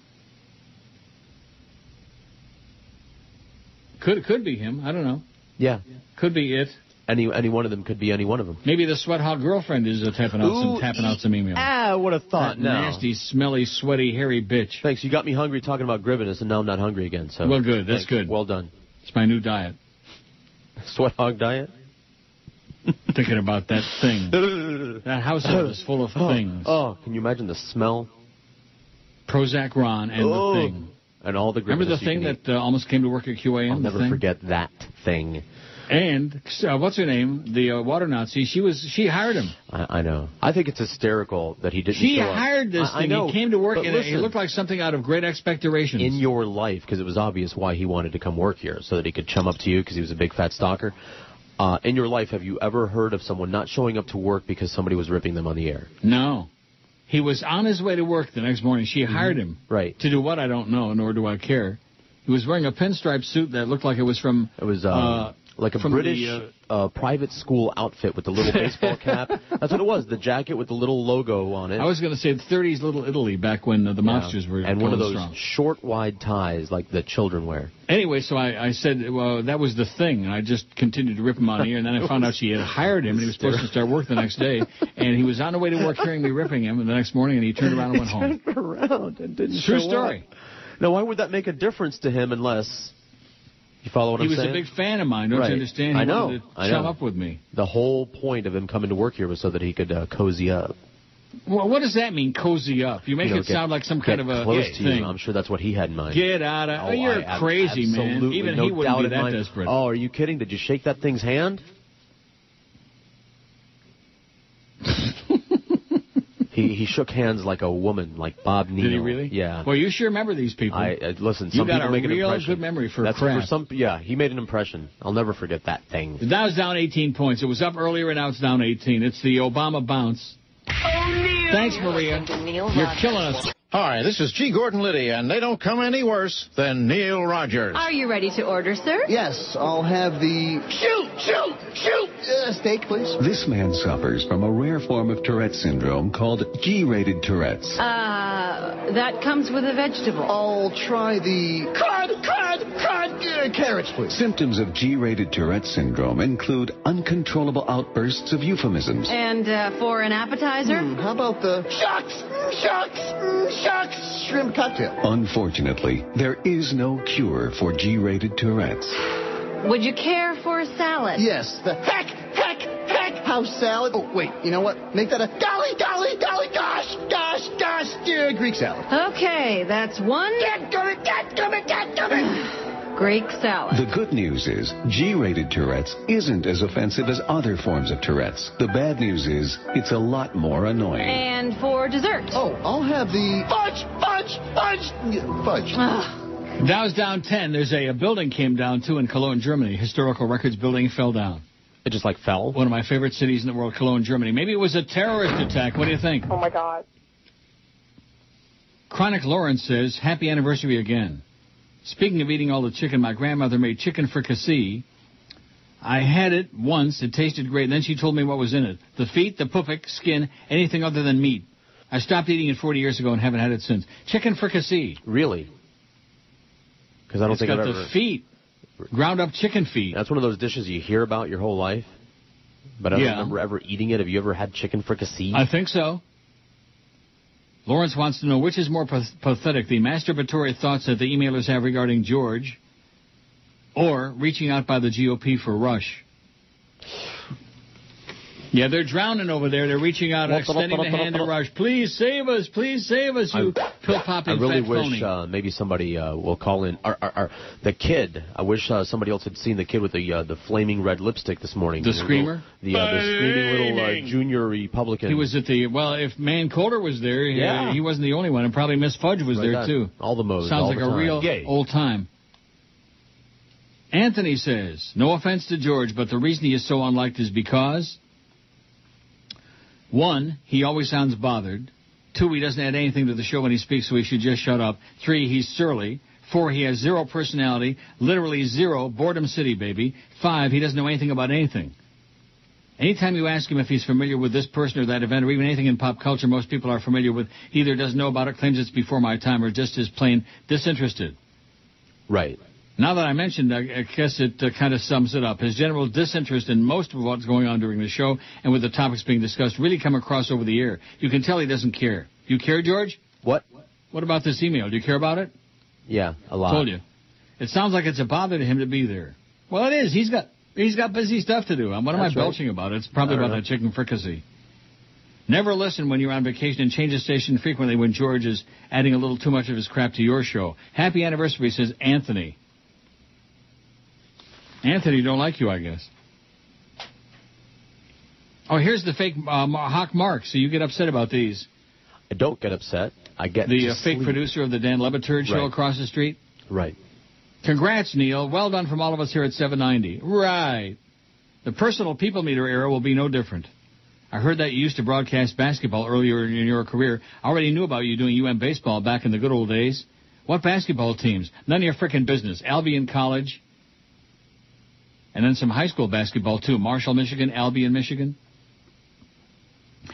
S3: Could be him. I don't know.
S5: Yeah.
S3: Could be it.
S5: Any one of them could be any one of them.
S3: Maybe the sweat hot girlfriend is tapping out some emails.
S5: Ah, what a thought.
S3: That nasty, smelly, sweaty, hairy bitch.
S5: Thanks. You got me hungry talking about Grivenous, and now I'm not hungry again. So.
S3: Well, good. That's
S5: thanks.
S3: good.
S5: Well done.
S3: It's my new diet.
S5: Sweat hog diet?
S3: Thinking about that thing. That household is full of things.
S5: Oh, can you imagine the smell?
S3: Prozac Ron and the thing.
S5: And all the
S3: Remember the thing that almost came to work at QAM?
S5: I'll never forget that thing.
S3: And what's her name? The water Nazi. She hired him.
S5: I know. I think it's hysterical that he didn't.
S3: She
S5: show up.
S3: hired this thing.
S5: I know,
S3: he came to work, and
S5: listen,
S3: it looked like something out of Great Expectations.
S5: In your life, because it was obvious why he wanted to come work here, so that he could chum up to you because he was a big fat stalker. In your life, have you ever heard of someone not showing up to work because somebody was ripping them on the air?
S3: No. He was on his way to work the next morning. She hired him.
S5: Right.
S3: To do what, I don't know, nor do I care. He was wearing a pinstripe suit that looked like it was from...
S5: It was like a British private school outfit with the little baseball cap. That's what it was, the jacket with the little logo on it.
S3: I was going to say the 30s Little Italy back when the monsters were
S5: and one of those
S3: strong.
S5: Short, wide ties like the children wear.
S3: Anyway, so I said, well, that was the thing. And I just continued to rip him on the ear, and then I found out she had hired him, and he was supposed to start work the next day. And he was on the way to work hearing me ripping him, and the next morning, and he turned around and went home.
S5: Turned around and didn't
S3: True
S5: show
S3: story.
S5: Up. Now, why would that make a difference to him unless... You follow what I'm saying?
S3: He was a big fan of mine, don't you understand? He wanted to chum up with me.
S5: The whole point of him coming to work here was so that he could cozy up.
S3: Well, what does that mean, cozy up? You make it sound like some kind of a
S5: close to
S3: thing.
S5: You. I'm sure that's what he had in mind.
S3: Get out of... Oh, you're crazy, man. Even he wouldn't be that desperate.
S5: Oh, are you kidding? Did you shake that thing's hand? He shook hands like a woman, like Bob Neal.
S3: Did he really?
S5: Yeah.
S3: Well, you sure remember these people.
S5: Listen,
S3: you
S5: some
S3: got
S5: people
S3: a
S5: make an
S3: real
S5: impression.
S3: good memory for
S5: That's
S3: crap.
S5: For some, yeah, he made an impression. I'll never forget that thing.
S3: The Dow's down 18 points. It was up earlier, and now it's down 18. It's the Obama bounce. Thanks, Maria. You're killing us.
S12: Hi, this is G. Gordon Liddy, and they don't come any worse than Neil Rogers.
S22: Are you ready to order, sir?
S2: Yes, I'll have the... steak, please.
S10: This man suffers from a rare form of Tourette syndrome called G-rated Tourette's.
S22: That comes with a vegetable.
S2: I'll try the... carrots, please.
S10: Symptoms of G-rated Tourette syndrome include uncontrollable outbursts of euphemisms.
S22: And for an appetizer?
S2: How about the... Shucks! Shrimp cocktail.
S10: Unfortunately, there is no cure for G-rated Tourette's.
S22: Would you care for a salad?
S2: Yes, the heck house salad. Oh, wait, you know what? Make that a golly, gosh, Greek salad.
S22: Okay, that's one. Greek salad.
S10: The good news is G-rated Tourette's isn't as offensive as other forms of Tourette's. The bad news is it's a lot more annoying.
S22: And for dessert?
S2: Oh, I'll have the fudge.
S3: Dow's down 10. There's a building came down, too, in Cologne, Germany. Historical Records building fell down.
S5: It just, fell?
S3: One of my favorite cities in the world, Cologne, Germany. Maybe it was a terrorist attack. What do you think?
S15: Oh, my God.
S3: Chronic Lawrence says, happy anniversary again. Speaking of eating all the chicken, my grandmother made chicken fricassee. I had it once. It tasted great. And then she told me what was in it. The feet, the pupik, skin, anything other than meat. I stopped eating it 40 years ago and haven't had it since. Chicken fricassee.
S5: Really? Because I don't think I've ever...
S3: It's got the feet. Ground up chicken feet.
S5: That's one of those dishes you hear about your whole life. But I don't remember ever eating it. Have you ever had chicken fricassee?
S3: I think so. Lawrence wants to know which is more pathetic, the masturbatory thoughts that the emailers have regarding George or reaching out by the GOP for Rush. Yeah, they're drowning over there. They're reaching out, extending the hand to Rush. Please save us, you pill-popping
S5: I really
S3: fat
S5: wish
S3: phony.
S5: maybe somebody will call in. The kid, I wish somebody else had seen the kid with the flaming red lipstick this morning.
S3: The screamer?
S5: The screaming little junior Republican.
S3: He was at if Man Coulter was there, he wasn't the only one, and probably Miss Fudge was there, too.
S5: All the modes.
S3: Sounds
S5: all
S3: like
S5: the
S3: a
S5: time.
S3: real old time. Anthony says, no offense to George, but the reason he is so unliked is because... 1, he always sounds bothered. 2, he doesn't add anything to the show when he speaks, so he should just shut up. 3, he's surly. 4, he has zero personality, literally zero, boredom city, baby. 5, he doesn't know anything about anything. Anytime you ask him if he's familiar with this person or that event or even anything in pop culture most people are familiar with, he either doesn't know about it, claims it's before my time, or just is plain disinterested.
S5: Right.
S3: Now that I mentioned, I guess it kind of sums it up. His general disinterest in most of what's going on during the show and with the topics being discussed really come across over the air. You can tell he doesn't care. You care, George?
S5: What?
S3: What about this email? Do you care about it?
S5: Yeah, a lot.
S3: Told you. It sounds like it's a bother to him to be there. Well, it is. He's got busy stuff to do. What am I belching about? It's probably about that chicken fricassee. Never listen when you're on vacation and change the station frequently when George is adding a little too much of his crap to your show. Happy anniversary, says Anthony. Anthony don't like you, I guess. Oh, here's the fake Hawk Mark, so you get upset about these.
S5: I don't get upset. I get
S3: the fake producer of the Dan Lebatard show across the street?
S5: Right.
S3: Congrats, Neil. Well done from all of us here at 790. Right. The personal people meter era will be no different. I heard that you used to broadcast basketball earlier in your career. I already knew about you doing UM baseball back in the good old days. What basketball teams? None of your frickin' business. Albion College. And then some high school basketball, too. Marshall, Michigan, Albion, Michigan.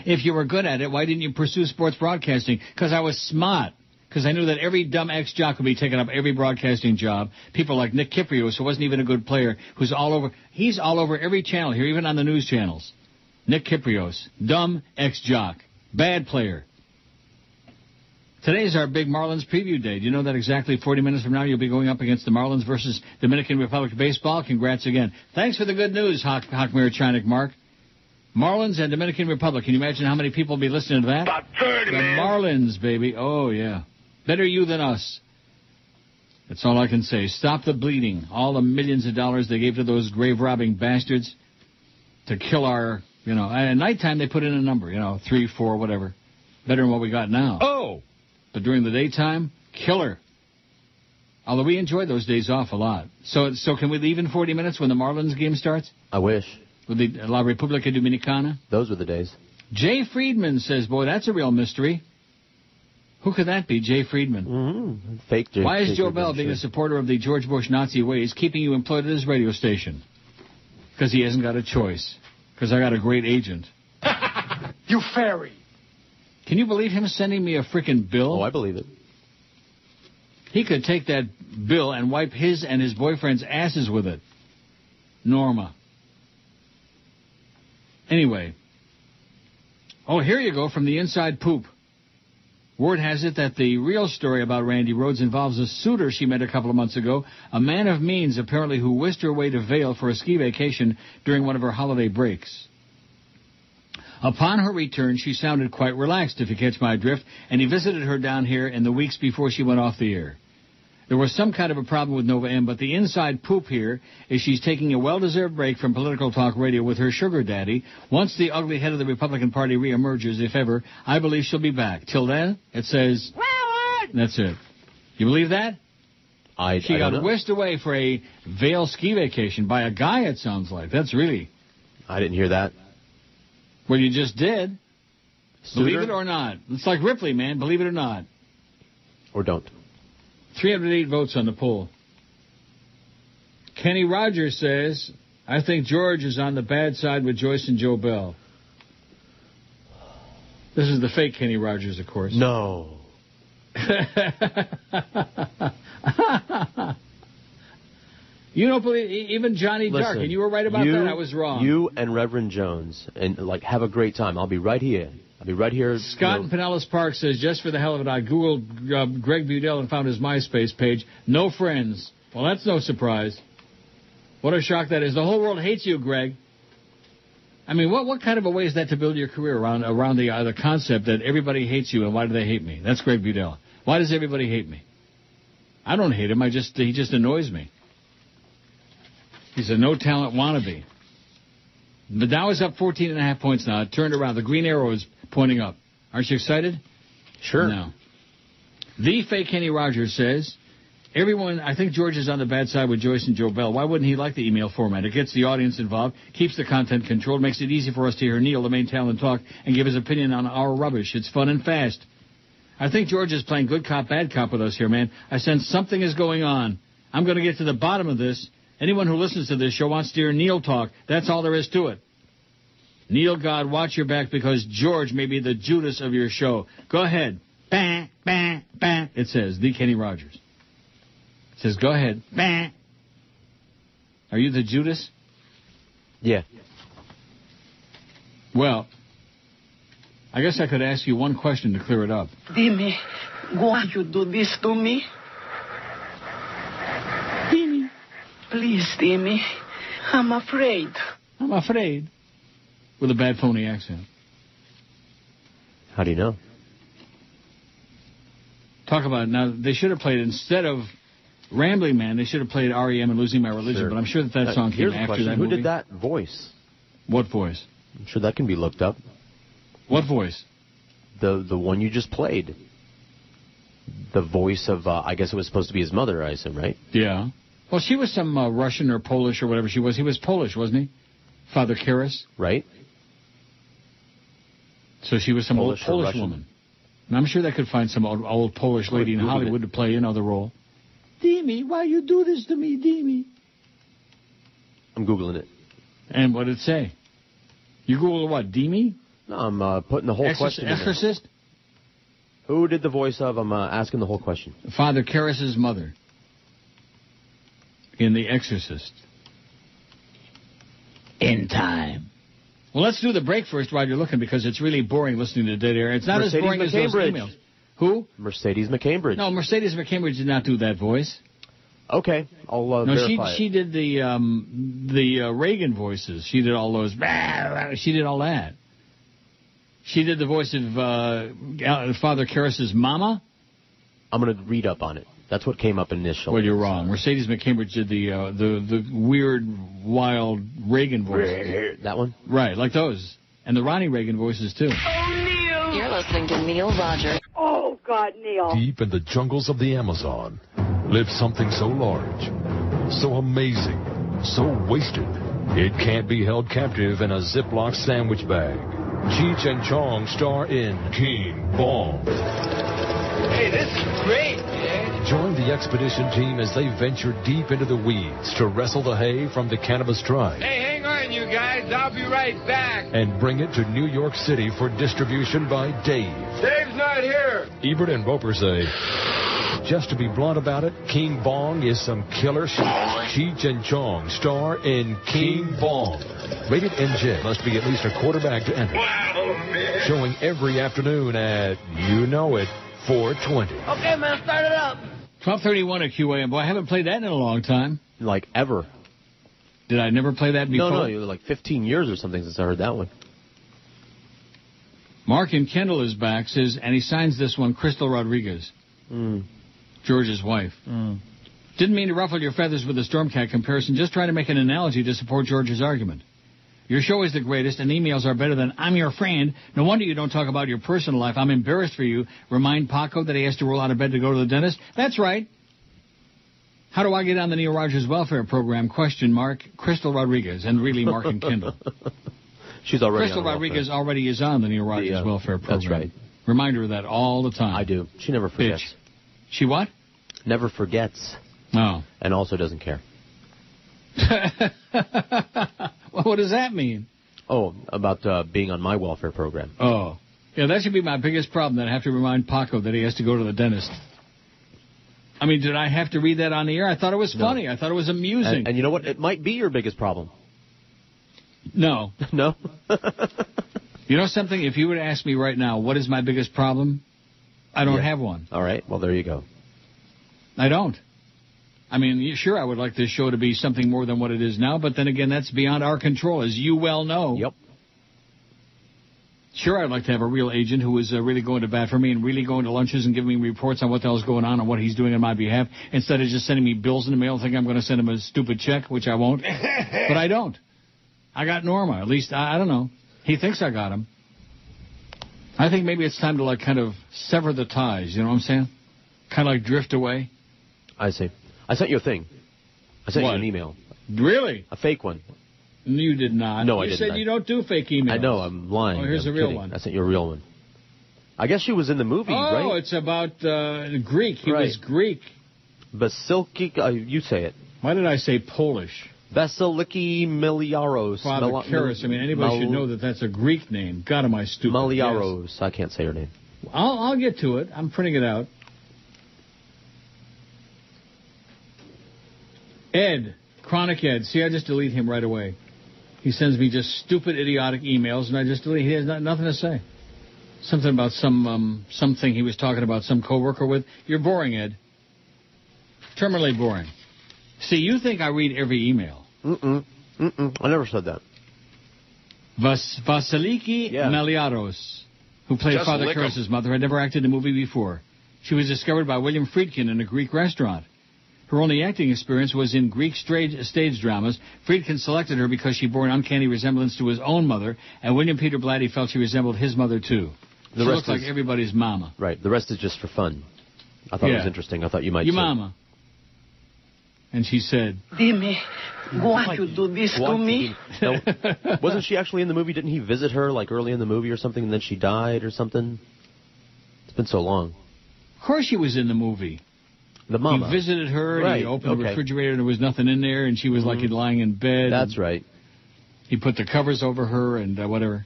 S3: If you were good at it, why didn't you pursue sports broadcasting? Because I was smart. Because I knew that every dumb ex-jock would be taking up every broadcasting job. People like Nick Kiprios, who wasn't even a good player, who's all over. He's all over every channel here, even on the news channels. Nick Kiprios. Dumb ex-jock. Bad player. Today's our big Marlins preview day. Do you know that exactly 40 minutes from now you'll be going up against the Marlins versus Dominican Republic Baseball? Congrats again. Thanks for the good news, Hockmere Chinik Mark. Marlins and Dominican Republic. Can you imagine how many people will be listening to that?
S8: About 30,
S3: the
S8: man.
S3: Marlins, baby. Oh, yeah. Better you than us. That's all I can say. Stop the bleeding. All the millions of dollars they gave to those grave-robbing bastards to kill our, at nighttime they put in a number, 3, 4, whatever. Better than what we got now.
S1: Oh!
S3: But during the daytime, killer. Although we enjoyed those days off a lot. So can we leave in 40 minutes when the Marlins game starts?
S5: I wish.
S3: With the La República Dominicana?
S5: Those were the days.
S3: Jay Friedman says, boy, that's a real mystery. Who could that be, Jay Friedman?
S5: Mm-hmm. Fake Jay.
S3: Why is Joe Bell, being a supporter of the George Bush Nazi ways, keeping you employed at his radio station? Because he hasn't got a choice. Because I got a great agent.
S23: You fairy.
S3: Can you believe him sending me a frickin' bill?
S5: Oh, I believe it.
S3: He could take that bill and wipe his and his boyfriend's asses with it. Norma. Anyway. Oh, here you go from the inside poop. Word has it that the real story about Randy Rhodes involves a suitor she met a couple of months ago, a man of means apparently who whisked her away to Vail for a ski vacation during one of her holiday breaks. Upon her return, she sounded quite relaxed, if you catch my drift, and he visited her down here in the weeks before she went off the air. There was some kind of a problem with Nova M, but the inside poop here is she's taking a well-deserved break from political talk radio with her sugar daddy. Once the ugly head of the Republican Party reemerges, if ever, I believe she'll be back. Till then, it says... That's it. You believe that? She got whisked away for a Vail ski vacation by a guy, it sounds like. That's really...
S5: I didn't hear that.
S3: Well, you just did.
S5: Suitor?
S3: Believe it or not. It's like Ripley, man. Believe it or not.
S5: Or don't.
S3: 308 votes on the poll. Kenny Rogers says, I think George is on the bad side with Joyce and Joe Bell. This is the fake Kenny Rogers, of course.
S5: No.
S3: You don't believe, even Johnny Dark, and you were right about that, I was wrong.
S5: You and Reverend Jones, and have a great time. I'll be right here.
S3: Scott in Pinellas Park says, just for the hell of it, I Googled Greg Budell and found his MySpace page. No friends. Well, that's no surprise. What a shock that is. The whole world hates you, Greg. I mean, what kind of a way is that to build your career around the concept that everybody hates you, and why do they hate me? That's Greg Vidal. Why does everybody hate me? I don't hate him. He just annoys me. He's a no-talent wannabe. The Dow is up 14.5 points now. It turned around. The green arrow is pointing up. Aren't you excited?
S5: Sure.
S3: No. The fake Kenny Rogers says, everyone, I think George is on the bad side with Joyce and Joe Bell. Why wouldn't he like the email format? It gets the audience involved, keeps the content controlled, makes it easy for us to hear Neil, the main talent, talk, and give his opinion on our rubbish. It's fun and fast. I think George is playing good cop, bad cop with us here, man. I sense something is going on. I'm going to get to the bottom of this. Anyone who listens to this show wants to hear Neil talk. That's all there is to it. Neil, God, watch your back because George may be the Judas of your show. Go ahead. Bah, bah, bah. It says, the Kenny Rogers. It says, go ahead. Bah. Are you the Judas?
S5: Yeah.
S3: Well, I guess I could ask you one question to clear it up.
S11: Dime, why you do this to me? Dime. Please, Dime. I'm afraid.
S3: I'm afraid. With a bad phony accent.
S5: How do you know?
S3: Talk about it. Now, they should have played, instead of Rambling Man, they should have played R.E.M. and Losing My Religion, but I'm sure that song came after that movie.
S5: Who did that voice?
S3: What voice?
S5: I'm sure that can be looked up.
S3: What voice?
S5: The one you just played. The voice of, I guess it was supposed to be his mother, I assume, right?
S3: Yeah. Well, she was some Russian or Polish or whatever she was. He was Polish, wasn't he? Father Karras.
S5: Right.
S3: So she was some old Polish woman. And I'm sure they could find some old Polish lady in Hollywood to play another role. Dimi, why you do this to me, Dimi?
S5: I'm Googling it.
S3: And what did it say? You Google what, Dimi?
S5: No, I'm putting the whole question in there.
S3: Exorcist?
S5: Who did the voice of? I'm asking the whole question.
S3: Father Karras' mother. In The Exorcist. In time. Well, let's do the break first while you're looking, because it's really boring listening to Dead Air. It's not as boring as those emails. Who?
S5: Mercedes McCambridge.
S3: No, Mercedes McCambridge did not do that voice.
S5: Okay, I'll verify
S3: she did the Reagan voices. She did all those. She did all that. She did the voice of Father Karras' mama.
S5: I'm going to read up on it. That's what came up initially.
S3: Well, you're wrong. Mercedes McCambridge did the weird, wild Reagan voices.
S5: That one?
S3: Right, like those. And the Ronnie Reagan voices, too.
S15: Oh, Neil!
S22: You're listening to Neil Rogers.
S15: Oh, God, Neil.
S19: Deep in the jungles of the Amazon lives something so large, so amazing, so wasted, it can't be held captive in a Ziploc sandwich bag. Cheech and Chong star in King Bong.
S16: Hey, this is great, man.
S19: Join the expedition team as they venture deep into the weeds to wrestle the hay from the cannabis tribe.
S16: Hey, hang on, you guys. I'll be right back.
S19: And bring it to New York City for distribution by Dave.
S16: Dave's not here.
S19: Ebert and Boper say, just to be blunt about it, King Bong is some killer shit. Cheech and Chong star in King Bong. Rated NJ. Must be at least a quarterback to enter.
S16: Wow, man.
S19: Showing every afternoon at, you know it, 4:20.
S16: Okay, man, start it up.
S3: 12:31 at QAM. Boy, I haven't played that in a long time.
S5: Like ever.
S3: Did I never play that before?
S5: No, you were like 15 years or something since I heard that one.
S3: Mark in Kendall is back, says, and he signs this one, Crystal Rodriguez. George's wife. Didn't mean to ruffle your feathers with the Stormcat comparison, just trying to make an analogy to support George's argument. Your show is the greatest, and emails are better than I'm your friend. No wonder you don't talk about your personal life. I'm embarrassed for you. Remind Paco that he has to roll out of bed to go to the dentist. That's right. How do I get on the Neil Rogers welfare program? Question mark. Crystal Rodriguez, and really Mark and Kendall.
S5: She's already
S3: Crystal
S5: on
S3: Rodriguez already is on the Neil Rogers welfare program.
S5: That's right.
S3: Remind her of that all the time.
S5: I do. She never forgets.
S3: Bitch. She what?
S5: Never forgets.
S3: Oh.
S5: And also doesn't care.
S3: Well, what does that mean?
S5: Oh, about being on my welfare program.
S3: Oh. Yeah, that should be my biggest problem, that I have to remind Paco that he has to go to the dentist. I mean, did I have to read that on the air? I thought it was funny. I thought it was amusing.
S5: And you know what? It might be your biggest problem.
S3: No.
S5: No?
S3: You know something? If you were to ask me right now, what is my biggest problem? I don't have one.
S5: All right. Well, there you go.
S3: I don't. I mean, sure, I would like this show to be something more than what it is now, but then again, that's beyond our control, as you well know.
S5: Yep.
S3: Sure, I'd like to have a real agent who was really going to bat for me and really going to lunches and giving me reports on what the hell's going on and what he's doing on my behalf, instead of just sending me bills in the mail thinking I'm going to send him a stupid check, which I won't. But I don't. I got Norma. At least, I don't know. He thinks I got him. I think maybe it's time to, like, kind of sever the ties, you know what I'm saying? Kind of like drift away.
S5: I see. I sent you a thing. I sent you an email.
S3: Really?
S5: A fake one.
S3: You did not.
S5: No, I didn't.
S3: You said you don't do fake emails.
S5: I know, I'm lying.
S3: Oh, here's a real one.
S5: I sent you a real one. I guess she was in the movie, right?
S3: Oh, it's about Greek. He was Greek.
S5: Basiliki, you say it.
S3: Why did I say Polish?
S5: Basiliki Miliaros.
S3: Father Karis. I mean, anybody should know that that's a Greek name. God, am I stupid.
S5: Miliaros.
S3: Yes.
S5: I can't say her name.
S3: I'll get to it. I'm printing it out. Ed. Chronic Ed. See, I just delete him right away. He sends me just stupid, idiotic emails, and I just delete. He has nothing to say. Something about something he was talking about some coworker with. You're boring, Ed. Terminally boring. See, you think I read every email.
S5: I never said that.
S3: Vasiliki Meliaros, who played
S8: Just
S3: Father Karis's mother, had never acted in a movie before. She was discovered by William Friedkin in a Greek restaurant. Her only acting experience was in Greek stage dramas. Friedkin selected her because she bore an uncanny resemblance to his own mother, and William Peter Blatty felt she resembled his mother, too. She looked like everybody's mama.
S5: Right. The rest is just for fun. I thought it was interesting. I thought you might
S3: Your mama. And she said,
S11: Dime, why you do this to me?
S5: No, wasn't she actually in the movie? Didn't he visit her, like, early in the movie or something, and then she died or something? It's been so long.
S3: Of course she was in the movie.
S5: The mama.
S3: He visited her, and he opened the refrigerator, and there was nothing in there, and she was like lying in bed.
S5: That's right.
S3: He put the covers over her and whatever.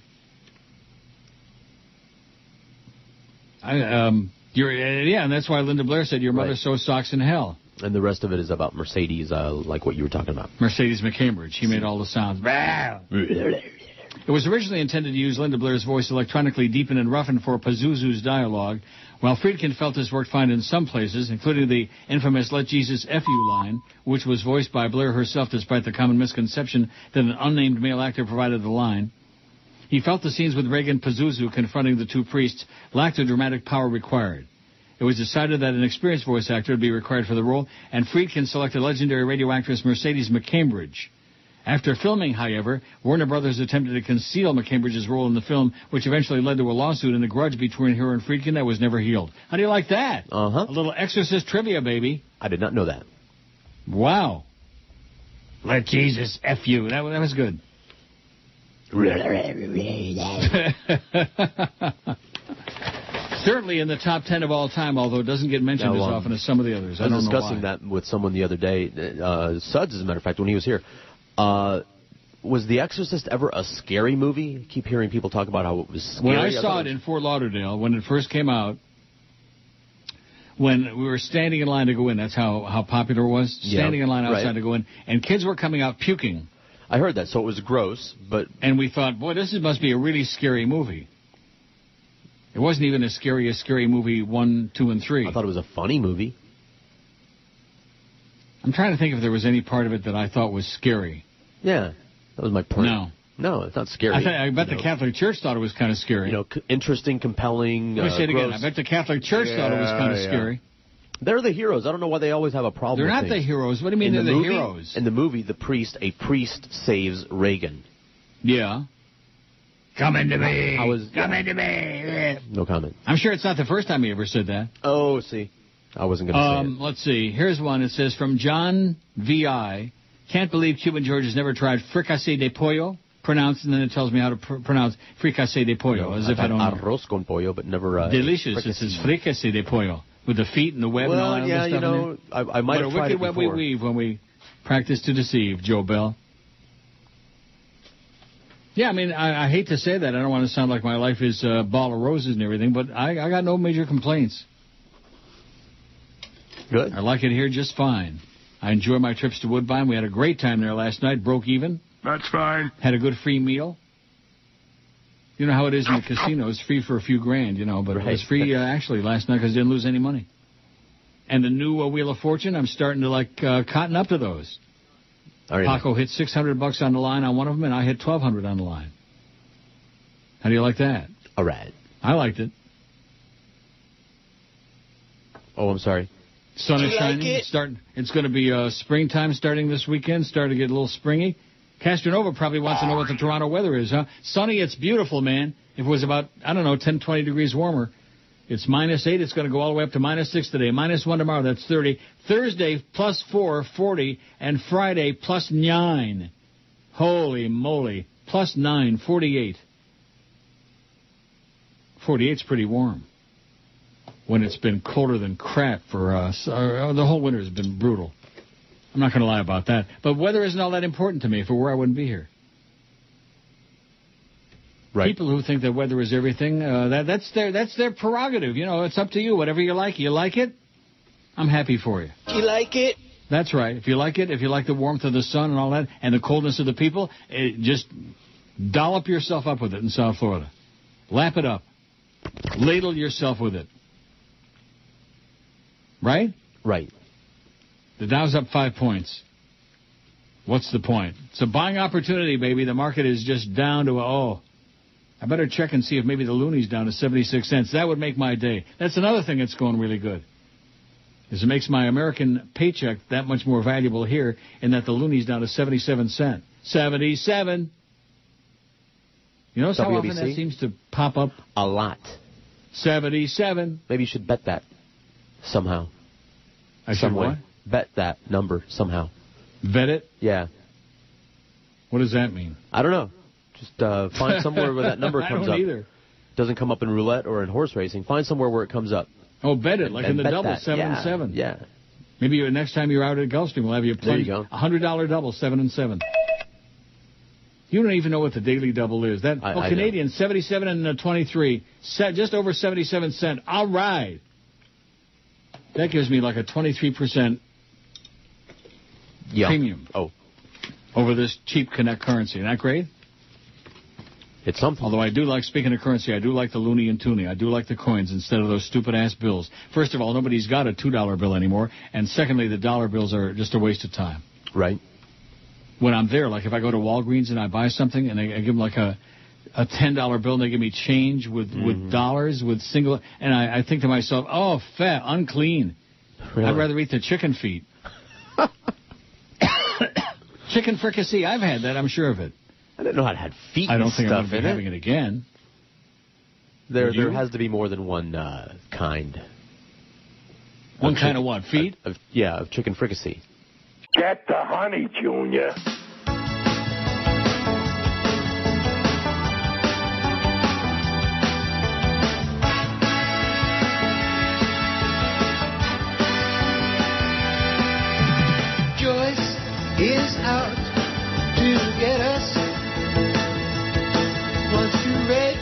S3: And that's why Linda Blair said, your mother sews socks in hell.
S5: And the rest of it is about Mercedes, like what you were talking about.
S3: Mercedes McCambridge. She made all the sounds. It was originally intended to use Linda Blair's voice electronically deepened and roughened for Pazuzu's dialogue, while Friedkin felt this worked fine in some places, including the infamous Let Jesus F You line, which was voiced by Blair herself despite the common misconception that an unnamed male actor provided the line. He felt the scenes with Reagan Pazuzu confronting the two priests lacked the dramatic power required. It was decided that an experienced voice actor would be required for the role, and Friedkin selected legendary radio actress Mercedes McCambridge. After filming, however, Warner Brothers attempted to conceal McCambridge's role in the film, which eventually led to a lawsuit and a grudge between her and Friedkin that was never healed. How do you like that? A little Exorcist trivia, baby.
S5: I did not know that.
S3: Wow. Let Jesus F you. That was good. Certainly in the top 10 of all time, although it doesn't get mentioned as often as some of the others. I was
S5: discussing that with someone the other day, Suds, as a matter of fact, when he was here. Was The Exorcist ever a scary movie? I keep hearing people talk about how it was scary.
S3: When I saw it in Fort Lauderdale, when it first came out, when we were standing in line to go in, that's how popular it was, standing in line outside to go in, and kids were coming out puking.
S5: I heard that, so it was gross, but...
S3: And we thought, boy, this must be a really scary movie. It wasn't even as scary as Scary Movie 1, 2, and 3.
S5: I thought it was a funny movie.
S3: I'm trying to think if there was any part of it that I thought was scary.
S5: Yeah, that was my point. No, it's not scary.
S3: I bet the Catholic Church thought it was kind of scary.
S5: Interesting, compelling.
S3: Let me say it again. I bet the Catholic Church thought it was kind of scary.
S5: They're the heroes. I don't know why they always have a problem with
S3: things. They're not the heroes. What do you mean they're the heroes?
S5: In the movie, a priest saves Reagan.
S3: Yeah. Come into me.
S5: Come into me. No comment.
S3: I'm sure it's not the first time he ever said that.
S5: Oh, see. I wasn't going to say it.
S3: Let's see. Here's one. It says, from John V.I., can't believe Cuban George has never tried fricassé de pollo. Pronounced, and then it tells me how to pronounce fricassé de pollo, as if I don't know.
S5: Arroz con pollo, but never...
S3: Delicious. It says fricassé de pollo, with the feet and the web and all that other stuff in there.
S5: I might have tried it before.
S3: What a wicked web we weave when we practice to deceive, Joe Bell. Yeah, I mean, I hate to say that. I don't want to sound like my life is a ball of roses and everything, but I got no major complaints.
S5: Good.
S3: I like it here just fine. I enjoy my trips to Woodbine. We had a great time there last night. Broke even.
S18: That's fine.
S3: Had a good free meal. You know how it is in the casino. It's free for a few grand, but it was free actually last night because I didn't lose any money. And the new Wheel of Fortune, I'm starting to cotton up to those. Paco hit $600 on the line on one of them, and I hit $1,200 on the line. How do you like that?
S5: All right.
S3: I liked it.
S5: Oh, I'm sorry.
S3: Sun is shining. It's going to be springtime starting this weekend. Starting to get a little springy. Castronova probably wants to know what the Toronto weather is, huh? Sunny, it's beautiful, man. If it was about, 10, 20 degrees warmer. It's -8. It's going to go all the way up to -6 today. -1 tomorrow. That's 30. Thursday, +4, 40. And Friday, +9. Holy moly. +9, 48. 48's pretty warm. When it's been colder than crap for us. The whole winter has been brutal. I'm not going to lie about that. But weather isn't all that important to me. If it were, I wouldn't be here.
S5: Right.
S3: People who think that weather is everything, that's their prerogative. It's up to you. Whatever you like it, I'm happy for you.
S11: You like it?
S3: That's right. If you like it, if you like the warmth of the sun and all that, and the coldness of the people, just dollop yourself up with it in South Florida. Lap it up. Ladle yourself with it. Right?
S5: Right.
S3: The Dow's up 5 points. What's the point? It's a buying opportunity, baby. The market is just down to I better check and see if maybe the Looney's down to 76 cents. That would make my day. That's another thing that's going really good. Is it makes my American paycheck that much more valuable here in that the Looney's down to 77 cents. 77. You notice how often that seems to pop up?
S5: A lot.
S3: 77.
S5: Maybe you should bet that somehow.
S3: I should what?
S5: Bet that number somehow.
S3: Bet it?
S5: Yeah.
S3: What does that mean?
S5: I don't know. Just find somewhere where that number comes up.
S3: I don't either.
S5: Doesn't come up in roulette or in horse racing. Find somewhere where it comes up.
S3: Oh, bet it, like in the double, 7 and 7.
S5: Yeah.
S3: Maybe next time you're out at Gulfstream, we'll have you play
S5: $100
S3: double, 7 and 7. You don't even know what the daily double is. Canadian, 77 and 23, just over 77 cents. All right. That gives me like a 23% premium over this cheap Connect currency. Isn't that great?
S5: It's something.
S3: Although I do like, speaking of currency, I do like the loony and toonie. I do like the coins instead of those stupid-ass bills. First of all, nobody's got a $2 bill anymore. And secondly, the dollar bills are just a waste of time.
S5: Right.
S3: When I'm there, like if I go to Walgreens and I buy something and I give them like a $10 bill and they give me change with dollars, with single, and I think to myself, oh, fat, unclean.
S5: Really?
S3: I'd rather eat the chicken feet. Chicken fricassee, I've had that, I'm sure of it.
S5: I didn't know how to have feet.
S3: I don't
S5: think
S3: I'm going to be having it again.
S5: There has to be more than one kind.
S3: One kind of what? Feet?
S5: Of chicken fricassee.
S14: Get the honey, Junior.
S6: Joyce is out to get us. Wants to wreck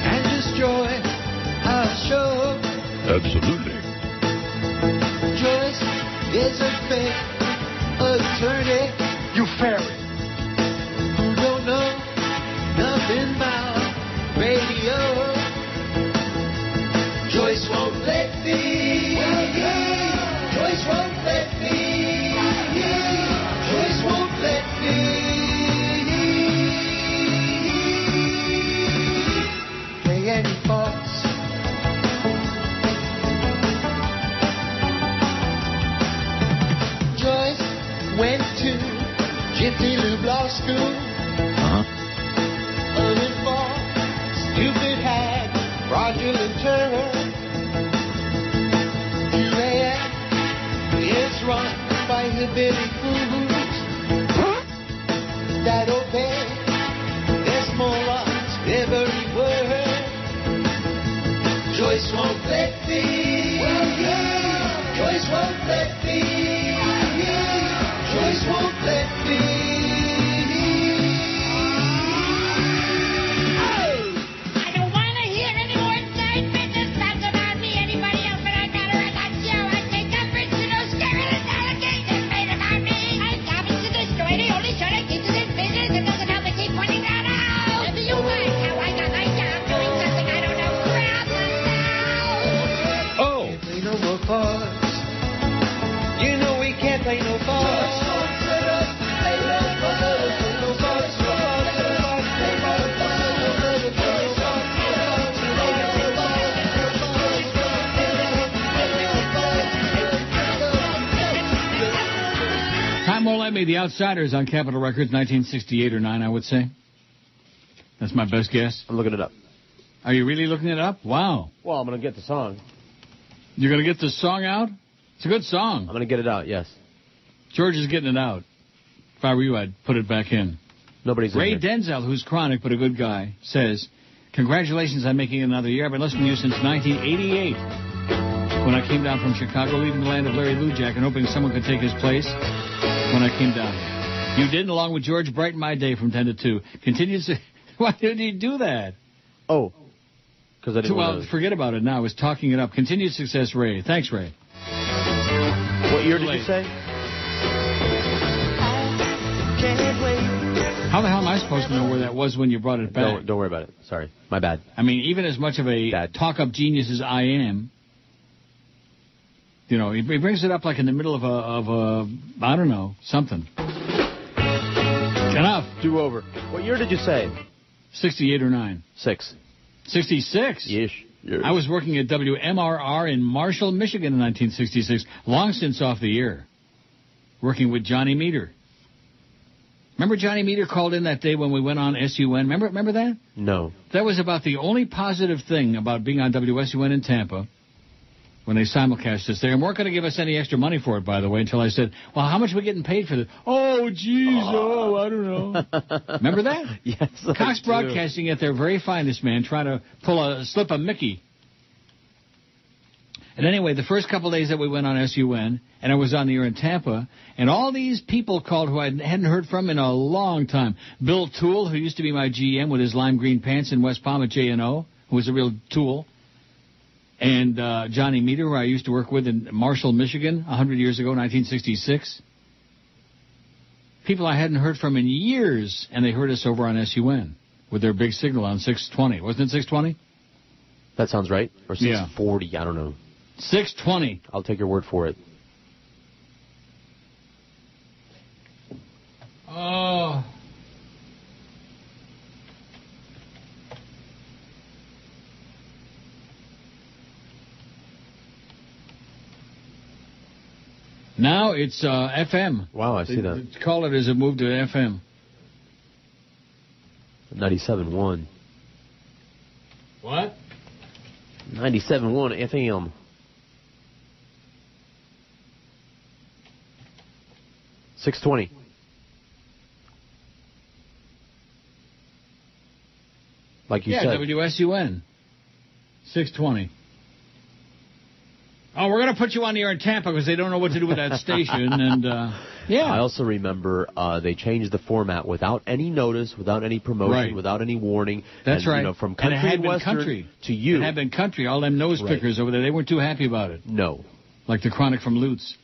S6: and destroy our show.
S18: Absolutely.
S6: Joyce is a fake attorney.
S14: You fairy.
S6: Who don't know nothing about radio. Joyce won't let me. Joyce won't let me. Joyce won't let me. Play any thoughts. Joyce went to Jiffy Lube Law School. Uninformed, stupid hag, fraudulent turn. QAM is run by hillbilly fools that obey this morons every word. Joyce won't let me. Joyce won't let me. Joyce won't let me.
S9: I don't want to hear any more inside business talk about me, anybody else, but I got her at that show. I take umbrage to those scurrilous allegations made about me.
S3: The Outsiders on Capitol Records, 1968 or 9, I would say. That's my best guess.
S5: I'm looking it up.
S3: Are you really looking it up? Wow.
S5: Well, I'm going to get the song.
S3: You're going to get the song out? It's a good song.
S5: I'm going to get it out, yes.
S3: George is getting it out. If I were you, I'd put it back in.
S5: Nobody's
S3: Ray
S5: in here.
S3: Denzel, who's chronic but a good guy, says, congratulations on making another year. I've been listening to you since 1988. When I came down from Chicago, leaving the land of Larry Lujak and hoping someone could take his place when I came down here. You did, along with George, brighten my day from 10 to 2. Continues to... Why did you do that?
S5: Oh, because I didn't want to...
S3: forget about it now. I was talking it up. Continued success, Ray. Thanks, Ray.
S5: What year did you say?
S3: How the hell am I supposed to know where that was when you brought it back?
S5: Don't worry about it. Sorry. My bad.
S3: I mean, even as much of a talk-up genius as I am, you know, he brings it up like in the middle of a I don't know, something. Enough.
S5: Do over. What year did you say?
S3: 68 or 9.
S5: 6.
S3: 66?
S5: Yes.
S3: I was working at WMRR in Marshall, Michigan in 1966, long since off the air, working with Johnny Meter. Remember Johnny Meter called in that day when we went on SUN? Remember that?
S5: No.
S3: That was about the only positive thing about being on WSUN in Tampa when they simulcast us there. And weren't going to give us any extra money for it, by the way, until I said, well, how much are we getting paid for this? Oh, geez, I don't know. Remember that?
S5: Yes,
S3: Cox Broadcasting at their very finest, man, trying to slip a Mickey. And anyway, the first couple days that we went on SUN, and I was on the air in Tampa, and all these people called who I hadn't heard from in a long time. Bill Toole, who used to be my GM with his lime green pants in West Palm at J&O, who was a real tool. And Johnny Meter, who I used to work with in Marshall, Michigan, 100 years ago, 1966. People I hadn't heard from in years, and they heard us over on SUN with their big signal on 620. Wasn't it 620?
S5: That sounds right. Or 640, yeah. I don't know.
S3: 620.
S5: I'll take your word for it.
S3: Oh. Now it's FM.
S5: Wow, I see that.
S3: They call it as it moved to FM.
S5: 97.1.
S3: What?
S5: 97.1 FM. $620. Like you said.
S3: Yeah, WSUN. 620. Oh, we're going to put you on the air in Tampa because they don't know what to do with that station. And, yeah.
S5: I also remember they changed the format without any notice, without any promotion, without any warning.
S3: That's right.
S5: You know, from country
S3: and it had been
S5: western
S3: country.
S5: To you.
S3: It had been country. All them nose pickers over there, they weren't too happy about it.
S5: No.
S3: Like the Chronic from Lutz.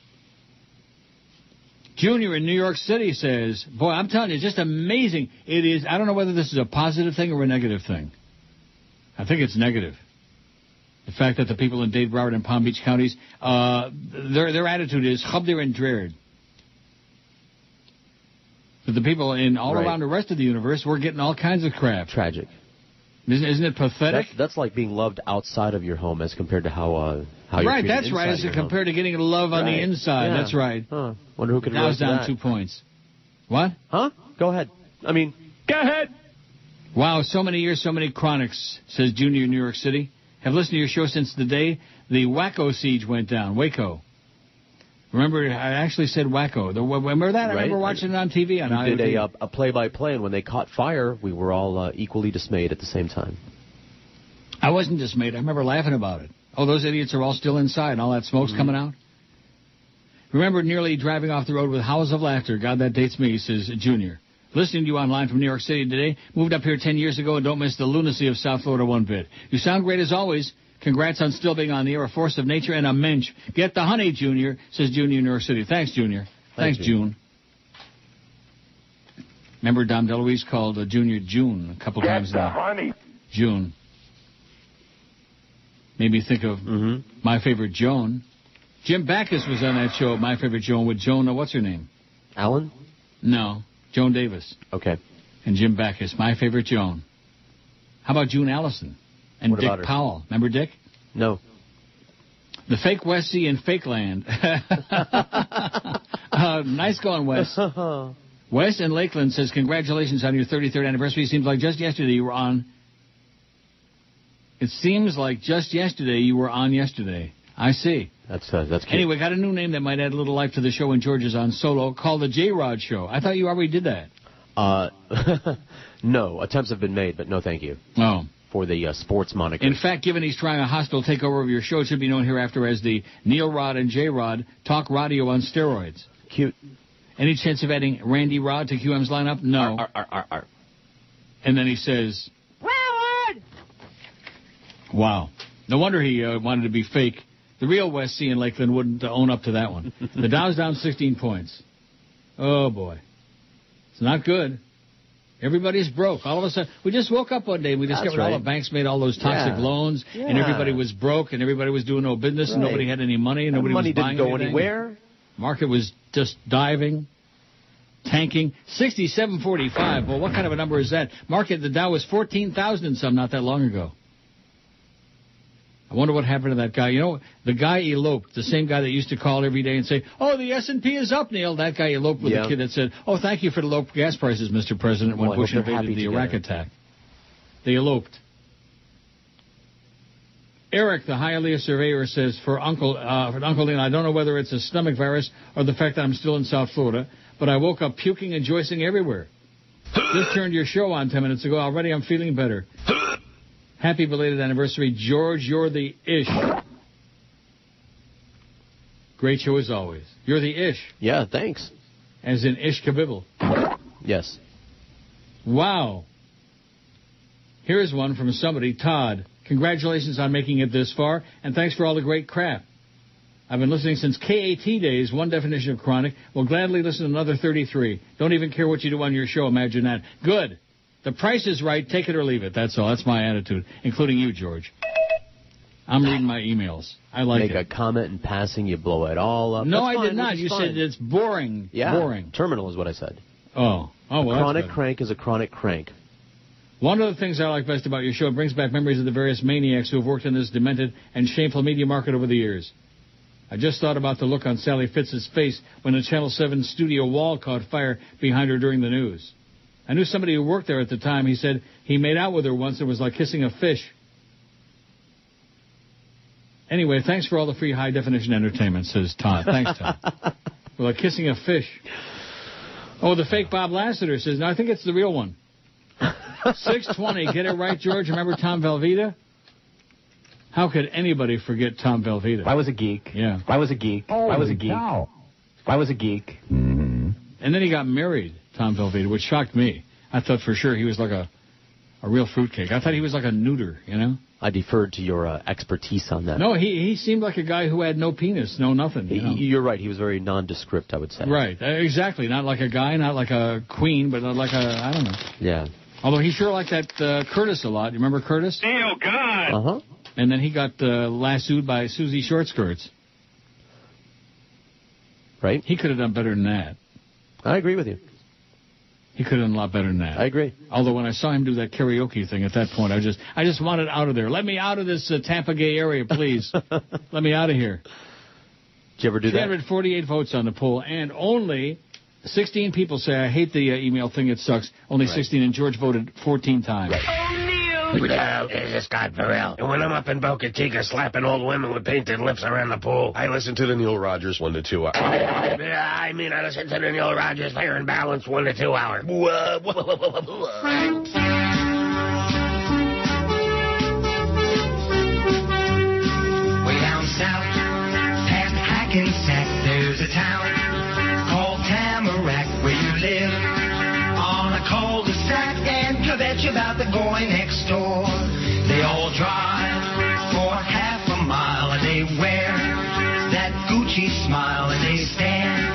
S3: Junior in New York City says, boy, I'm telling you, just amazing. It is. I don't know whether this is a positive thing or a negative thing. I think it's negative. The fact that the people in Dade, Broward, and Palm Beach counties, their attitude is Chabdir and Dreard. But the people in all around the rest of the universe, we're getting all kinds of crap.
S5: Tragic.
S3: Isn't it pathetic?
S5: That's like being loved outside of your home as compared to how you're
S3: right, that's right. As compared to getting love on the inside.
S5: Yeah.
S3: That's right.
S5: Huh. Wonder who could
S3: now
S5: relate
S3: it's
S5: to
S3: down
S5: that.
S3: 2 points. What?
S5: Huh? Go ahead. Go ahead.
S3: Wow, so many years, so many chronics, says Junior in New York City. Have listened to your show since the day the Waco siege went down. Waco. Remember, I actually said Waco. Remember that? I remember watching it on TV.
S5: You did a play-by-play, and when they caught fire, we were all equally dismayed at the same time.
S3: I wasn't dismayed. I remember laughing about it. Oh, those idiots are all still inside, and all that smoke's coming out? Remember nearly driving off the road with howls of laughter. God, that dates me, says Junior. Listening to you online from New York City today. Moved up here 10 years ago and don't miss the lunacy of South Florida one bit. You sound great as always. Congrats on still being on the air, a force of nature and a mensch. Get the honey, Junior, says Junior in New York City. Thanks, Junior. Thanks, June. Remember Dom DeLuise called Junior June a couple times now.
S14: Honey.
S3: June. Made me think of My Favorite Joan. Jim Backus was on that show, My Favorite Joan, with Joan, what's her name?
S5: Alan?
S3: No, Joan Davis.
S5: Okay.
S3: And Jim Backus, My Favorite Joan. How about June Allison? And
S5: what
S3: Dick Powell. Remember Dick?
S5: No.
S3: The Fake West Sea and Fake Land. Nice going, Wes. Wes in Lakeland says, congratulations on your 33rd anniversary. Seems like just yesterday you were on. It seems like just yesterday you were on yesterday. I see.
S5: That's cute.
S3: Anyway, got a new name that might add a little life to the show when George is on solo, called the J-Rod Show. I thought you already did that.
S5: No, attempts have been made, but no thank you.
S3: Oh.
S5: For the sports moniker.
S3: In fact, given he's trying a hostile takeover of your show, it should be known hereafter as the Neil Rod and J-Rod Talk Radio on steroids.
S5: Cute.
S3: Any chance of adding Randy Rod to QM's lineup? No. And then he says,
S9: Howard!
S3: Wow. No wonder he wanted to be fake. The real West C in Lakeland wouldn't own up to that one. The Dow's down 16 points. Oh, boy. It's not good. Everybody's broke. All of a sudden, we just woke up one day and we discovered all the banks made all those toxic loans, and everybody was broke, and everybody was doing no business, and nobody had any money, and nobody was buying
S5: didn't go
S3: anything.
S5: anywhere.
S3: Market was just diving, tanking. 67.45. Well, what kind of a number is that? Market, the Dow was 14,000 and some not that long ago. I wonder what happened to that guy. You know, the guy eloped, the same guy that used to call every day and say, oh, the S&P is up, Neil. That guy eloped with the kid that said, oh, thank you for the low gas prices, Mr. President, when Bush invaded the Iraq attack. They eloped. Eric, the Hialeah surveyor, says, for Uncle Leon, I don't know whether it's a stomach virus or the fact that I'm still in South Florida, but I woke up puking and joicing everywhere. Just turned your show on 10 minutes ago. Already I'm feeling better. Happy belated anniversary, George. You're the ish. Great show as always. You're the ish.
S5: Yeah, thanks.
S3: As in ish kabibble.
S5: Yes.
S3: Wow. Here's one from somebody, Todd. Congratulations on making it this far, and thanks for all the great crap. I've been listening since KAT days, one definition of chronic. Will gladly listen to another 33. Don't even care what you do on your show, imagine that. Good. The price is right, take it or leave it. That's all. That's my attitude, including you, George. I'm reading my emails. I like it.
S5: Make a comment in passing, you blow it all up.
S3: No,
S5: That's
S3: I did not. You said it's boring.
S5: Yeah,
S3: boring.
S5: Terminal is what I said.
S3: Oh, well,
S5: a chronic crank is a chronic crank.
S3: One of the things I like best about your show, it brings back memories of the various maniacs who have worked in this demented and shameful media market over the years. I just thought about the look on Sally Fitz's face when the Channel 7 studio wall caught fire behind her during the news. I knew somebody who worked there at the time. He said he made out with her once. It was like kissing a fish. Anyway, thanks for all the free high-definition entertainment, says Todd. Thanks, Todd. Well, like kissing a fish. Oh, the fake Bob Lassiter says, no, I think it's the real one. 620, get it right, George? Remember Tom Velveeta? How could anybody forget Tom Velveeta?
S13: I was a geek.
S3: Yeah.
S13: I was a geek. I was a geek.
S3: Cow.
S13: I was a geek.
S3: Mm-hmm. And then he got married, Tom Velveeta, which shocked me. I thought for sure he was like a real fruitcake. I thought he was like a neuter, you know?
S5: I deferred to your expertise on that.
S3: No, he seemed like a guy who had no penis, no nothing.
S5: You're right. He was very nondescript, I would say.
S3: Right. Exactly. Not like a guy, not like a queen, but not like a, I don't know.
S5: Yeah.
S3: Although he sure liked that Curtis a lot. You remember Curtis?
S14: Oh, God.
S5: Uh-huh.
S3: And then he got lassoed by Susie Shortskirts.
S5: Right.
S3: He could have done better than that.
S5: I agree with you.
S3: He could have done a lot better than that.
S5: I agree.
S3: Although when I saw him do that karaoke thing at that point, I just wanted out of there. Let me out of this Tampa Gay area, please. Let me out of here.
S5: Did you ever do that?
S3: 348 votes on the poll, and only 16 people say, I hate the email thing, it sucks. Only 16, and George voted 14 times.
S14: This guy Burrell. And when I'm up in Boca Chica slapping old women with painted lips around the pool,
S1: I listen to the Neil Rogers 1 to 2 hours.
S14: I listen to the Neil Rogers Fair and Balanced 1 to 2 hours.
S6: Way down south, past Hackensack, there's a town called Tamarack where you live on a cul-de-sac, and I bet you about the boy next door. They all drive for half a mile, and they wear that Gucci smile, and they stand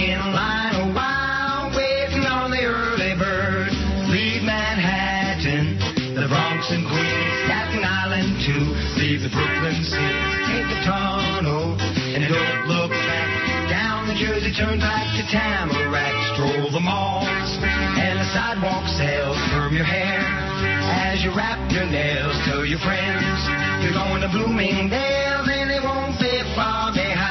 S6: in line a while, waiting on the early bird. Leave Manhattan, the Bronx and Queens, Staten Island too. Leave the Brooklyn city, take the tunnel, and don't look back. Down the Jersey Turnpike to Tamarack, stroll the malls and the sidewalk sales. Perm your hair as you wrap your nails. Tell your friends you're going to Bloomingdale's, and they won't be far behind.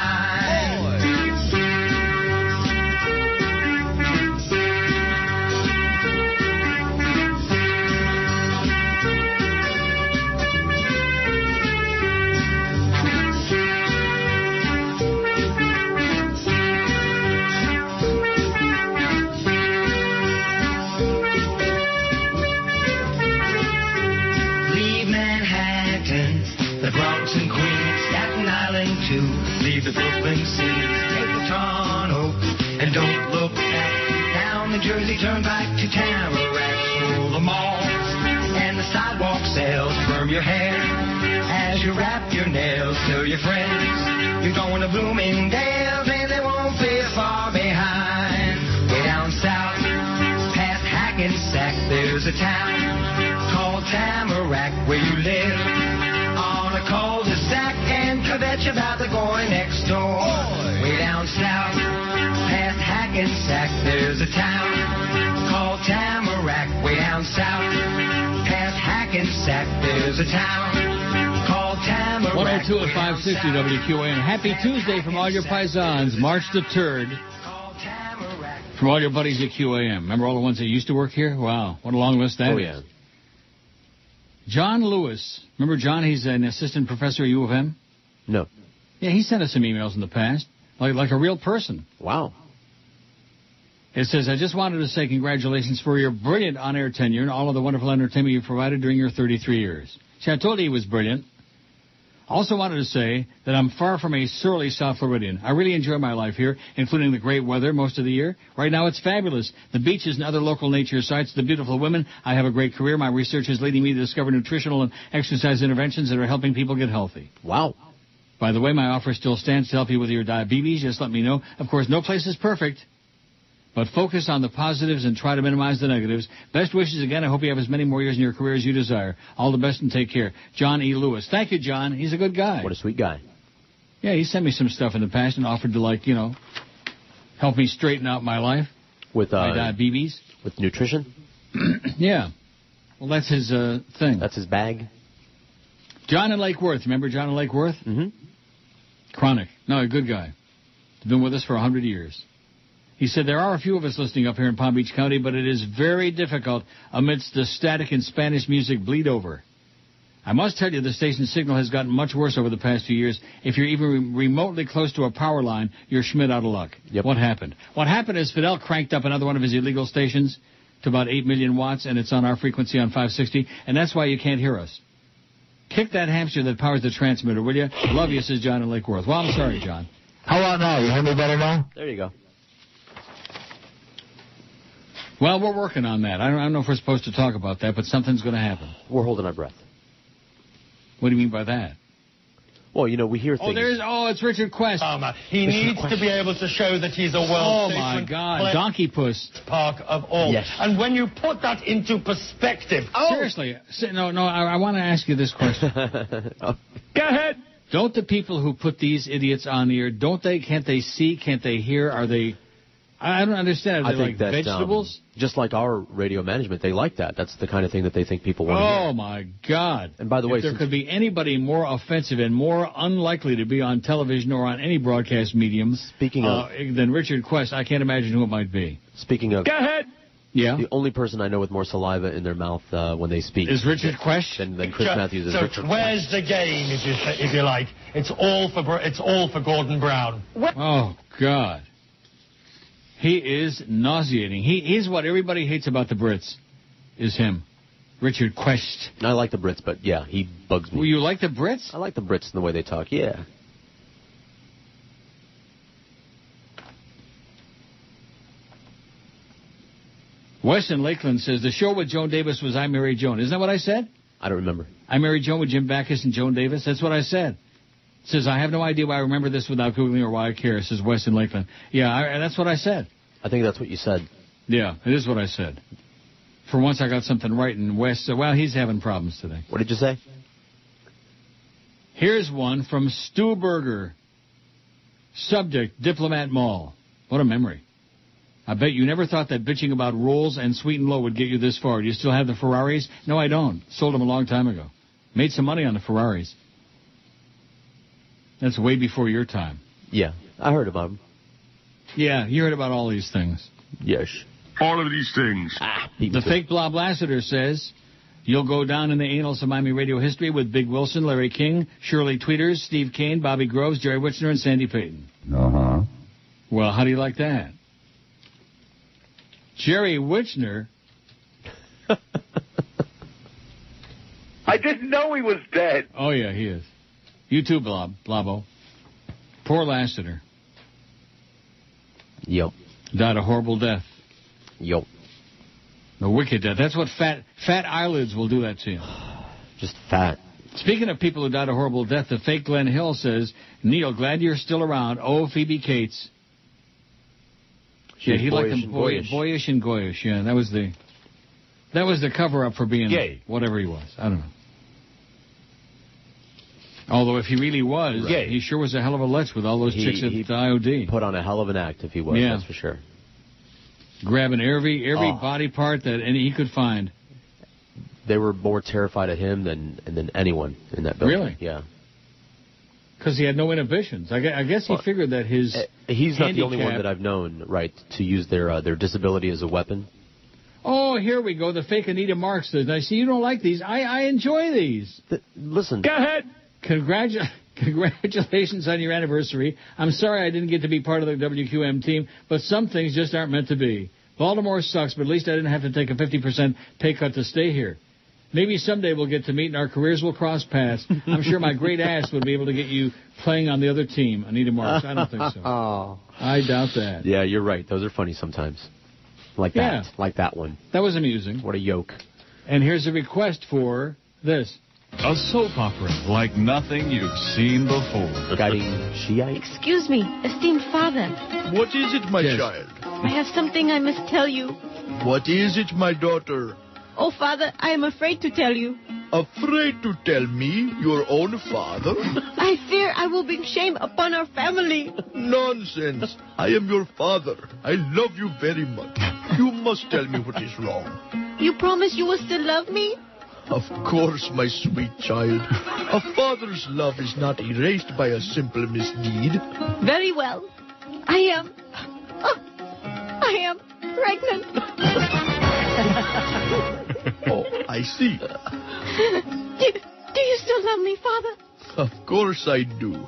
S6: to leave the Brooklyn scene. Take the Toronto and don't look back. Down the Jersey Turnpike to Tamarack. Through the malls and the sidewalk sales. Firm your hair as you wrap your nails. Tell your friends you're going to Bloomingdale's and they won't be far behind. Way down south, past Hackensack, there's a town called Tamarack where you live on a cul-de-sac and covet about the going next door. Way down south, past Hackensack, there's a town called Tamarack. Way down south, past Hackensack, there's a town called Tamarack.
S3: 102 at 560 WQAM. Happy Tuesday from all your paisans. March the 3rd. From all your buddies at QAM. Remember all the ones that used to work here? Wow, what a long list that is. Yeah. John Lewis. Remember John? He's an assistant professor at U of M?
S5: No.
S3: Yeah, he sent us some emails in the past. Like a real person.
S5: Wow.
S3: It says, I just wanted to say congratulations for your brilliant on-air tenure and all of the wonderful entertainment you provided during your 33 years. See, I told you he was brilliant. Also wanted to say that I'm far from a surly South Floridian. I really enjoy my life here, including the great weather most of the year. Right now it's fabulous. The beaches and other local nature sites, the beautiful women. I have a great career. My research is leading me to discover nutritional and exercise interventions that are helping people get healthy.
S5: Wow.
S3: By the way, my offer still stands to help you with your diabetes. Just let me know. Of course, no place is perfect. But focus on the positives and try to minimize the negatives. Best wishes again. I hope you have as many more years in your career as you desire. All the best and take care. John E. Lewis. Thank you, John. He's a good guy.
S5: What a sweet guy.
S3: Yeah, he sent me some stuff in the past and offered to, help me straighten out my life.
S5: With
S3: my diabetes.
S5: With nutrition?
S3: Yeah. Well, that's his thing.
S5: That's his bag.
S3: John in Lake Worth. Remember John in Lake Worth?
S5: Mm-hmm.
S3: Chronic. No, a good guy. He's been with us for 100 years. He said, there are a few of us listening up here in Palm Beach County, but it is very difficult amidst the static and Spanish music bleed over. I must tell you, the station signal has gotten much worse over the past few years. If you're even remotely close to a power line, you're Schmidt out of luck.
S5: Yep.
S3: What happened? What happened is Fidel cranked up another one of his illegal stations to about 8 million watts, and it's on our frequency on 560, and that's why you can't hear us. Kick that hamster that powers the transmitter, will you? Love you, says John in Lake Worth. Well, I'm sorry, John.
S7: How about now? You hear me better now?
S5: There you go.
S3: Well, we're working on that. I don't know if we're supposed to talk about that, but something's going to happen.
S5: We're holding our breath.
S3: What do you mean by that?
S5: Well, we hear things.
S3: It's Richard Quest.
S20: He needs to be able to show that he's a world
S3: my God, Donkey Puss.
S20: Park of all.
S5: Yes.
S20: And when you put that into perspective...
S3: Seriously, I want to ask you this question.
S20: Go ahead.
S3: Don't the people who put these idiots on the air, can't they see, can't they hear, are they... I don't understand. Are they like vegetables?
S5: Just like our radio management, they like that. That's the kind of thing that they think people want to hear.
S3: Oh, my God.
S5: And by the way,
S3: if there could be anybody more offensive and more unlikely to be on television or on any broadcast medium than Richard Quest, I can't imagine who it might be.
S5: Speaking of...
S20: Go ahead.
S3: Yeah?
S5: The only person I know with more saliva in their mouth when they speak...
S3: Is Richard Quest?
S5: Than Chris Matthews is Richard Quest.
S20: Where's the game, if you like? It's all for Gordon Brown.
S3: Oh, God. He is nauseating. He's what everybody hates about the Brits, is him. Richard Quest.
S5: I like the Brits, but yeah, he bugs me.
S3: Well, you like the Brits?
S5: I like the Brits and the way they talk, yeah.
S3: Wes in Lakeland says, the show with Joan Davis was I Married Joan. Isn't that what I said?
S5: I don't remember.
S3: I Married Joan with Jim Backus and Joan Davis? That's what I said. Says, I have no idea why I remember this without Googling or why I care, says Wes in Lakeland. Yeah, that's what I said.
S5: I think that's what you said.
S3: Yeah, it is what I said. For once I got something right, and Wes said, well, he's having problems today.
S5: What did you say?
S3: Here's one from Stu Berger. Subject, Diplomat Mall. What a memory. I bet you never thought that bitching about rolls and sweet and low would get you this far. Do you still have the Ferraris? No, I don't. Sold them a long time ago. Made some money on the Ferraris. That's way before your time.
S5: Yeah, I heard about them.
S3: Yeah, you heard about all these things.
S5: Yes.
S18: All of these things.
S3: The fake Blob Lassiter says, you'll go down in the annals of Miami radio history with Big Wilson, Larry King, Shirley Tweeters, Steve Kane, Bobby Groves, Jerry Wichner, and Sandy Payton.
S18: Uh-huh.
S3: Well, how do you like that? Jerry Wichner.
S21: I didn't know he was dead.
S3: Oh, yeah, he is. You too, Blobbo. Poor Lassiter.
S5: Yep.
S3: Died a horrible death.
S5: Yep.
S3: A wicked death. That's what fat eyelids will do that to you.
S5: Just fat.
S3: Speaking of people who died a horrible death, the fake Glenn Hill says, Neil, glad you're still around. Oh, Phoebe Cates. Yeah, he liked them boyish and goyish. Yeah, that was the cover-up for being
S5: gay.
S3: Whatever he was. I don't know. Although if he really was, he sure was a hell of a lutz with all those chicks at the IOD.
S5: Put on a hell of an act if he was, that's for sure.
S3: Grabbing every body part that he could find.
S5: They were more terrified of him than anyone in that building.
S3: Really?
S5: Yeah.
S3: Because he had no inhibitions. I guess he figured that his
S5: he's not the only one that I've known, right, to use their disability as a weapon.
S3: Oh, here we go. The fake Anita Marks says, I see you don't like these. I enjoy these.
S5: Listen.
S3: Go ahead. Congratulations on your anniversary. I'm sorry I didn't get to be part of the WQAM team, but some things just aren't meant to be. Baltimore sucks, but at least I didn't have to take a 50% pay cut to stay here. Maybe someday we'll get to meet and our careers will cross paths. I'm sure my great ass would be able to get you playing on the other team, Anita Marks. I don't think so. I doubt that.
S5: Yeah, you're right. Those are funny sometimes. Like that. Like that one.
S3: That was amusing.
S5: What a yoke.
S3: And here's a request for this.
S4: A soap opera like nothing you've seen before.
S5: Guiding Shiite?
S17: Excuse me, esteemed father.
S21: What is it, my child?
S17: I have something I must tell you.
S21: What is it, my daughter?
S17: Oh, father, I am afraid to tell you.
S21: Afraid to tell me, your own father?
S17: I fear I will bring shame upon our family.
S21: Nonsense. I am your father. I love you very much. You must tell me what is wrong.
S17: You promise you will still love me?
S21: Of course, my sweet child. A father's love is not erased by a simple misdeed.
S17: Very well. I am pregnant.
S21: Oh, I see.
S17: Do you still love me, Father?
S21: Of course I do.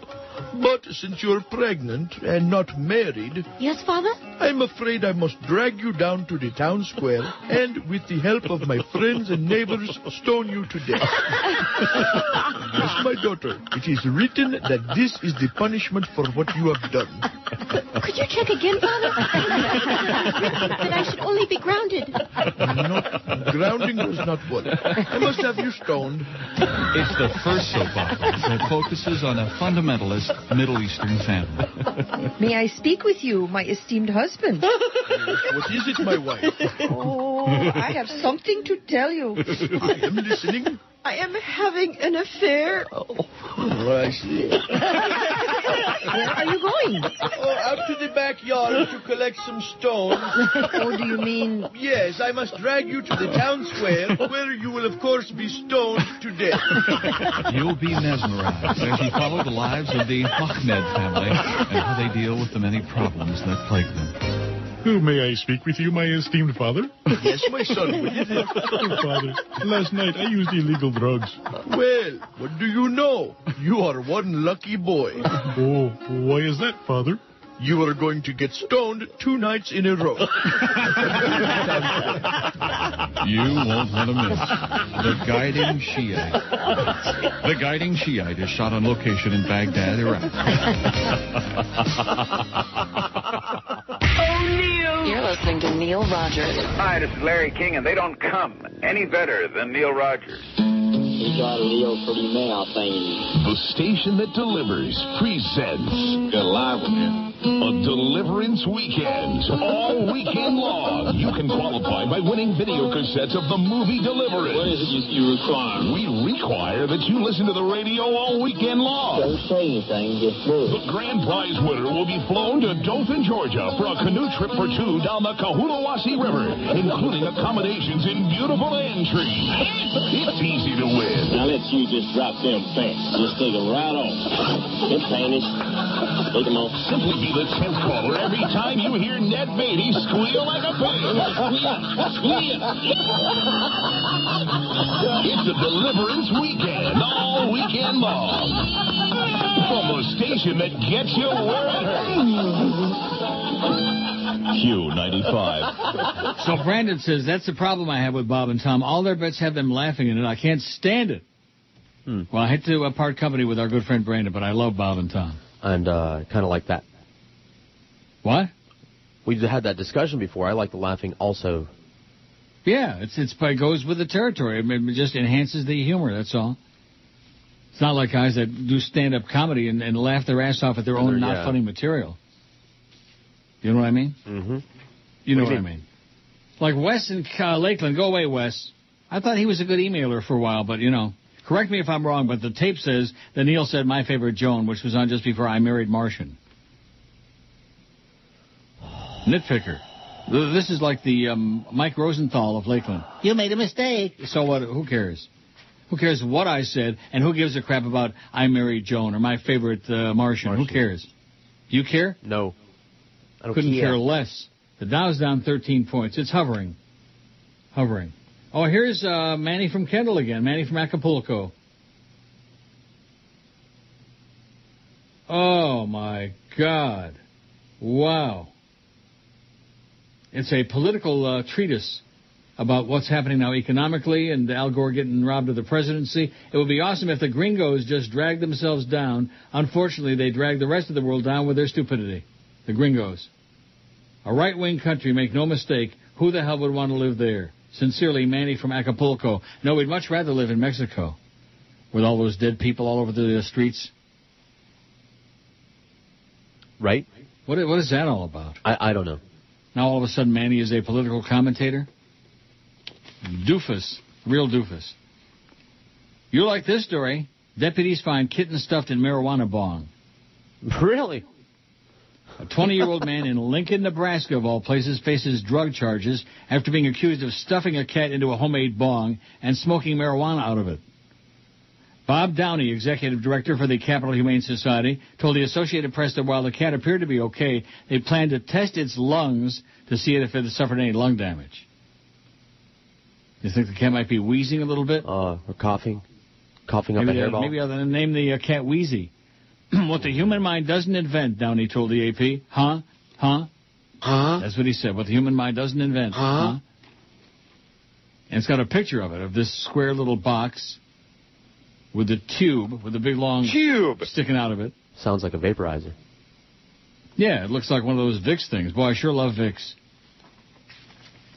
S21: But since you're pregnant and not married...
S17: Yes, Father?
S21: I'm afraid I must drag you down to the town square and, with the help of my friends and neighbors, stone you to death. Yes, my daughter, it is written that this is the punishment for what you have done.
S17: Could you check again, Father? That I should only be grounded.
S21: No, grounding does not work. I must have you stoned.
S4: It's the first soap opera that focuses on a fundamentalist Middle Eastern family.
S24: May I speak with you, my esteemed husband?
S21: What is it, my wife?
S24: Oh, I have something to tell you.
S21: I am listening.
S24: I am having an affair.
S21: Oh, I see.
S24: Where are you going?
S21: Oh, out to the backyard to collect some stones.
S24: Oh, do you mean...
S21: Yes, I must drag you to the town square, where you will, of course, be stoned to death.
S4: You'll be mesmerized as you follow the lives of the Ahmed family and how they deal with the many problems that plague them.
S25: May I speak with you, my esteemed father?
S21: Yes, my son. What is it?
S25: Oh, Father, last night I used illegal drugs.
S21: Well, what do you know? You are one lucky boy.
S25: Oh, why is that, Father?
S21: You are going to get stoned 2 nights in a row.
S4: You won't want to miss The Guiding Shiite. The Guiding Shiite is shot on location in Baghdad, Iraq.
S22: You're listening to Neil Rogers.
S26: Hi, this is Larry King, and they don't come any better than Neil Rogers.
S27: The station that delivers presents
S26: Got a live one here.
S27: A Deliverance Weekend. All weekend long. You can qualify by winning video cassettes of the movie Deliverance.
S26: What is it you require?
S27: We require that you listen to the radio all weekend long.
S26: Don't say anything, just do it.
S27: The grand prize winner will be flown to Dothan, Georgia for a canoe trip for 2 down the Cohulawasi River, including accommodations in beautiful Aintree. It's easy to win.
S26: Now let's you just drop them pants. Just take them right off. Them panties. Take them off.
S27: Simply be the 10th caller every time you hear Ned Beatty squeal like a pig.
S26: Squeal.
S27: It's a Deliverance Weekend, all weekend long. From a station that gets you where it hurts. Q95.
S3: So Brandon says, that's the problem I have with Bob and Tom. All their bits have them laughing in it. I can't stand it. Well, I had to part company with our good friend Brandon, but I love Bob and Tom.
S5: and kind of like that.
S3: What?
S5: We've had that discussion before. I like the laughing also.
S3: Yeah, it goes with the territory. It just enhances the humor, that's all. It's not like guys that do stand-up comedy and laugh their ass off at their own not funny material. You know what I mean?
S5: Mm-hmm.
S3: You know what I mean. Like Wes in Lakeland. Go away, Wes. I thought he was a good emailer for a while, but, correct me if I'm wrong, but the tape says that Neil said My Favorite Joan, which was on just before I Married Martian. Nitpicker. This is like the Mike Rosenthal of Lakeland. You made a mistake. So what? Who cares? Who cares what I said, and who gives a crap about I Married Joan or My Favorite Martian? Who cares? You care?
S5: No. I don't
S3: Couldn't care less. The Dow's down 13 points. It's hovering. Hovering. Oh, here's Manny from Kendall again. Manny from Acapulco. Oh, my God. Wow. It's a political treatise about what's happening now economically and Al Gore getting robbed of the presidency. It would be awesome if the gringos just dragged themselves down. Unfortunately, they drag the rest of the world down with their stupidity. The gringos. A right-wing country, make no mistake. Who the hell would want to live there? Sincerely, Manny from Acapulco. No, we'd much rather live in Mexico with all those dead people all over the streets.
S5: Right?
S3: What is that all about?
S5: I don't know.
S3: Now all of a sudden Manny is a political commentator? Doofus. Real doofus. You like this story. Deputies find kitten stuffed in marijuana bong.
S5: Really?
S3: A 20-year-old man in Lincoln, Nebraska, of all places, faces drug charges after being accused of stuffing a cat into a homemade bong and smoking marijuana out of it. Bob Downey, executive director for the Capital Humane Society, told the Associated Press that while the cat appeared to be okay, they planned to test its lungs to see if it had suffered any lung damage. You think the cat might be wheezing a little bit?
S5: Or coughing. Coughing up a hairball.
S3: Maybe I'll name the cat Wheezy. What the human mind doesn't invent, Downey told the AP. Huh? That's what he said. What the human mind doesn't invent. Huh? And it's got a picture of it, of this square little box with the tube, with the big long tube sticking out of it.
S5: Sounds like a vaporizer.
S3: Yeah, it looks like one of those Vicks things. Boy, I sure love Vicks.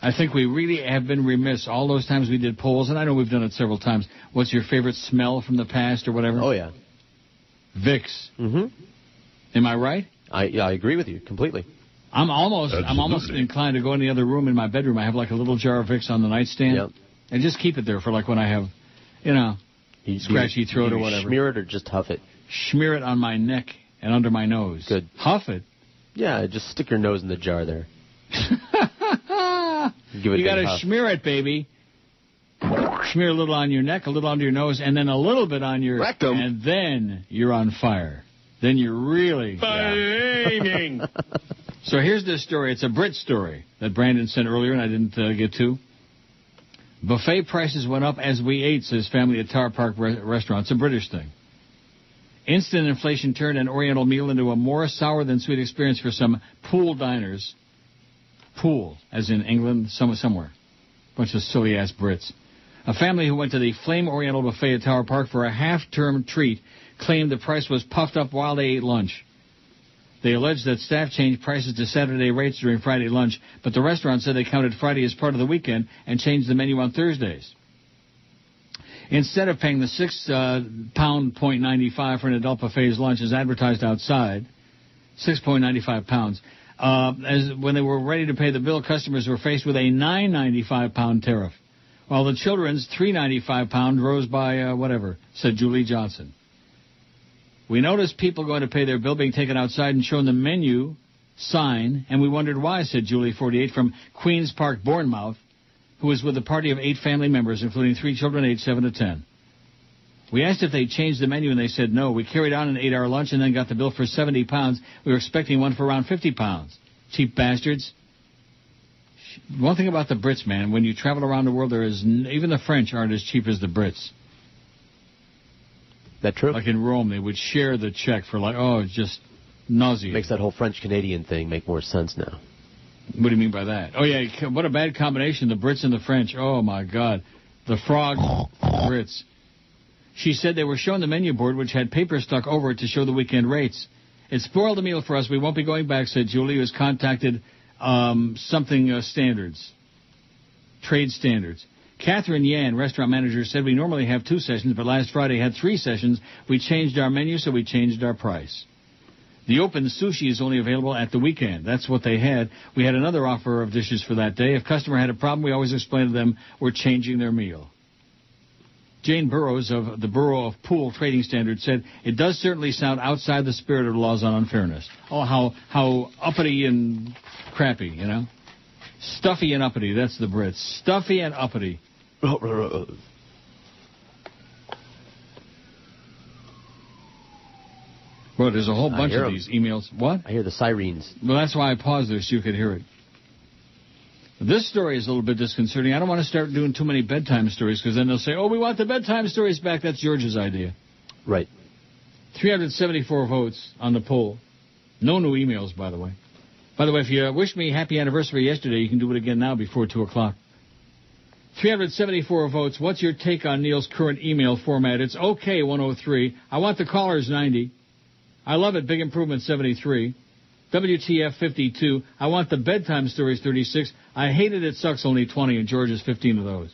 S3: I think we really have been remiss all those times we did polls, and I know we've done it several times. What's your favorite smell from the past or whatever?
S5: Oh, yeah.
S3: Vicks.
S5: Mm-hmm.
S3: Am I right?
S5: I agree with you completely.
S3: I'm almost inclined to go in the other room in my bedroom. I have like a little jar of Vicks on the nightstand, and just keep it there for like when I have, scratchy throat or whatever.
S5: Smear it or just huff it?
S3: Smear it on my neck and under my nose.
S5: Good.
S3: Huff it?
S5: Yeah, just stick your nose in the jar there.
S3: You got to smear it, baby. Smear a little on your neck, a little under your nose, and then a little bit on your rectum. And then you're on fire. Then you're really flaming. So here's this story. It's a Brit story that Brandon sent earlier, and I didn't get to. Buffet prices went up as we ate, says family at Tower Park Restaurant. It's a British thing. Instant inflation turned an Oriental meal into a more sour than sweet experience for some pool diners. Pool, as in England, somewhere. Bunch of silly-ass Brits. A family who went to the Flame Oriental Buffet at Tower Park for a half-term treat claimed the price was puffed up while they ate lunch. They alleged that staff changed prices to Saturday rates during Friday lunch, but the restaurant said they counted Friday as part of the weekend and changed the menu on Thursdays. Instead of paying the £6.95 for an adult buffet's lunch as advertised outside, 6.95 pounds, as when they were ready to pay the bill, customers were faced with a £9.95 tariff, while the children's £3.95 rose by whatever, said Julie Johnson. We noticed people going to pay their bill being taken outside and shown the menu sign, and we wondered why, said Julie, 48, from Queen's Park, Bournemouth, who was with a party of 8 family members, including 3 children aged 7 to 10. We asked if they changed the menu, and they said no. We carried on and ate our lunch and then got the bill for £70. We were expecting one for around £50. Cheap bastards. One thing about the Brits, man, when you travel around the world, there is even the French aren't as cheap as the Brits.
S5: That true?
S3: Like in Rome, they would share the check for it's just nauseating.
S5: Makes that whole French-Canadian thing make more sense now.
S3: What do you mean by that? Oh, yeah, what a bad combination, the Brits and the French. Oh, my God. The frog Brits. She said they were shown the menu board, which had paper stuck over it to show the weekend rates. It spoiled the meal for us. We won't be going back, said Julie, who's contacted standards, trade standards. Catherine Yan, restaurant manager, said we normally have 2 sessions, but last Friday had 3 sessions. We changed our menu, so we changed our price. The open sushi is only available at the weekend. That's what they had. We had another offer of dishes for that day. If customer had a problem, we always explained to them we're changing their meal. Jane Burrows of the Bureau of Pool Trading Standards said, it does certainly sound outside the spirit of the laws on unfairness. Oh, how uppity and crappy, you know? Stuffy and uppity, that's the Brits. Stuffy and uppity. Well, there's a whole bunch of these emails. What?
S5: I hear the sirens.
S3: Well, that's why I paused there so you could hear it. This story is a little bit disconcerting. I don't want to start doing too many bedtime stories because then they'll say, oh, we want the bedtime stories back. That's George's idea.
S5: Right.
S3: 374 votes on the poll. No new emails, by the way. By the way, if you wish me happy anniversary yesterday, you can do it again now before 2 o'clock. 374 votes. What's your take on Neil's current email format? It's okay, 103. I want the callers, 90. I love it, big improvement, 73. WTF, 52. I want the bedtime stories, 36. I hate it sucks, only 20, and George is 15 of those.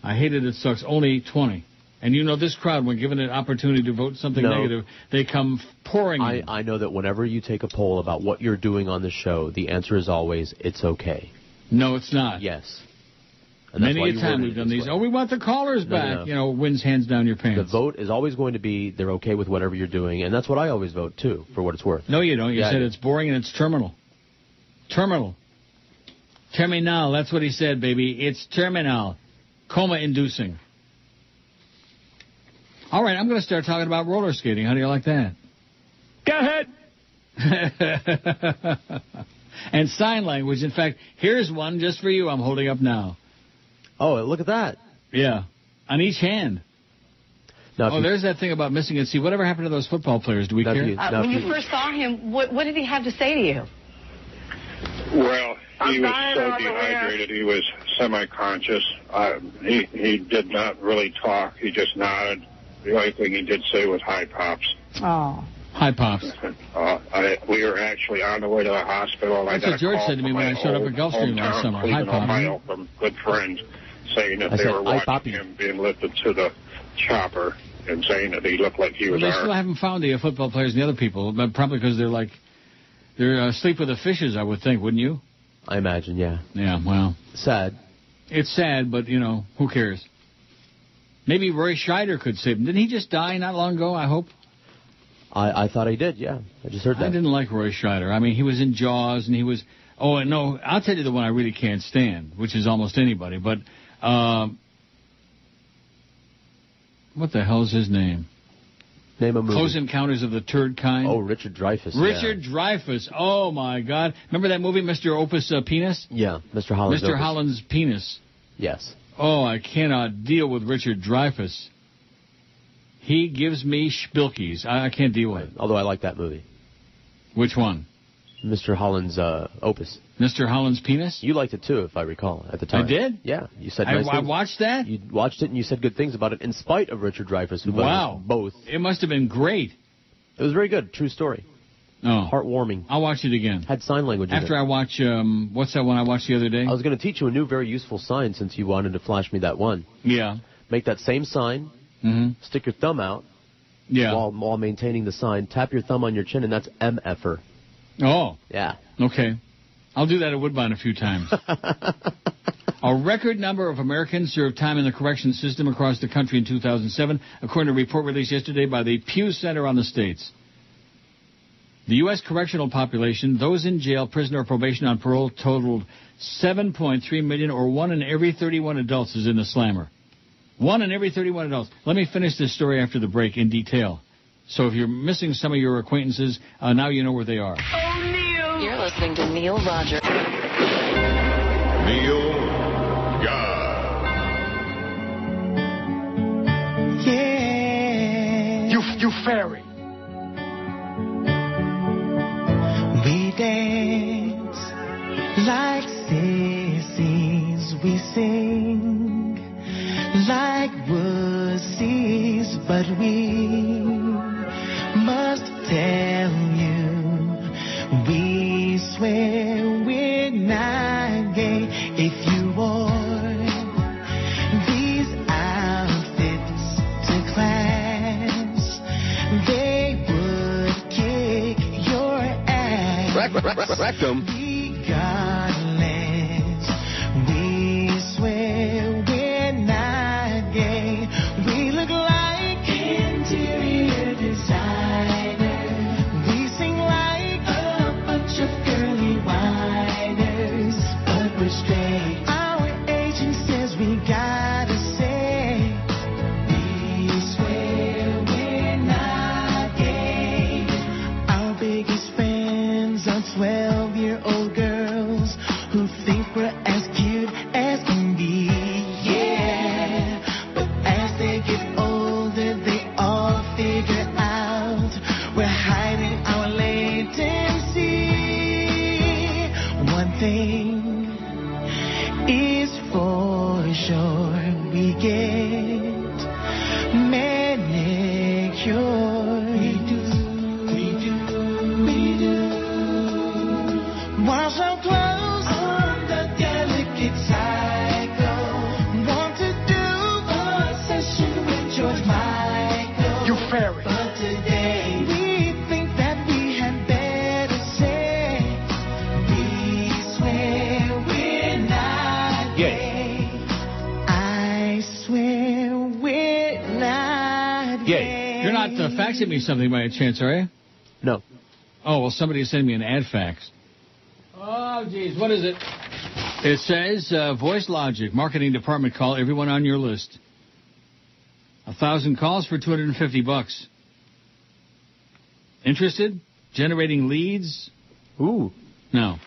S3: I hate it sucks, only 20. And you know this crowd, when given an opportunity to vote something negative, they come pouring in.
S5: I know that whenever you take a poll about what you're doing on the show, the answer is always, it's okay.
S3: No, it's not.
S5: Yes.
S3: Many a time we've done these. Way. Oh, we want the callers back. No. You know, wins hands down your pants.
S5: The vote is always going to be they're okay with whatever you're doing, and that's what I always vote, too, for what it's worth.
S3: No, you don't. You said it's boring and it's terminal. Terminal. Terminal. That's what he said, baby. It's terminal. Coma-inducing. All right, I'm going to start talking about roller skating. How do you like that?
S2: Go ahead.
S3: And sign language. In fact, here's one just for you I'm holding up now.
S5: Oh, look at that.
S3: Yeah. On each hand. Now, there's that thing about missing it. See, whatever happened to those football players? Do we care?
S10: When you first saw him, what did he have to say to you?
S12: Well, he was so dehydrated, he was semi-conscious. He did not really talk. He just nodded. The only thing he did say was, hi, Pops.
S10: Oh.
S3: Hi, Pops.
S12: We were actually on the way to the hospital.
S3: That's what George said to me when I showed up at Gulfstream last summer. Hi, Pops.
S12: Ohio, from good friends saying that they were watching him being lifted to the chopper and saying that he looked like he was
S3: They still haven't found the football players and the other people, but probably because they're asleep with the fishes, I would think, wouldn't you?
S5: I imagine, yeah.
S3: Yeah, well.
S5: Sad.
S3: It's sad, but, you know, who cares? Maybe Roy Scheider could save him. Didn't he just die not long ago, I hope?
S5: I thought he did, yeah. I just heard that.
S3: I didn't like Roy Scheider. I mean, he was in Jaws, and he was... Oh, no, I'll tell you the one I really can't stand, which is almost anybody, but... what the hell's his name?
S5: Name a movie.
S3: Close Encounters of the Third Kind.
S5: Oh, Richard Dreyfuss.
S3: Richard Dreyfuss. Oh, my God. Remember that movie, Mr. Opus Penis?
S5: Yeah, Mr. Holland's
S3: Mr. Holland's Penis.
S5: Yes.
S3: Oh, I cannot deal with Richard Dreyfuss. He gives me spilkies. I can't deal with it.
S5: Although I like that movie.
S3: Which one?
S5: Mr. Holland's Opus.
S3: Mr. Holland's Penis?
S5: You liked it, too, if I recall, at the time.
S3: I did?
S5: Yeah. You said nice things.
S3: I watched that?
S5: You watched it, and you said good things about it, in spite of Richard Dreyfuss, who
S3: was
S5: both.
S3: It must have been great.
S5: It was very good. True story.
S3: Oh.
S5: Heartwarming.
S3: I'll watch it again.
S5: Had sign language
S3: After
S5: in it.
S3: I watch, what's that one I watched the other day?
S5: I was going to teach you a new, very useful sign since you wanted to flash me that one.
S3: Yeah.
S5: Make that same sign.
S3: Mm-hmm.
S5: Stick your thumb out.
S3: Yeah.
S5: While maintaining the sign. Tap your thumb on your chin, and that's MFer.
S3: Oh.
S5: Yeah.
S3: Okay. I'll do that at Woodbine a few times. A record number of Americans served time in the correction system across the country in 2007, according to a report released yesterday by the Pew Center on the States. The U.S. correctional population, those in jail, prison, or probation on parole, totaled 7.3 million, or 1 in every 31 adults is in the slammer. 1 in every 31 adults. Let me finish this story after the break in detail. So if you're missing some of your acquaintances, now you know where they are.
S10: Oh, Neil!
S22: You're listening to Neil Rogers.
S1: Neil God.
S6: Yeah. You fairy. We dance like sissies. We sing like wussies, but we must tell you, we swear we're not gay. If you wore these outfits to class, they would kick your ass.
S1: Rectum.
S6: Regardless, we swear we're not gay. We look like interior designers. We sing like a bunch of girly whiners, but we're straight. Our agent says we gotta say, we swear we're not gay. Our biggest fans are 12-year-old girls who think we're as cute as can be. Yeah, but as they get older, they all figure out we're hiding our latency. One thing is for sure, we get manicured. We do. Wash our clothes on the delicate cycle. Want to do a session with George Michael. You fairy. But today we think that we had better say, we swear we're not gay. I swear we're not gay.
S3: You're not faxing me something by any chance, are you?
S5: No.
S3: Oh, well, somebody is sending me an ad fax. Oh, geez, what is it? It says, Voice Logic, marketing department, call everyone on your list. 1,000 calls for $250. Interested? Generating leads?
S5: Ooh.
S3: No.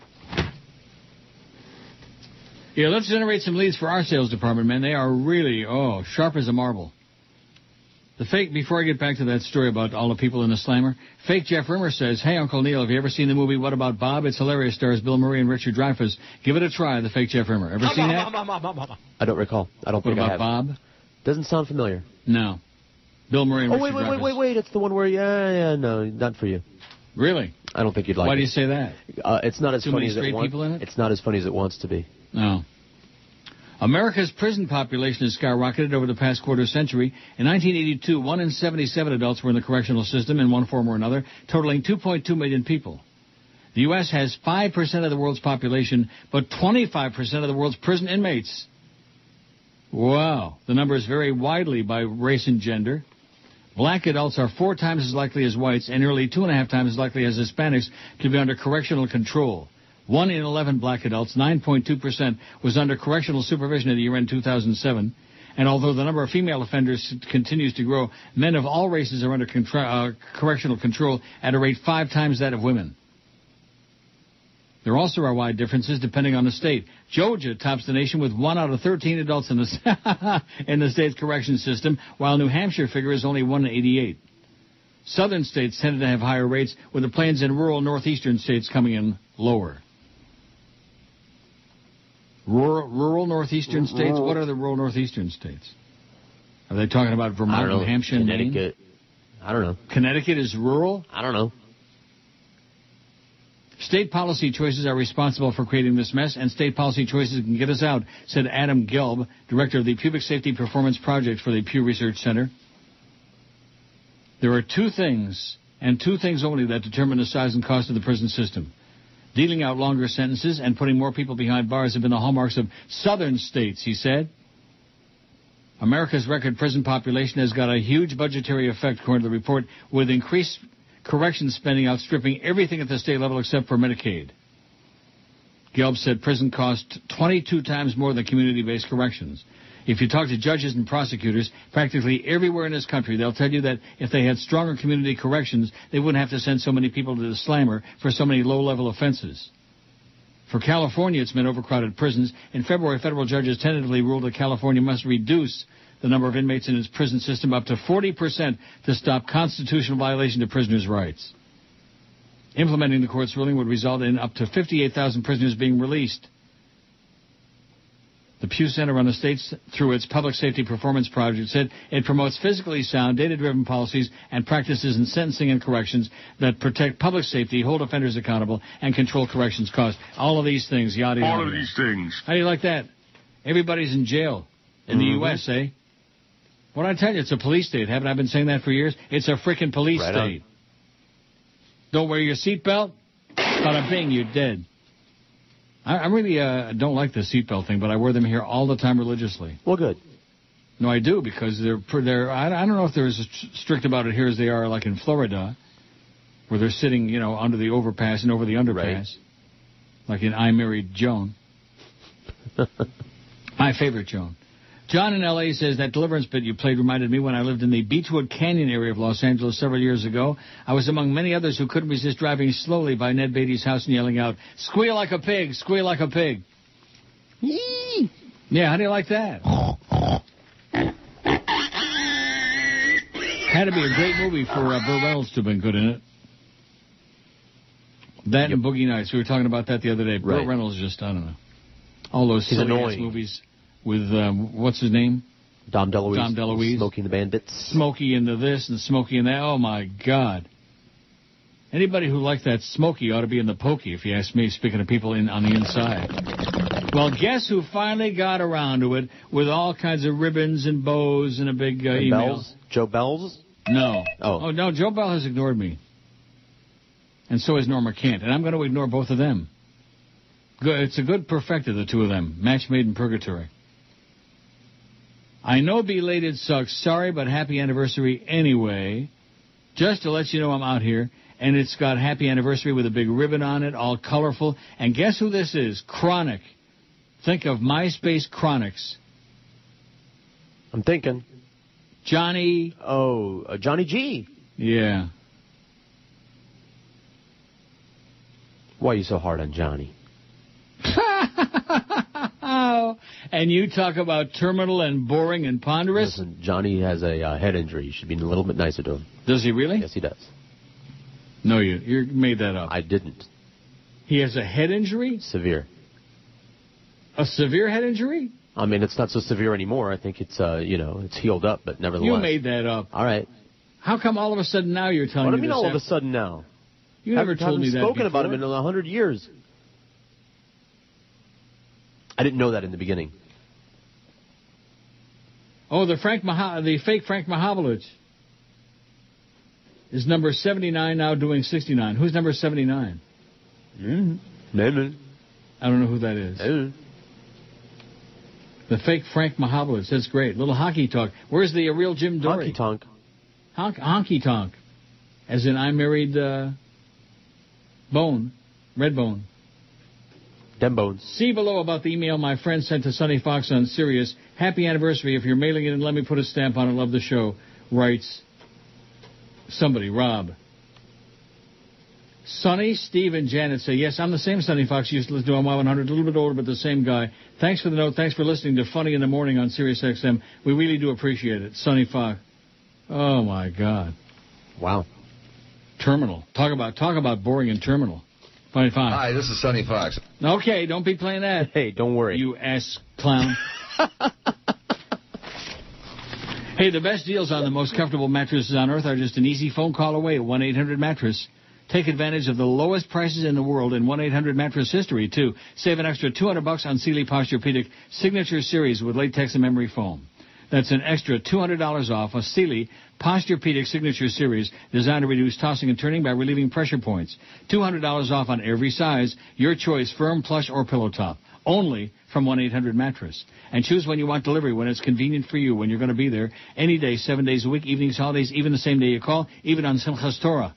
S3: Yeah, let's generate some leads for our sales department, man. They are really, sharp as a marble. The fake, before I get back to that story about all the people in the slammer, fake Jeff Rimmer says, hey, Uncle Neil, have you ever seen the movie What About Bob? It's hilarious, stars Bill Murray and Richard Dreyfuss. Give it a try, the fake Jeff Rimmer. Ever seen that?
S5: I don't recall. I don't think I have.
S3: What About Bob?
S5: Doesn't sound familiar.
S3: No. Bill Murray and Richard Dreyfuss.
S5: Wait. It's the one where, no, not for you.
S3: Really?
S5: I don't think you'd like it.
S3: Why do you say that?
S5: It's not as funny as it wants.
S3: People in it?
S5: It's not as funny as it wants to be.
S3: No. America's prison population has skyrocketed over the past quarter century. In 1982, 1 in 77 adults were in the correctional system in one form or another, totaling 2.2 million people. The U.S. has 5% of the world's population, but 25% of the world's prison inmates. Wow. The numbers vary widely by race and gender. Black adults are 4 times as likely as whites and nearly 2.5 times as likely as Hispanics to be under correctional control. 1 in 11 black adults, 9.2%, was under correctional supervision at the year end 2007. And although the number of female offenders continues to grow, men of all races are under correctional control at a rate 5 times that of women. There also are wide differences depending on the state. Georgia tops the nation with 1 out of 13 adults in the state's correction system, while New Hampshire figure is only 1 in 88. Southern states tended to have higher rates, with the plains and rural northeastern states coming in lower. Rural northeastern states? What are the rural northeastern states? Are they talking about Vermont, New Hampshire,
S5: Connecticut?
S3: Maine?
S5: I don't know.
S3: Connecticut is rural?
S5: I don't know.
S3: State policy choices are responsible for creating this mess, and state policy choices can get us out, said Adam Gelb, director of the Pubic Safety Performance Project for the Pew Research Center. There are 2 things, and 2 things only, that determine the size and cost of the prison system. Dealing out longer sentences and putting more people behind bars have been the hallmarks of southern states, he said. America's record prison population has got a huge budgetary effect, according to the report, with increased correction spending outstripping everything at the state level except for Medicaid. Gelb said prison costs 22 times more than community-based corrections. If you talk to judges and prosecutors, practically everywhere in this country, they'll tell you that if they had stronger community corrections, they wouldn't have to send so many people to the slammer for so many low-level offenses. For California, it's meant overcrowded prisons. In February, federal judges tentatively ruled that California must reduce the number of inmates in its prison system up to 40% to stop constitutional violation of prisoners' rights. Implementing the court's ruling would result in up to 58,000 prisoners being released. The Pew Center on the States, through its Public Safety Performance Project, said it promotes physically sound, data-driven policies and practices in sentencing and corrections that protect public safety, hold offenders accountable, and control corrections costs. All of these things, yada, yada.
S18: All of these things.
S3: How do you like that? Everybody's in jail in the U.S., eh? What I tell you, it's a police state. Haven't I been saying that for years? It's a freaking police state. Don't wear your seatbelt? Bada bing, you're dead. I really don't like the seatbelt thing, but I wear them here all the time religiously.
S5: Well, good.
S3: No, I do, because they're I don't know if they're as strict about it here as they are like in Florida, where they're sitting, you know, under the overpass and over the underpass, right. Like in I Married Joan. My favorite Joan. John in L.A. says that deliverance bit you played reminded me when I lived in the Beechwood Canyon area of Los Angeles several years ago. I was among many others who couldn't resist driving slowly by Ned Beatty's house and yelling out, "Squeal like a pig, squeal like a pig." Yeah, how do you like that? Had to be a great movie for Burt Reynolds to have been good in it. That and Boogie Nights. We were talking about that the other day. Right. Burt Reynolds just, I don't know. All those silly-ass movies. With, what's his name?
S5: Dom DeLuise.
S3: Dom DeLuise.
S5: Smokey and the Bandits.
S3: Smokey into this and Smokey in that. Oh, my God. Anybody who liked that Smokey ought to be in the pokey, if you ask me, speaking of people on the inside. Well, guess who finally got around to it with all kinds of ribbons and bows and a big email?
S5: Bells? Joe Bells?
S3: No. Oh, no, Joe Bell has ignored me. And so has Norma Kent. And I'm going to ignore both of them. Good. It's a good perfecta, the two of them. Match made in purgatory. I know belated sucks. Sorry, but happy anniversary anyway. Just to let you know I'm out here. And it's got happy anniversary with a big ribbon on it, all colorful. And guess who this is? Chronic. Think of MySpace Chronics.
S5: I'm thinking.
S3: Johnny.
S5: Oh, Johnny G.
S3: Yeah.
S5: Why are you so hard on Johnny?
S3: And you talk about terminal and boring and ponderous?
S5: Listen, Johnny has a head injury. You should be a little bit nicer to him.
S3: Does he really?
S5: Yes, he does.
S3: No, you made that up.
S5: I didn't.
S3: He has a head injury?
S5: Severe.
S3: A severe head injury?
S5: I mean, it's not so severe anymore. I think it's, it's healed up, but nevertheless.
S3: You made that up.
S5: All right.
S3: How come all of a sudden now you're telling me this?
S5: What do you mean all of a sudden now?
S3: You never told me that before.
S5: I've spoken about him in 100 years. I didn't know that in the beginning.
S3: Oh, the fake Frank Mahavlich is number 79 now doing 69. Who's number 79?
S5: Maybe.
S3: I don't know who that is. The fake Frank Mahavlich. That's great. Little honky tonk. Where's the real Jim Dory?
S5: Honky tonk.
S3: Honky tonk. As in I married Bone. Red Bone.
S5: Dem bones.
S3: See below about the email my friend sent to Sonny Fox on Sirius. Happy anniversary. If you're mailing it, and let me put a stamp on it. Love the show. Writes somebody, Rob. Sonny, Steve, and Janet say, yes, I'm the same Sonny Fox used to listen to on Y100, a little bit older, but the same guy. Thanks for the note. Thanks for listening to Funny in the Morning on Sirius XM. We really do appreciate it. Sonny Fox. Oh, my God.
S5: Wow.
S3: Terminal. Talk about boring and terminal. Funny Fox.
S2: Hi, this is Sonny Fox.
S3: Okay, don't be playing that.
S5: Hey, don't worry.
S3: You ass clown. Hey, the best deals on the most comfortable mattresses on earth are just an easy phone call away at 1-800-MATTRESS. Take advantage of the lowest prices in the world in 1-800-Mattress history, too. Save an extra $200 on Sealy Posturepedic Signature Series with latex and memory foam. That's an extra $200 off a Sealy Posturepedic Signature Series designed to reduce tossing and turning by relieving pressure points. $200 off on every size. Your choice, firm, plush, or pillow top. Only from 1-800-Mattress. And choose when you want delivery, when it's convenient for you, when you're going to be there. Any day, 7 days a week, evenings, holidays, even the same day you call, even on Simchas Torah.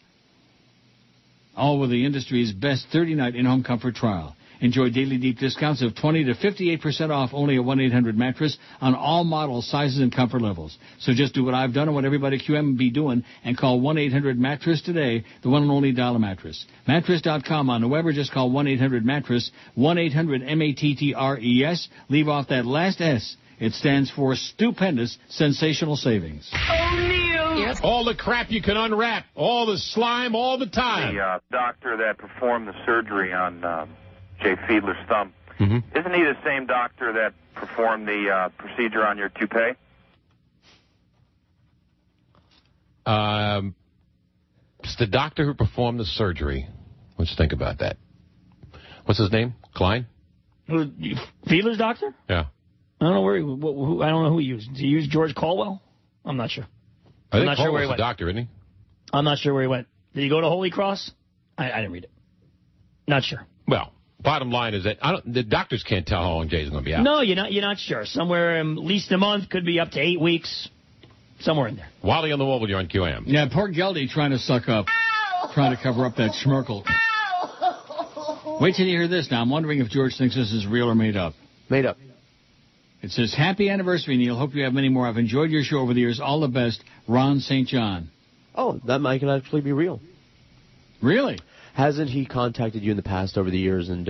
S3: All with the industry's best 30-night in-home comfort trial. Enjoy daily deep discounts of 20 to 58% off only at 1-800-Mattress on all models, sizes, and comfort levels. So just do what I've done and what everybody at QM be doing and call 1-800-Mattress today, the one and only dollar mattress. Mattress.com on the web or just call 1-800-Mattress, 1-800-MATTRES. Leave off that last S. It stands for stupendous, sensational savings.
S8: Yes. All the crap you can unwrap, all the slime, all the time.
S11: The doctor that performed the surgery on Jay Fiedler's thumb
S2: Mm-hmm. Isn't he the same doctor that performed the procedure on your toupee?
S9: It's the doctor who performed the surgery. Let's think about that. What's his name? Klein?
S11: Fiedler's doctor?
S9: Yeah.
S11: I don't know I don't know who he used. Did he use George Caldwell? I'm not sure.
S9: I'm not sure where he went. Doctor, isn't he?
S11: I'm not sure where he went. Did he go to Holy Cross? I didn't read it. Not sure.
S9: Well, bottom line is that the doctors can't tell how long Jay's going to be out.
S11: No, you're not sure. Somewhere at least a month, could be up to 8 weeks. Somewhere in there.
S9: Wally on the wall with you on QAM.
S3: Yeah, poor Geldy trying to suck up, trying to cover up that schmirkle. Wait till you hear this now. I'm wondering if George thinks this is real or made up.
S5: Made up.
S3: It says, happy anniversary, Neil. Hope you have many more. I've enjoyed your show over the years. All the best. Ron St. John.
S5: Oh, that might actually be real.
S3: Really?
S5: Hasn't he contacted you in the past over the years and,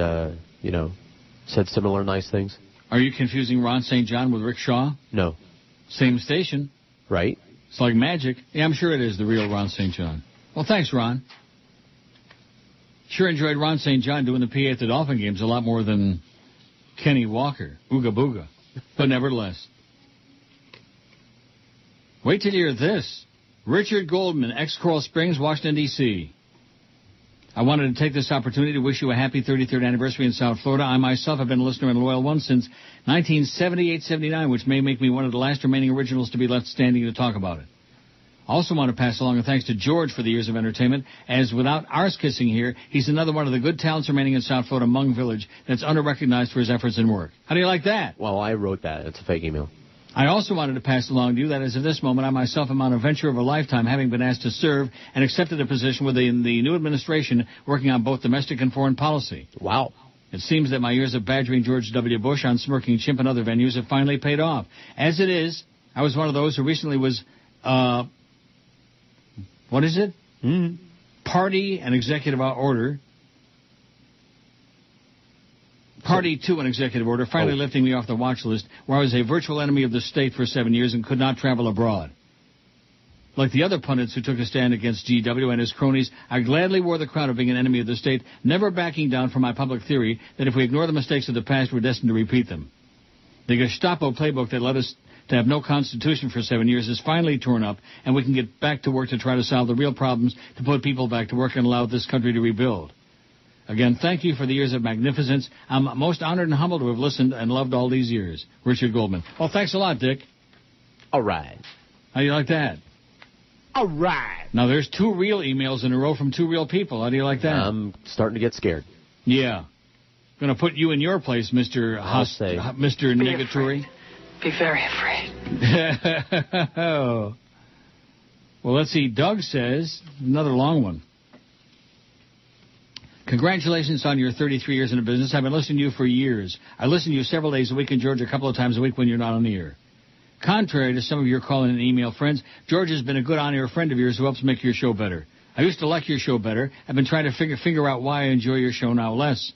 S5: said similar nice things?
S3: Are you confusing Ron St. John with Rick Shaw?
S5: No.
S3: Same station.
S5: Right.
S3: It's like magic. Yeah, I'm sure it is the real Ron St. John. Well, thanks, Ron. Sure enjoyed Ron St. John doing the PA at the Dolphin games a lot more than Kenny Walker. Ooga booga. But nevertheless. Wait till you hear this. Richard Goldman, ex-Coral Springs, Washington, D.C. I wanted to take this opportunity to wish you a happy 33rd anniversary in South Florida. I myself have been a listener and a loyal one since 1978-79, which may make me one of the last remaining originals to be left standing to talk about it. Also want to pass along a thanks to George for the years of entertainment, as without arse kissing here, he's another one of the good talents remaining in South Florida, Hmong Village, that's under-recognized for his efforts and work. How do you like that?
S5: Well, I wrote that. It's a fake email.
S3: I also wanted to pass along to you that as of this moment, I myself am on a venture of a lifetime, having been asked to serve and accepted a position within the new administration working on both domestic and foreign policy.
S5: Wow.
S3: It seems that my years of badgering George W. Bush on Smirking Chimp and other venues have finally paid off. As it is, I was one of those who recently was, what is it? Party and executive order. Party to an executive order, finally lifting me off the watch list, where I was a virtual enemy of the state for 7 years and could not travel abroad. Like the other pundits who took a stand against GW and his cronies, I gladly wore the crown of being an enemy of the state, never backing down from my public theory that if we ignore the mistakes of the past, we're destined to repeat them. The Gestapo playbook that led us to have no constitution for 7 years is finally torn up, and we can get back to work to try to solve the real problems, to put people back to work and allow this country to rebuild. Again, thank you for the years of magnificence. I'm most honored and humbled to have listened and loved all these years. Richard Goldman. Well, thanks a lot, Dick.
S5: All right.
S3: How do you like that?
S5: All right.
S3: Now, there's 2 real emails in a row from 2 real people. How do you like that?
S5: I'm starting to get scared.
S3: Yeah. Going to put you in your place, Mr. Mr. Negatory.
S10: Be very afraid.
S3: Oh. Well, let's see. Doug says, another long one. Congratulations on your 33 years in the business. I've been listening to you for years. I listen to you several days a week and George a couple of times a week when you're not on the air. Contrary to some of your call-in and email friends, George has been a good on-air friend of yours who helps make your show better. I used to like your show better. I've been trying to figure out why I enjoy your show now less.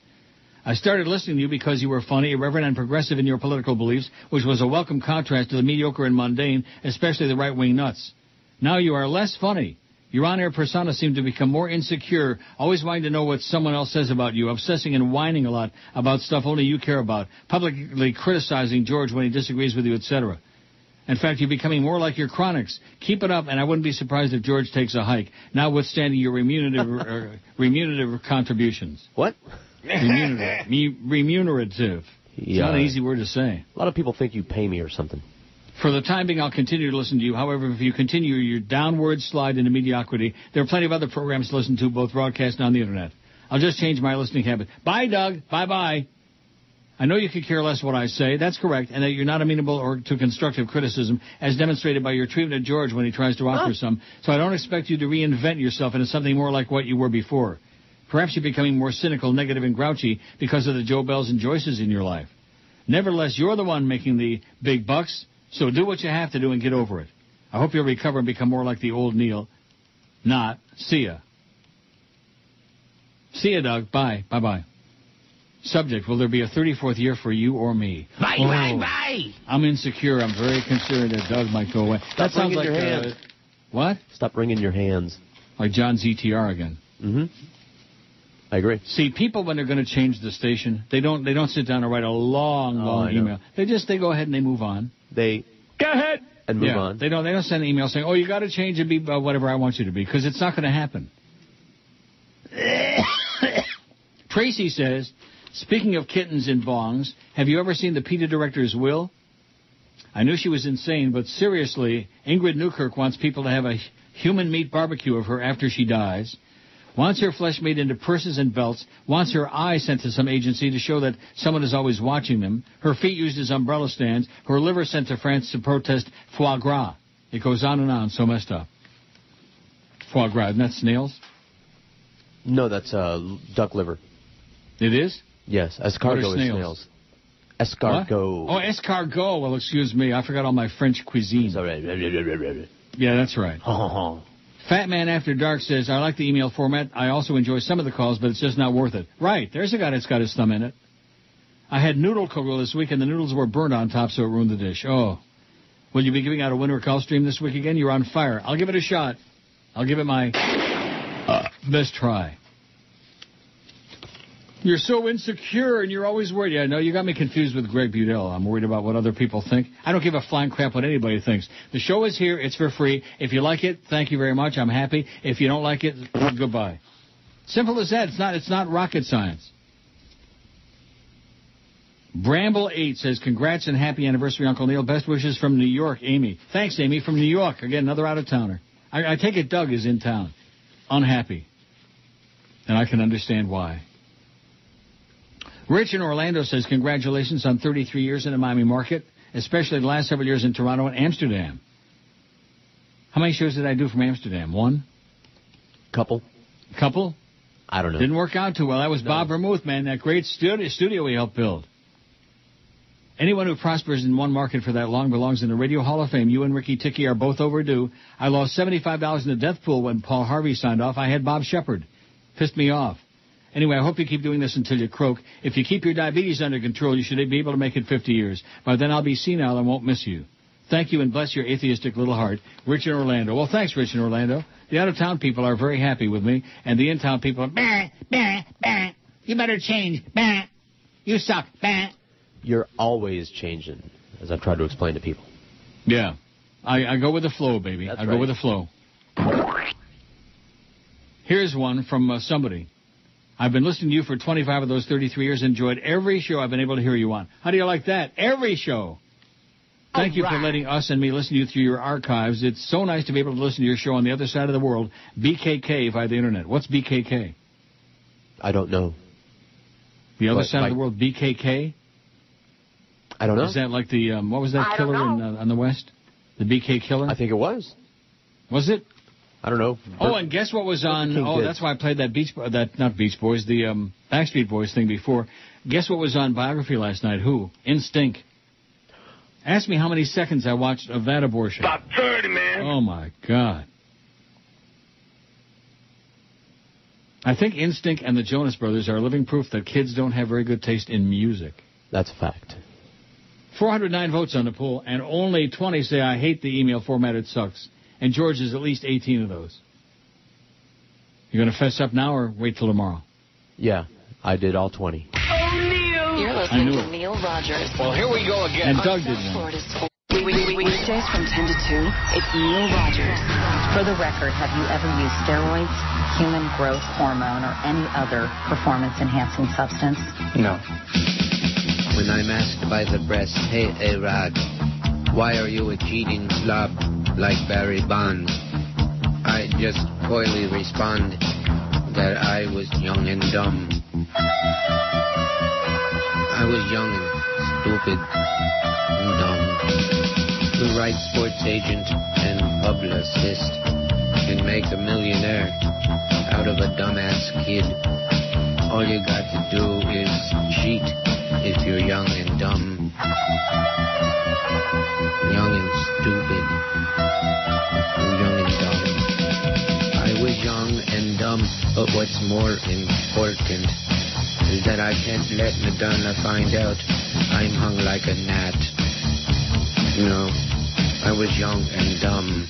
S3: I started listening to you because you were funny, irreverent, and progressive in your political beliefs, which was a welcome contrast to the mediocre and mundane, especially the right-wing nuts. Now you are less funny. Your on-air persona seemed to become more insecure, always wanting to know what someone else says about you, obsessing and whining a lot about stuff only you care about, publicly criticizing George when he disagrees with you, etc. In fact, you're becoming more like your chronics. Keep it up, and I wouldn't be surprised if George takes a hike, notwithstanding your remunerative contributions.
S5: What?
S3: Remunerative. It's not an easy word to say.
S5: A lot of people think you pay me or something.
S3: For the time being, I'll continue to listen to you. However, if you continue your downward slide into mediocrity, there are plenty of other programs to listen to, both broadcast and on the Internet. I'll just change my listening habit. Bye, Doug. Bye-bye. I know you could care less what I say. That's correct. And that you're not amenable to constructive criticism, as demonstrated by your treatment of George when he tries to offer some. So I don't expect you to reinvent yourself into something more like what you were before. Perhaps you're becoming more cynical, negative, and grouchy because of the Joe Bells and Joyces in your life. Nevertheless, you're the one making the big bucks. So do what you have to do and get over it. I hope you'll recover and become more like the old Neil. Not. See ya. See ya, Doug. Bye. Bye-bye. Subject, will there be a 34th year for you or me?
S14: Bye, bye, bye.
S3: I'm insecure. I'm very concerned that Doug might go away.
S5: That sounds like your hands.
S3: What?
S5: Stop wringing your hands.
S3: Like John ZTR again.
S5: Mm-hmm. I agree.
S3: See, people, when they're going to change the station, they don't sit down and write a long email. They go ahead and they move on.
S5: They
S3: go ahead
S5: and move on.
S3: They don't send an email saying, "Oh, you got to change and be whatever I want you to be," because it's not going to happen. Tracy says, speaking of kittens in bongs, have you ever seen the PETA director's will? I knew she was insane, but seriously, Ingrid Newkirk wants people to have a human meat barbecue of her after she dies, wants her flesh made into purses and belts, wants her eyes sent to some agency to show that someone is always watching them, her feet used as umbrella stands, her liver sent to France to protest foie gras. It goes on, so messed up. Foie gras, isn't that snails?
S5: No, that's duck liver.
S3: It is?
S5: Yes, escargot is snails. Escargot.
S3: What? Oh, escargot. Well, excuse me. I forgot all my French cuisine. Yeah, that's right. Fat Man After Dark says, I like the email format. I also enjoy some of the calls, but it's just not worth it. Right. There's a guy that's got his thumb in it. I had noodle kugel this week, and the noodles were burnt on top, so it ruined the dish. Oh. Will you be giving out a winner call stream this week again? You're on fire. I'll give it a shot. I'll give it my best try. You're so insecure, and you're always worried. Yeah, no, you got me confused with Greg Budell. I'm worried about what other people think. I don't give a flying crap what anybody thinks. The show is here. It's for free. If you like it, thank you very much. I'm happy. If you don't like it, goodbye. Simple as that. It's not rocket science. Bramble8 says, congrats and happy anniversary, Uncle Neil. Best wishes from New York, Amy. Thanks, Amy, from New York. Again, another out-of-towner. I take it Doug is in town. Unhappy. And I can understand why. Rich in Orlando says, congratulations on 33 years in the Miami market, especially the last several years in Toronto and Amsterdam. How many shows did I do from Amsterdam? One?
S5: Couple? I don't know.
S3: Didn't work out too well. That was Bob Vermouth, man, that great studio we helped build. Anyone who prospers in one market for that long belongs in the Radio Hall of Fame. You and Ricky Ticky are both overdue. I lost $75 in the death pool when Paul Harvey signed off. I had Bob Shepard. Pissed me off. Anyway, I hope you keep doing this until you croak. If you keep your diabetes under control, you should be able to make it 50 years. By then I'll be senile and won't miss you. Thank you and bless your atheistic little heart. Rich in Orlando. Well, thanks, Rich in Orlando. The out-of-town people are very happy with me, and the in-town people are, bah, bah, bah. You better change. Bah. You suck. Bah.
S5: You're always changing, as I've tried to explain to people.
S3: Yeah. I go with the flow, baby.
S5: That's
S3: I go
S5: right.
S3: with the flow. Here's one from somebody. I've been listening to you for 25 of those 33 years, enjoyed every show I've been able to hear you on. How do you like that? Every show. Thank you for letting us and me listen to you through your archives. It's so nice to be able to listen to your show on the other side of the world, BKK via the Internet. What's BKK?
S5: I don't know.
S3: The other side of the world, BKK?
S5: I don't know.
S3: Is that like the, what was that killer on the West? The BK killer?
S5: I think it was.
S3: Was it?
S5: I don't know.
S3: Oh, and guess what was on? Oh, that's why I played that not Beach Boys, the Backstreet Boys thing before. Guess what was on Biography last night? Who? Instinct. Ask me how many seconds I watched of that abortion.
S26: About 30, man.
S3: Oh, my God. I think Instinct and the Jonas Brothers are living proof that kids don't have very good taste in music.
S5: That's a fact.
S3: 409 votes on the poll, and only 20 say I hate the email format, it sucks. And George is at least 18 of those. You going to fess up now or wait till tomorrow?
S5: Yeah, I did all 20.
S10: You're listening to Neil Rogers.
S26: Well, here we go again.
S3: And Doug did one.
S10: Weekdays from 10 to 2, it's Neil Rogers.
S22: For the record, have you ever used steroids, human growth hormone, or any other performance-enhancing substance?
S26: No.
S7: When I'm asked by the breast, hey, A-Rod, why are you a cheating slob like Barry Bonds? I just coyly respond that I was young and dumb. I was young and stupid and dumb. The right sports agent and publicist can make a millionaire out of a dumbass kid. All you got to do is cheat if you're young and dumb. Young and stupid. Young and dumb. I was young and dumb, but what's more important is that I can't let Madonna find out I'm hung like a gnat. You know, I was young and dumb.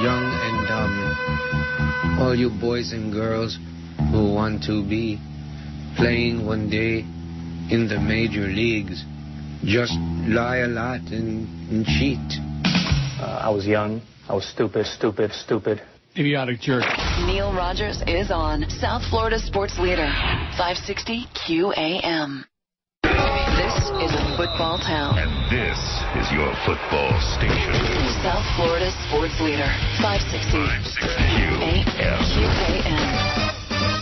S7: Young and dumb. All you boys and girls who want to be playing one day in the major leagues. Just lie a lot and cheat.
S13: I was young. I was stupid.
S3: Idiotic jerk.
S10: Neil Rogers is on South Florida Sports Leader, 560 QAM. This is a football town.
S27: And this is your football station.
S10: South Florida Sports Leader, 560 QAM.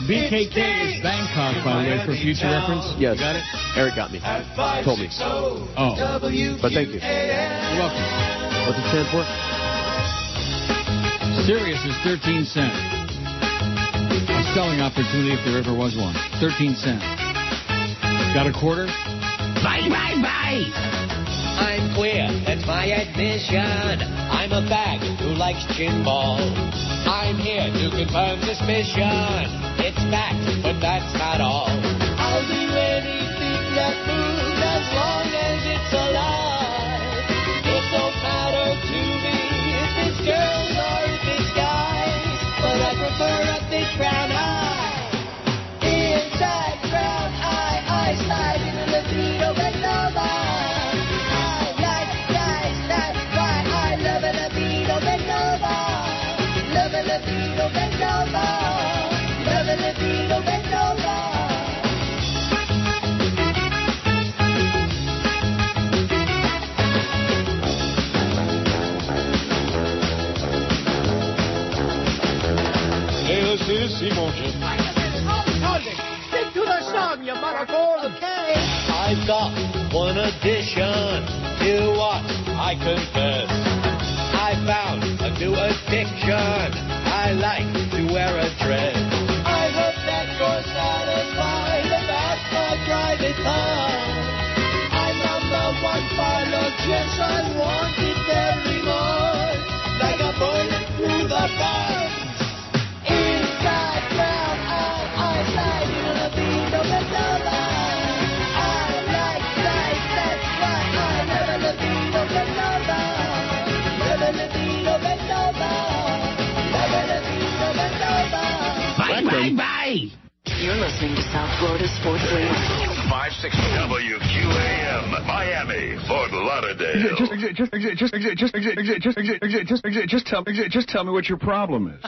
S3: BKK is Bangkok, by the way, for future reference.
S5: Yes.
S3: You got it?
S5: Eric got me. Told me.
S3: Oh.
S5: But thank you.
S3: You're welcome.
S5: What's it stand for?
S3: Sirius is 13 cents. A selling opportunity if there ever was one. 13 cents. Got a quarter?
S6: Bye. I'm queer, that's my admission. I'm a fag who likes gin balls. I'm here to confirm this mission. It's fact, but that's not all. I'll do anything that moves as long as it's alive. It don't matter to me if it's girls or if it's guys, but I prefer a thick brown eye. Inside brown eye, I slide in a libido and nova. I like guys, that's why I love a libido and nova. Love a libido and nova. Love a libido and nova. Stick to the song, you motherfucker. Okay. I've got one addition to what I confess. I found a new addiction. I like to wear a dress. I hope that you're satisfied about my private time. I'm number one biologist. I want it very much, like a bullet through the back. Inside brown eye, I slide in a libido and nova. I like guys, that's why I love a libido and nova. Love a libido and nova. Love a libido and nova.
S10: Bye. You're listening to South Florida Sports Leader.
S27: 560 WQAM, Miami, Fort Lauderdale.
S4: Just tell me what your problem is.